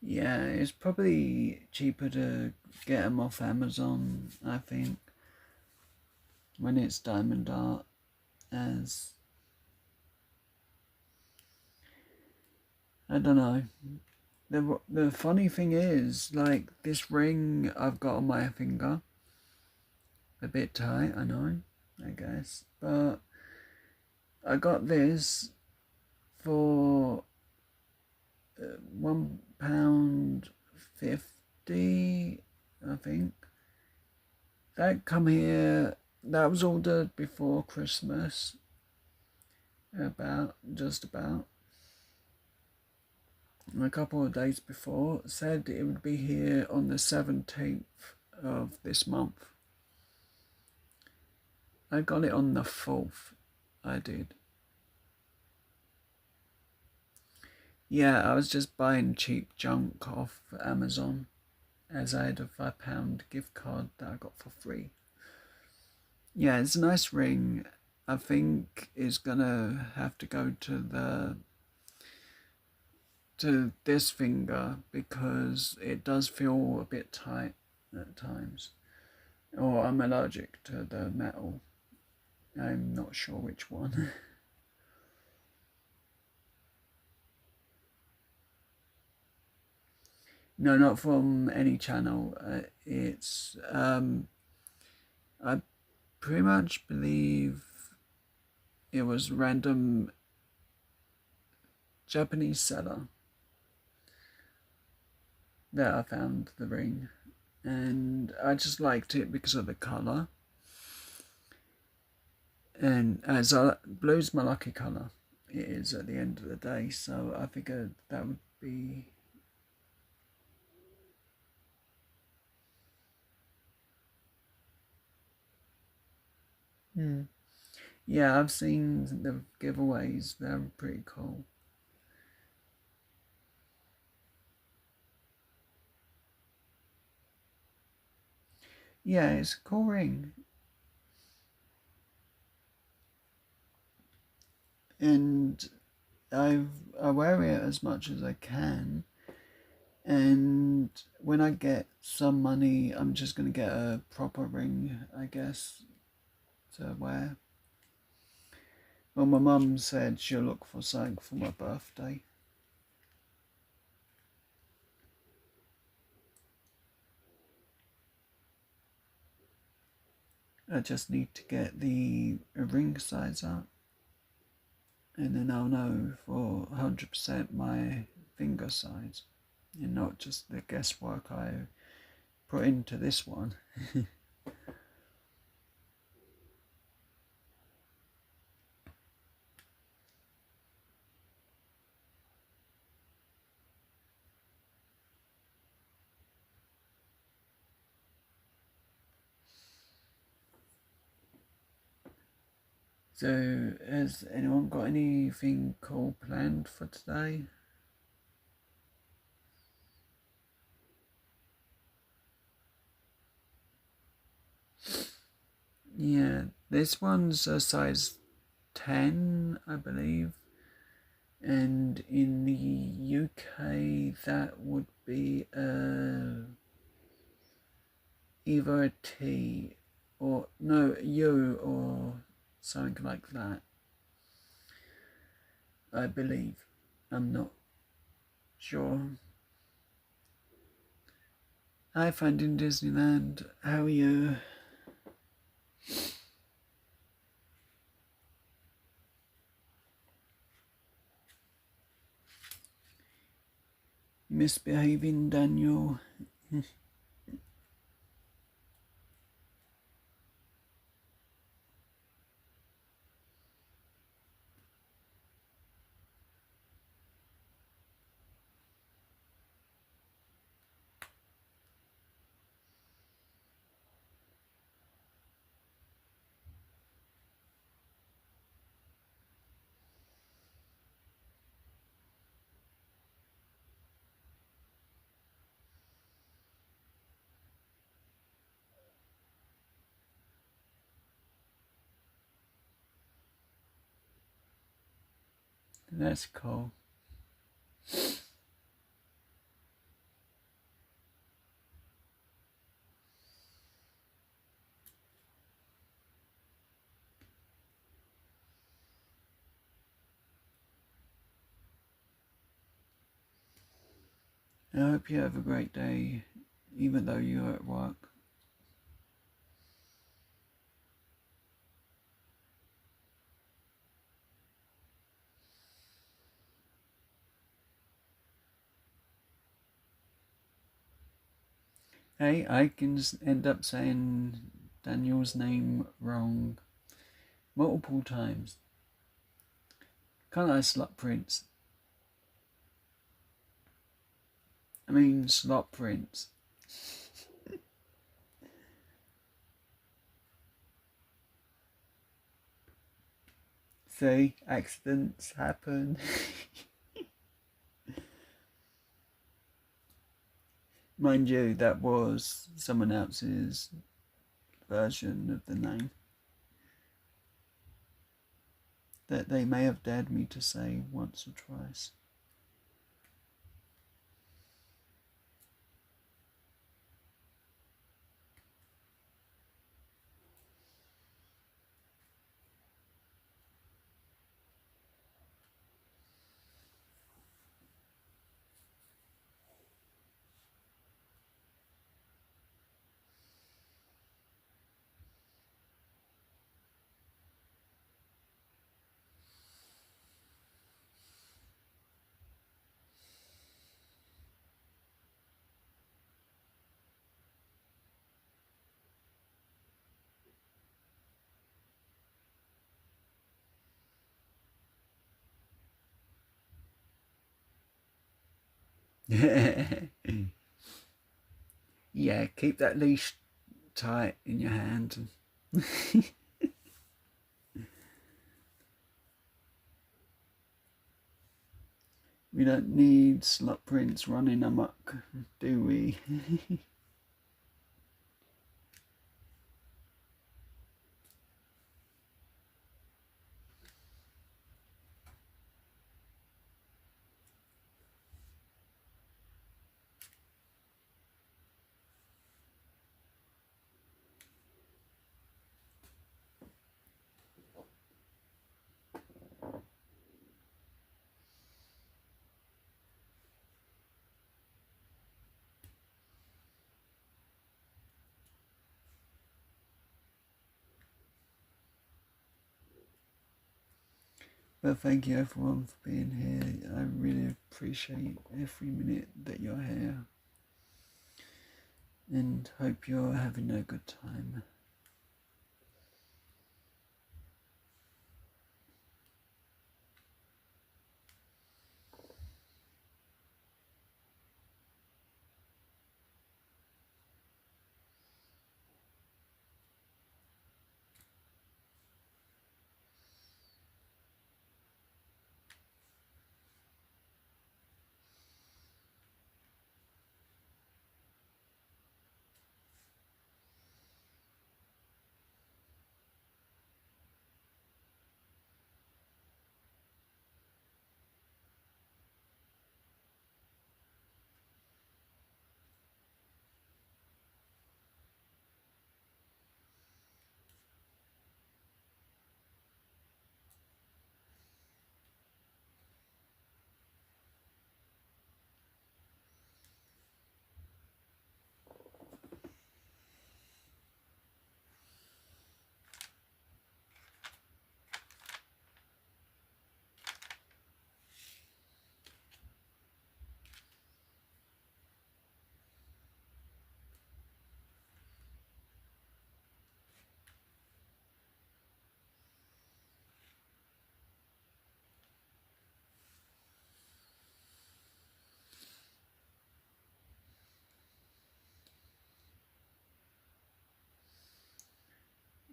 Yeah, it's probably cheaper to get them off Amazon, I think, when it's Diamond Art, as I don't know. The funny thing is, like, this ring I've got on my finger, a bit tight, I know, I guess, but I got this for £1.50, I think. That come here, that was ordered before Christmas, just about. a couple of days before, said it would be here on the 17th of this month. I got it on the 4th. I did. Yeah, I was just buying cheap junk off Amazon, as I had a £5 gift card that I got for free. Yeah, it's a nice ring. I think it's gonna have to go to this finger because it does feel a bit tight at times. Or I'm allergic to the metal. I'm not sure which one. No, not from any channel. It's I pretty much believe it was random Japanese seller that I found the ring, and I just liked it because of the colour. And as blue's my lucky colour, it is at the end of the day. So I figured that would be. Yeah, I've seen the giveaways. They're pretty cool. Yeah, it's a cool ring. And I wear it as much as I can. And when I get some money, I'm just going to get a proper ring, I guess, to wear. Well, my mum said she'll look for something for my birthday. I just need to get the ring size up, and then I'll know for 100% my finger size, and not just the guesswork I put into this one. So, has anyone got anything cool planned for today? Yeah, this one's a size 10, I believe. And in the UK, that would be either a T or, no, U or something like that. I believe. I'm not sure. Hi, Finding Disneyland. How are you? Misbehaving, Daniel. That's cool. I hope you have a great day, even though you're at work. Hey, I can end up saying Daniel's name wrong multiple times. Can't I, Slut Prince? I mean slot prints. See, accidents happen. Mind you, that was someone else's version of the name that they may have dared me to say once or twice. Yeah, keep that leash tight in your hand. We don't need slot prints running amok, do we? Well, thank you everyone for being here. I really appreciate every minute that you're here and hope you're having a good time.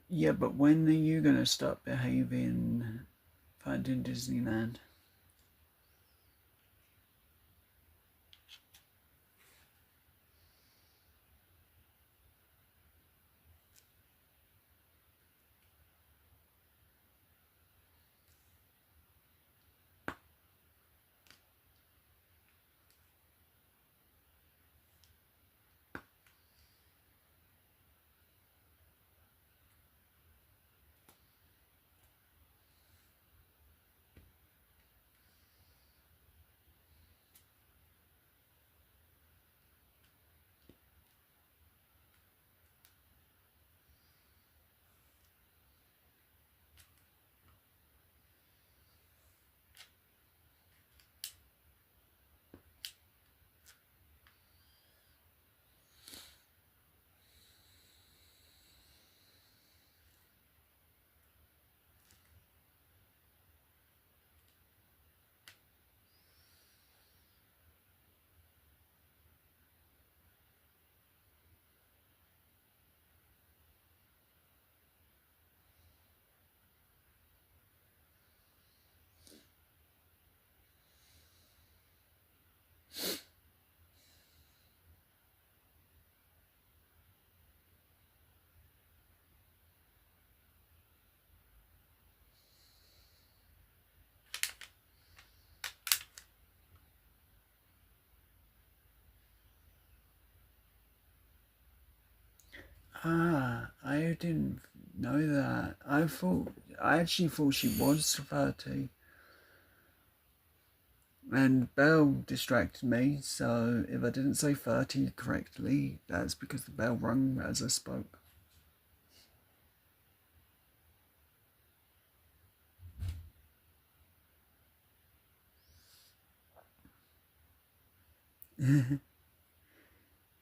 Yeah, but when are you going to start behaving Finding Disneyland? Ah, I didn't know that. I actually thought she was 30. And bell distracted me, so if I didn't say 30 correctly, that's because the bell rung as I spoke.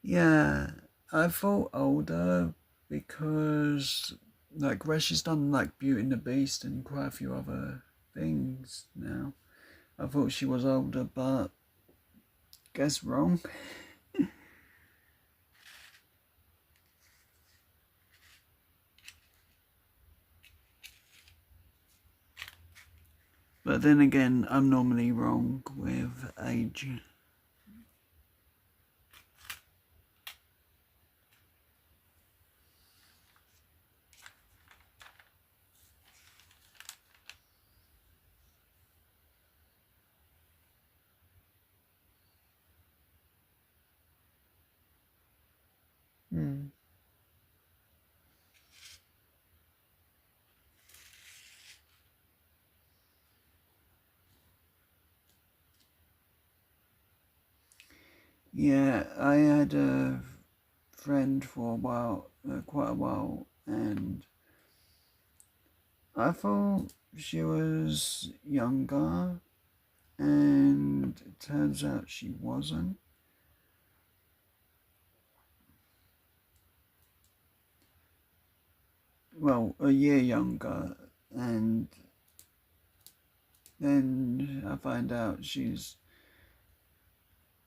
Yeah, I thought older because, like, where she's done, like, Beauty and the Beast and quite a few other things now. I thought she was older, but guess wrong. But then again, I'm normally wrong with age. Hmm. Yeah, I had a friend for a while, quite a while, and I thought she was younger, and it turns out she wasn't. Well, a year younger, and then I find out she's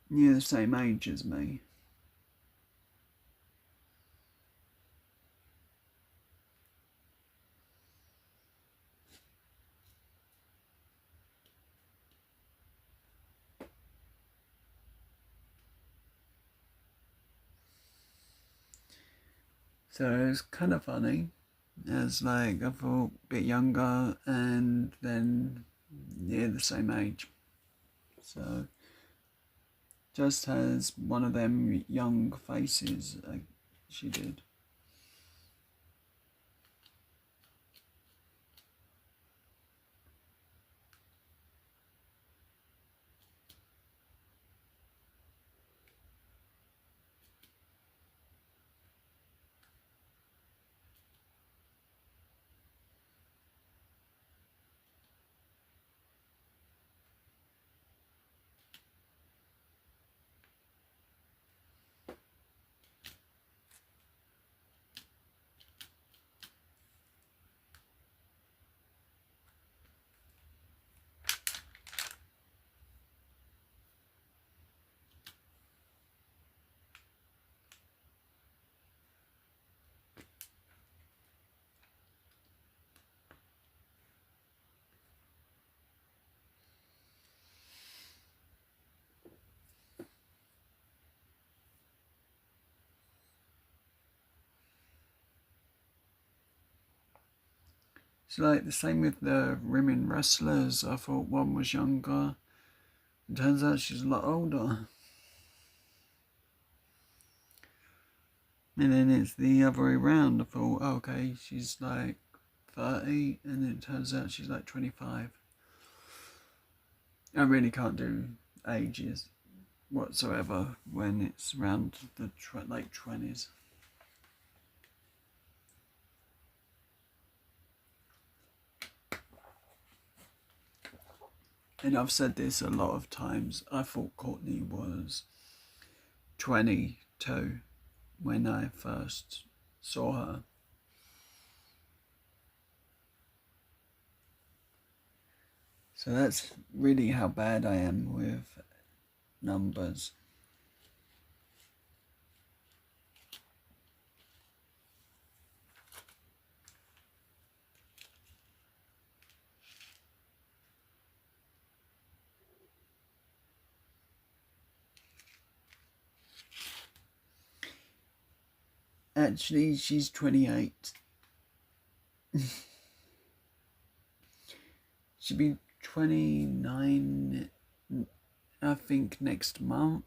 near the same age as me. So it's kind of funny. It's like I thought a bit younger, and then near the same age. So just has one of them young faces, she did. It's like the same with the women wrestlers. I thought one was younger. It turns out she's a lot older. And then it's the other way around. I thought, oh, okay, she's like 30, and then it turns out she's like 25. I really can't do ages whatsoever when it's around the late 20s. And I've said this a lot of times. I thought Courtney was 22 when I first saw her. So that's really how bad I am with numbers. Actually, she's 28. She'll be 29, I think, next month.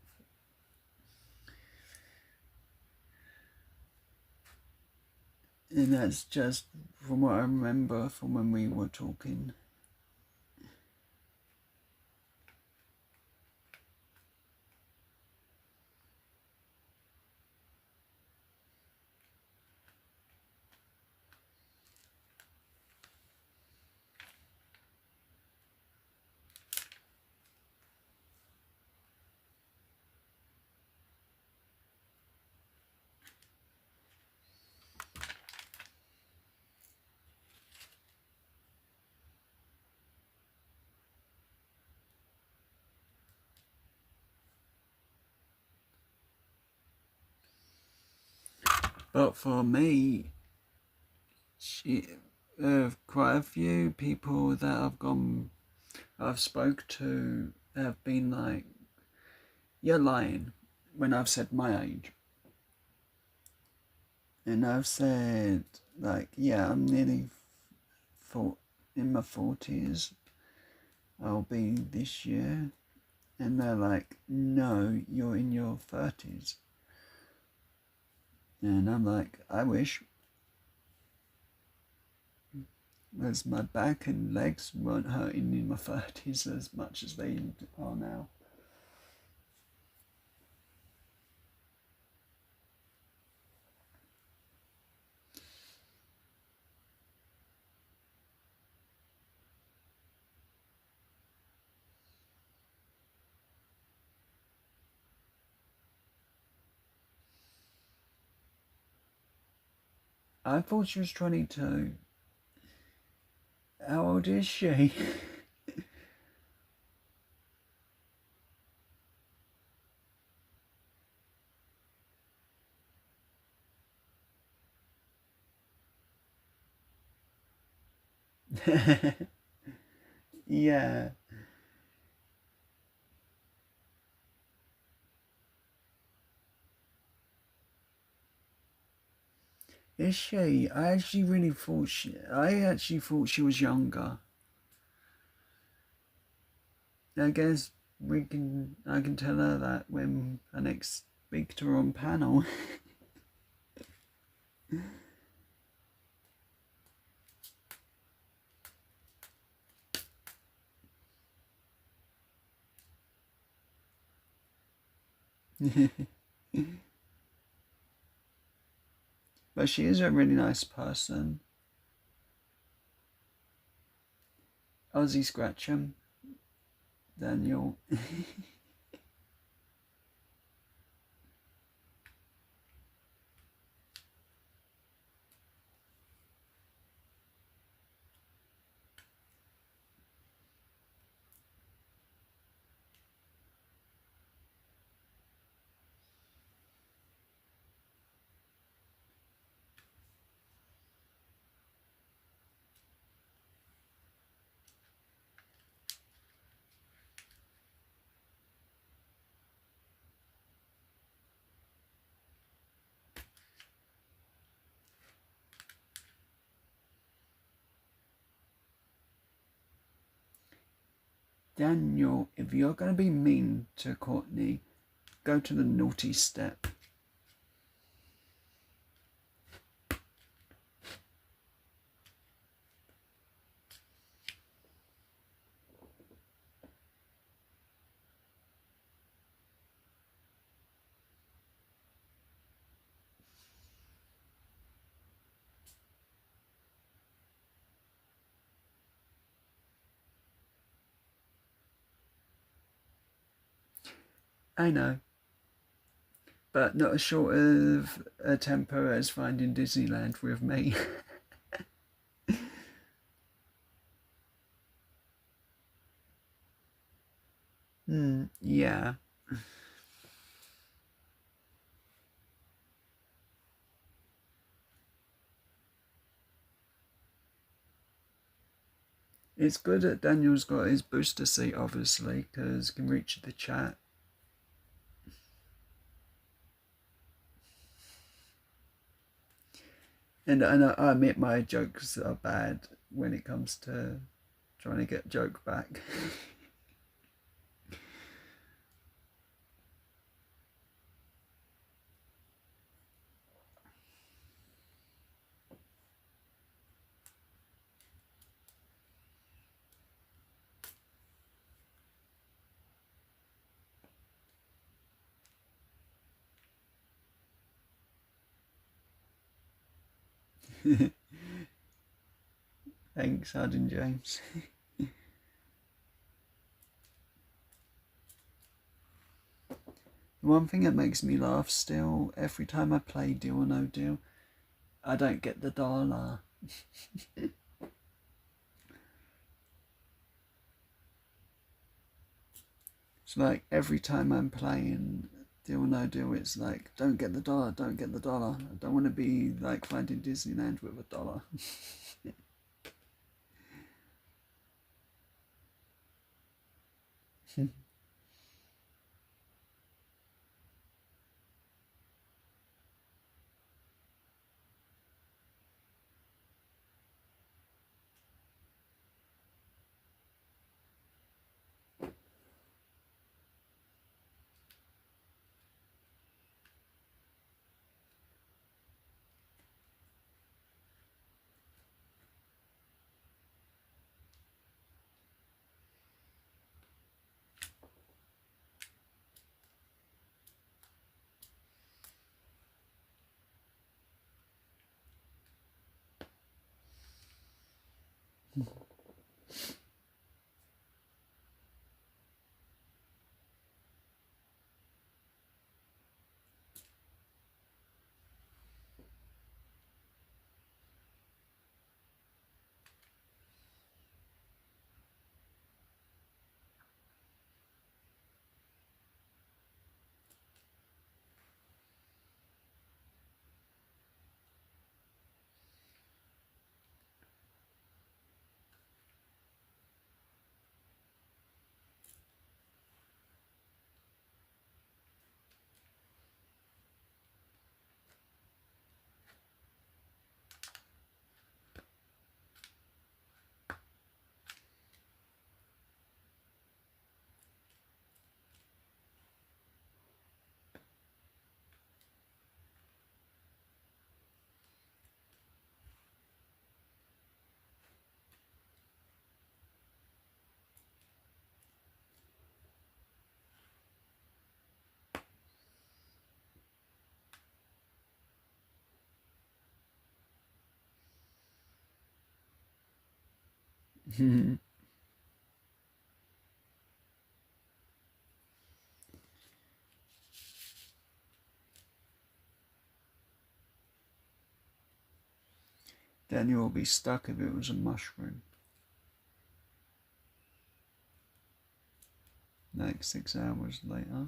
And that's just from what I remember from when we were talking. But for me, quite a few people that I've spoke to have been like, "You're lying," when I've said my age, and I've said like, "Yeah, I'm nearly in my 40s. I'll be this year," and they're like, "No, you're in your 30s," and I'm like, "I wish." As my back and legs weren't hurting in my 30s as much as they are now. I thought she was 22. How old is she? Yeah. Is she? I actually thought she was younger. I guess I can tell her that when I next speak to her on panel. But she is a really nice person. Aussie Scratchum, Daniel. Daniel, if you're going to be mean to Courtney, go to the naughty step. I know, but not as short of a temper as Finding Disneyland with me. Yeah. It's good that Daniel's got his booster seat, obviously, because he can reach the chat. And I admit my jokes are bad when it comes to trying to get joke back. Thanks, Hardin James. One thing that makes me laugh still, every time I play Deal or No Deal, I don't get the dollar. It's like every time I'm playing Deal or No Deal, it's like, don't get the dollar, don't get the dollar. I don't want to be like finding Disneyland with a dollar. Daniel will be stuck if it was a mushroom. Like 6 hours later.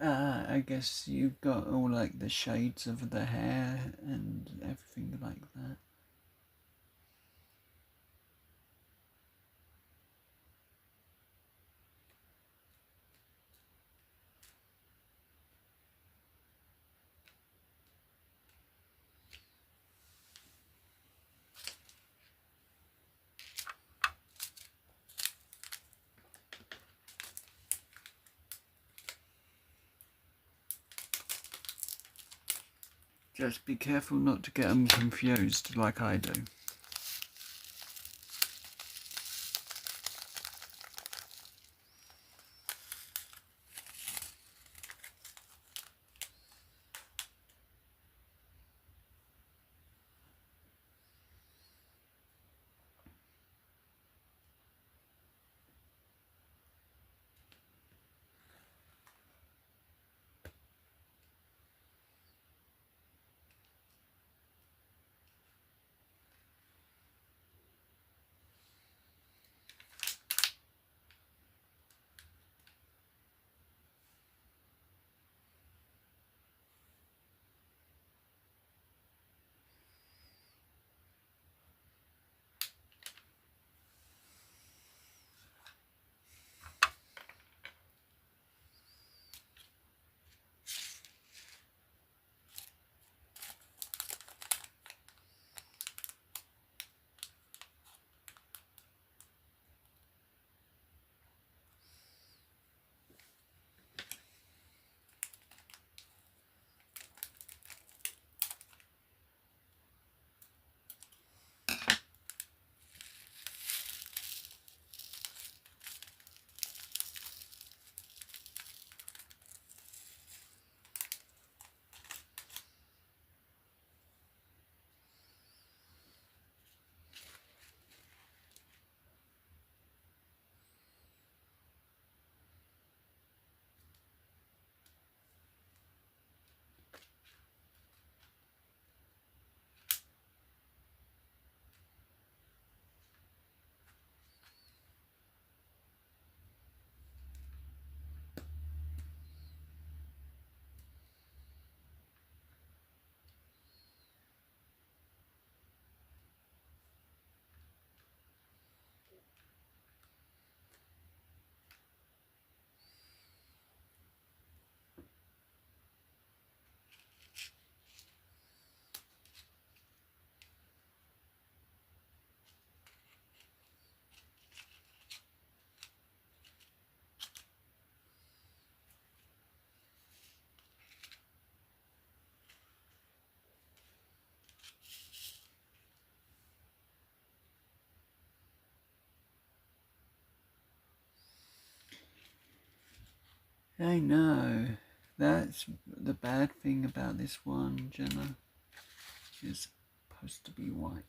I guess you've got all like the shades of the hair and everything like that. Just be careful not to get them confused like I do. I know. That's the bad thing about this one, Jenna. It's supposed to be white.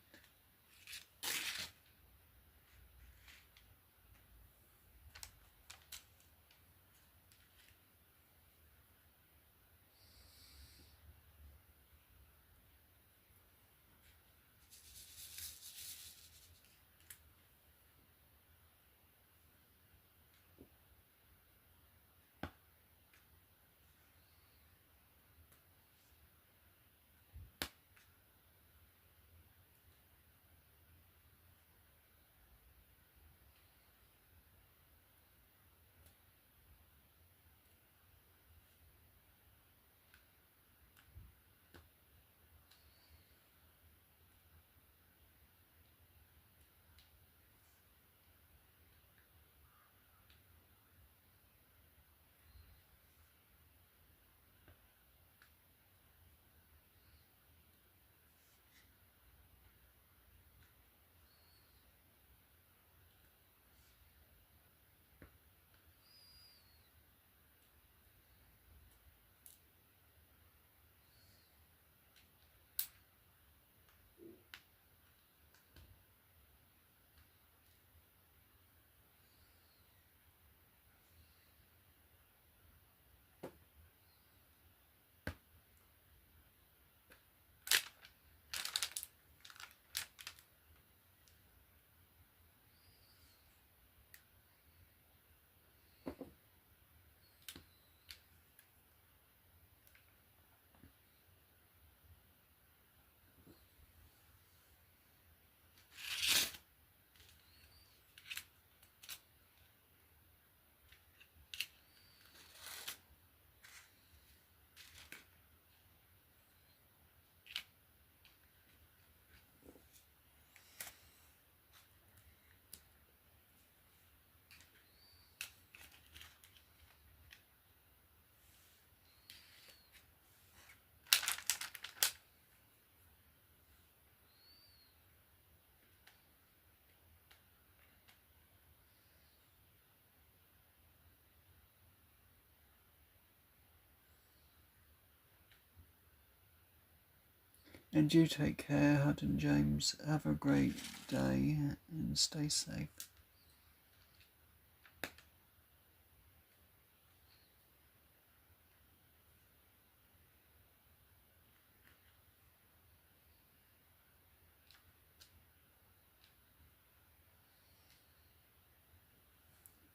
And you take care, Hutton James. Have a great day and stay safe.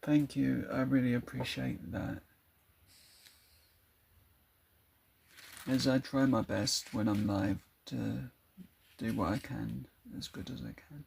Thank you. I really appreciate that. As I try my best when I'm live to do what I can as good as I can.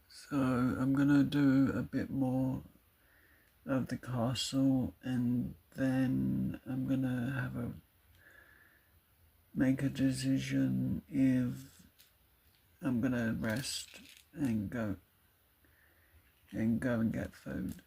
So I'm gonna do a bit more of the castle, and then I'm gonna make a decision if I'm gonna rest and go and get food.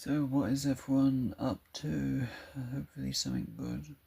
So what is everyone up to? Hopefully something good.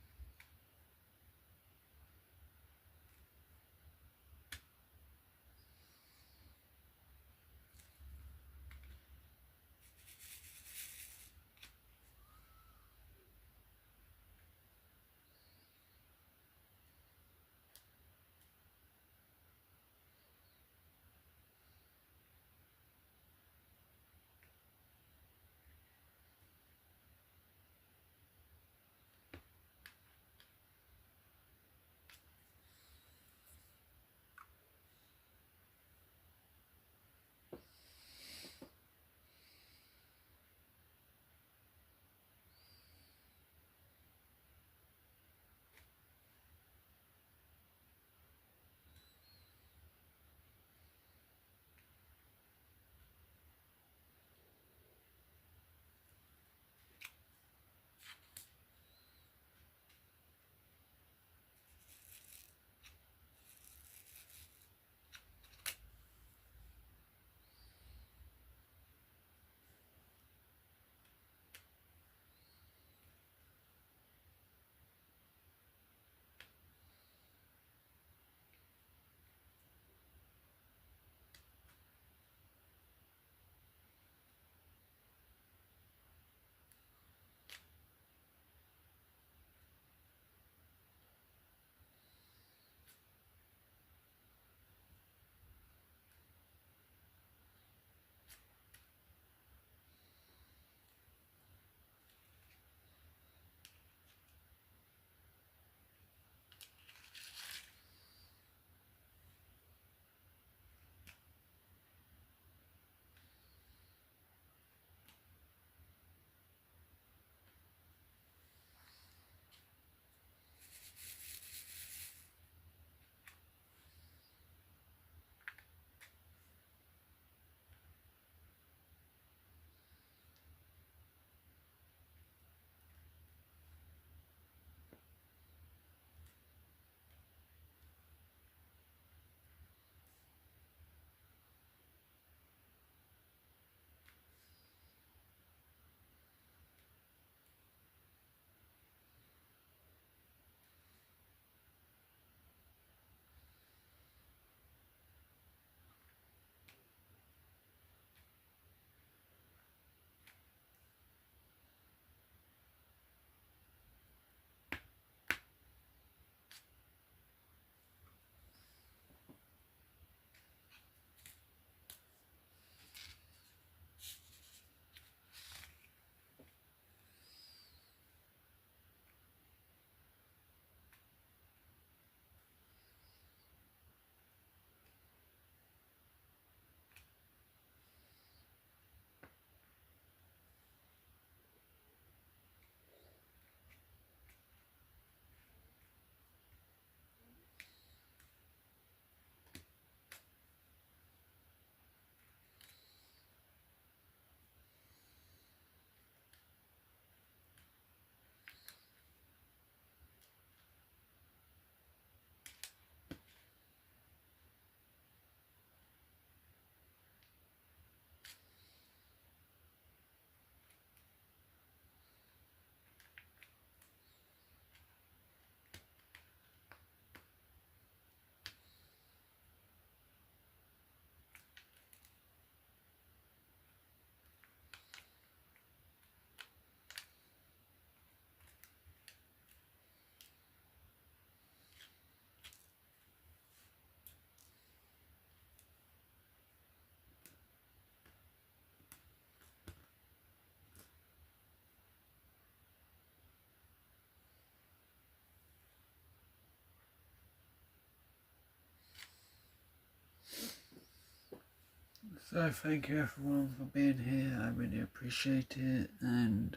So thank you everyone for being here. I really appreciate it, and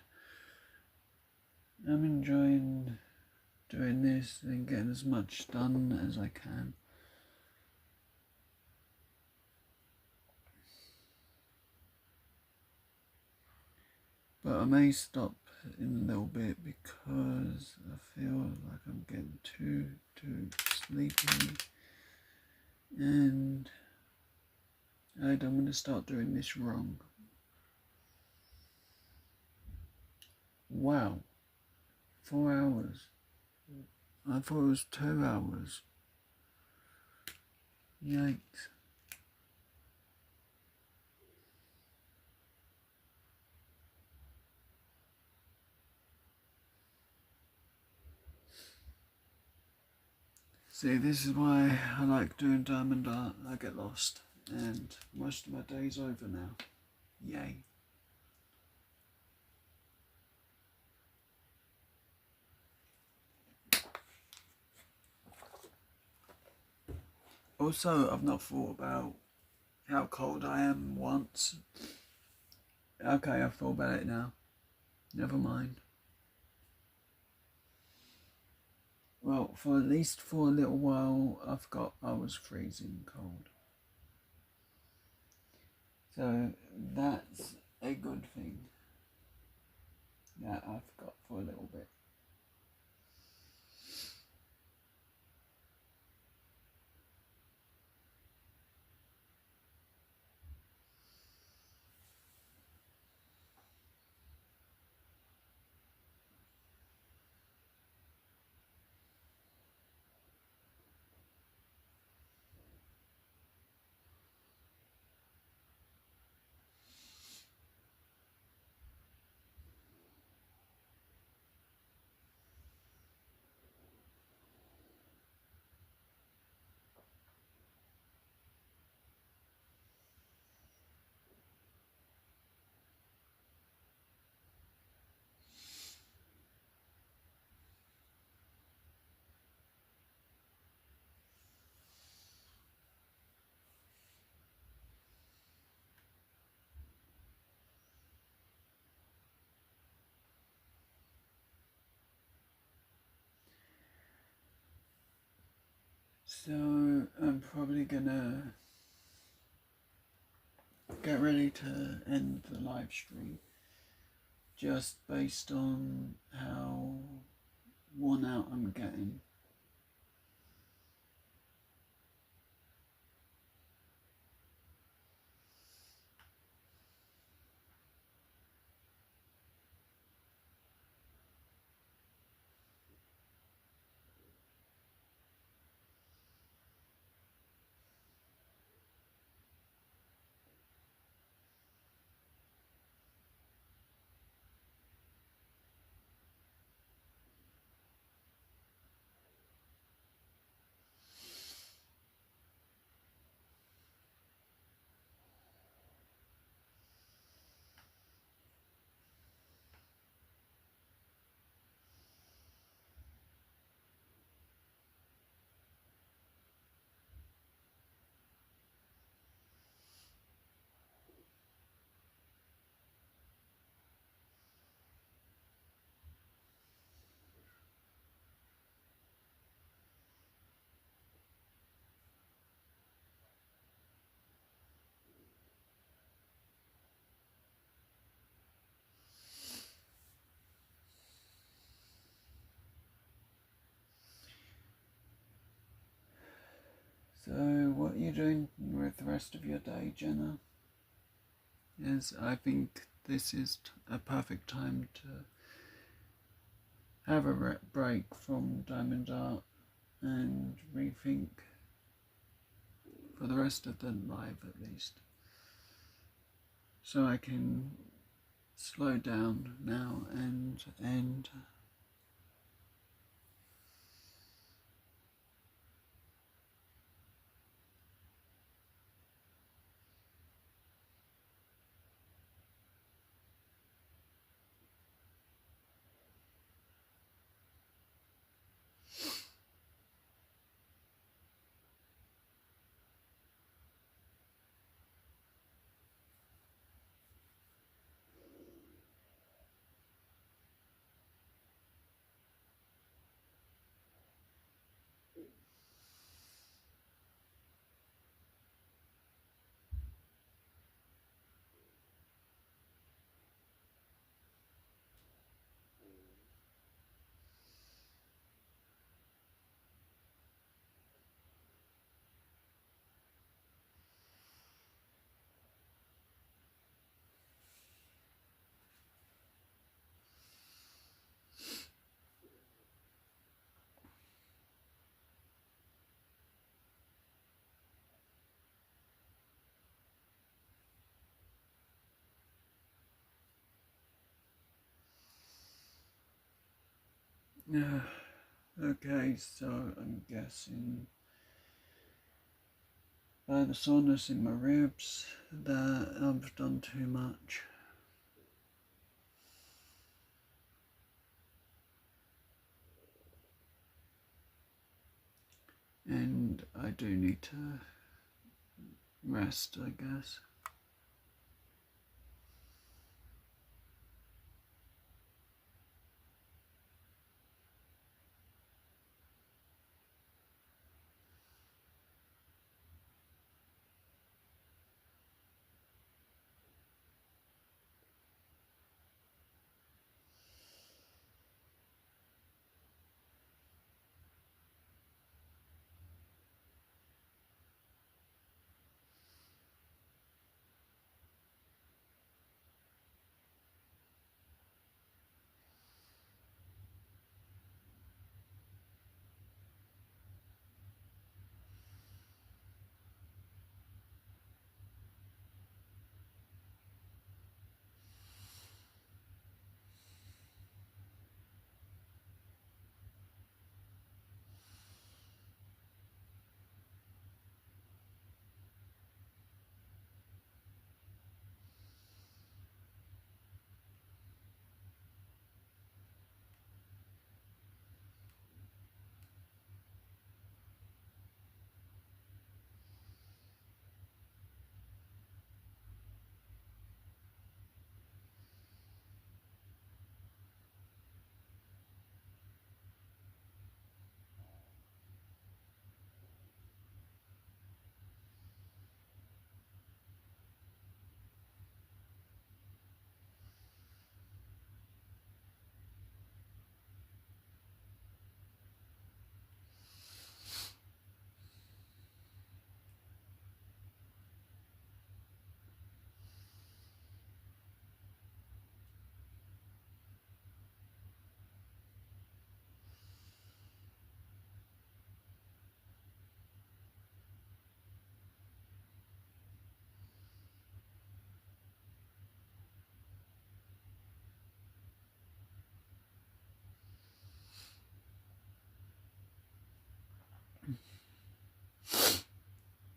I'm enjoying doing this and getting as much done as I can. But I may stop in a little bit because I feel like I'm getting too sleepy, and I'm going to start doing this wrong. Wow, 4 hours. I thought it was 2 hours. Yikes. See, this is why I like doing diamond art. I get lost, and most of my day's over now. Yay. Also, I've not thought about how cold I am once. Okay, I've thought about it now. Never mind. Well, for at least for a little while, I was freezing cold. So that's a good thing that I've got for a little bit. So I'm probably gonna get ready to end the live stream just based on how worn out I'm getting. So what are you doing with the rest of your day, Jenna? Yes, I think this is a perfect time to have a break from diamond art and rethink for the rest of the live at least. So I can slow down now and end. Yeah. Okay, so I'm guessing by the soreness in my ribs that I've done too much. And I do need to rest, I guess.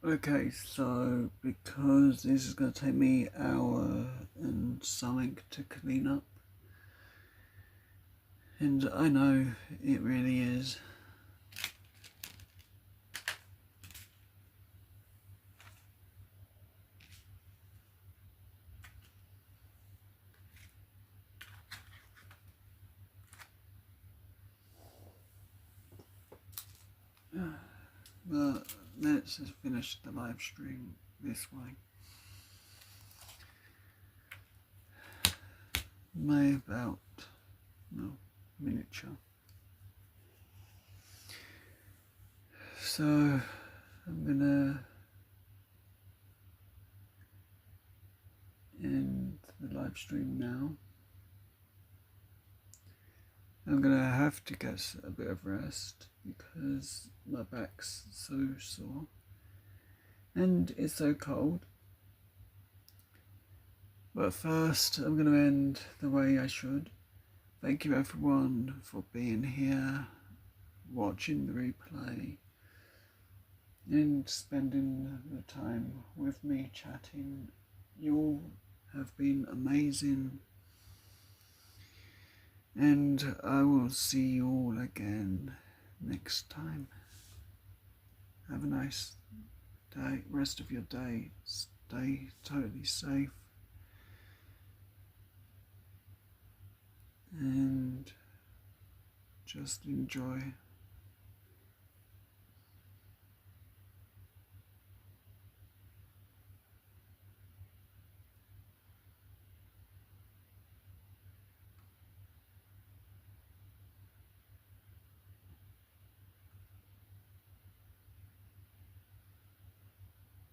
Okay, so because this is going to take me an hour and something to clean up, and I know it really is. But let's just finish the live stream this way. My about, no, miniature. So I'm gonna end the live stream now. I'm gonna have to get a bit of rest because my back's so sore and it's so cold. But first, I'm gonna end the way I should. Thank you everyone for being here, watching the replay, and spending the time with me chatting. You all have been amazing. And I will see you all again next time. Have a nice day, rest of your day. Stay totally safe. And just enjoy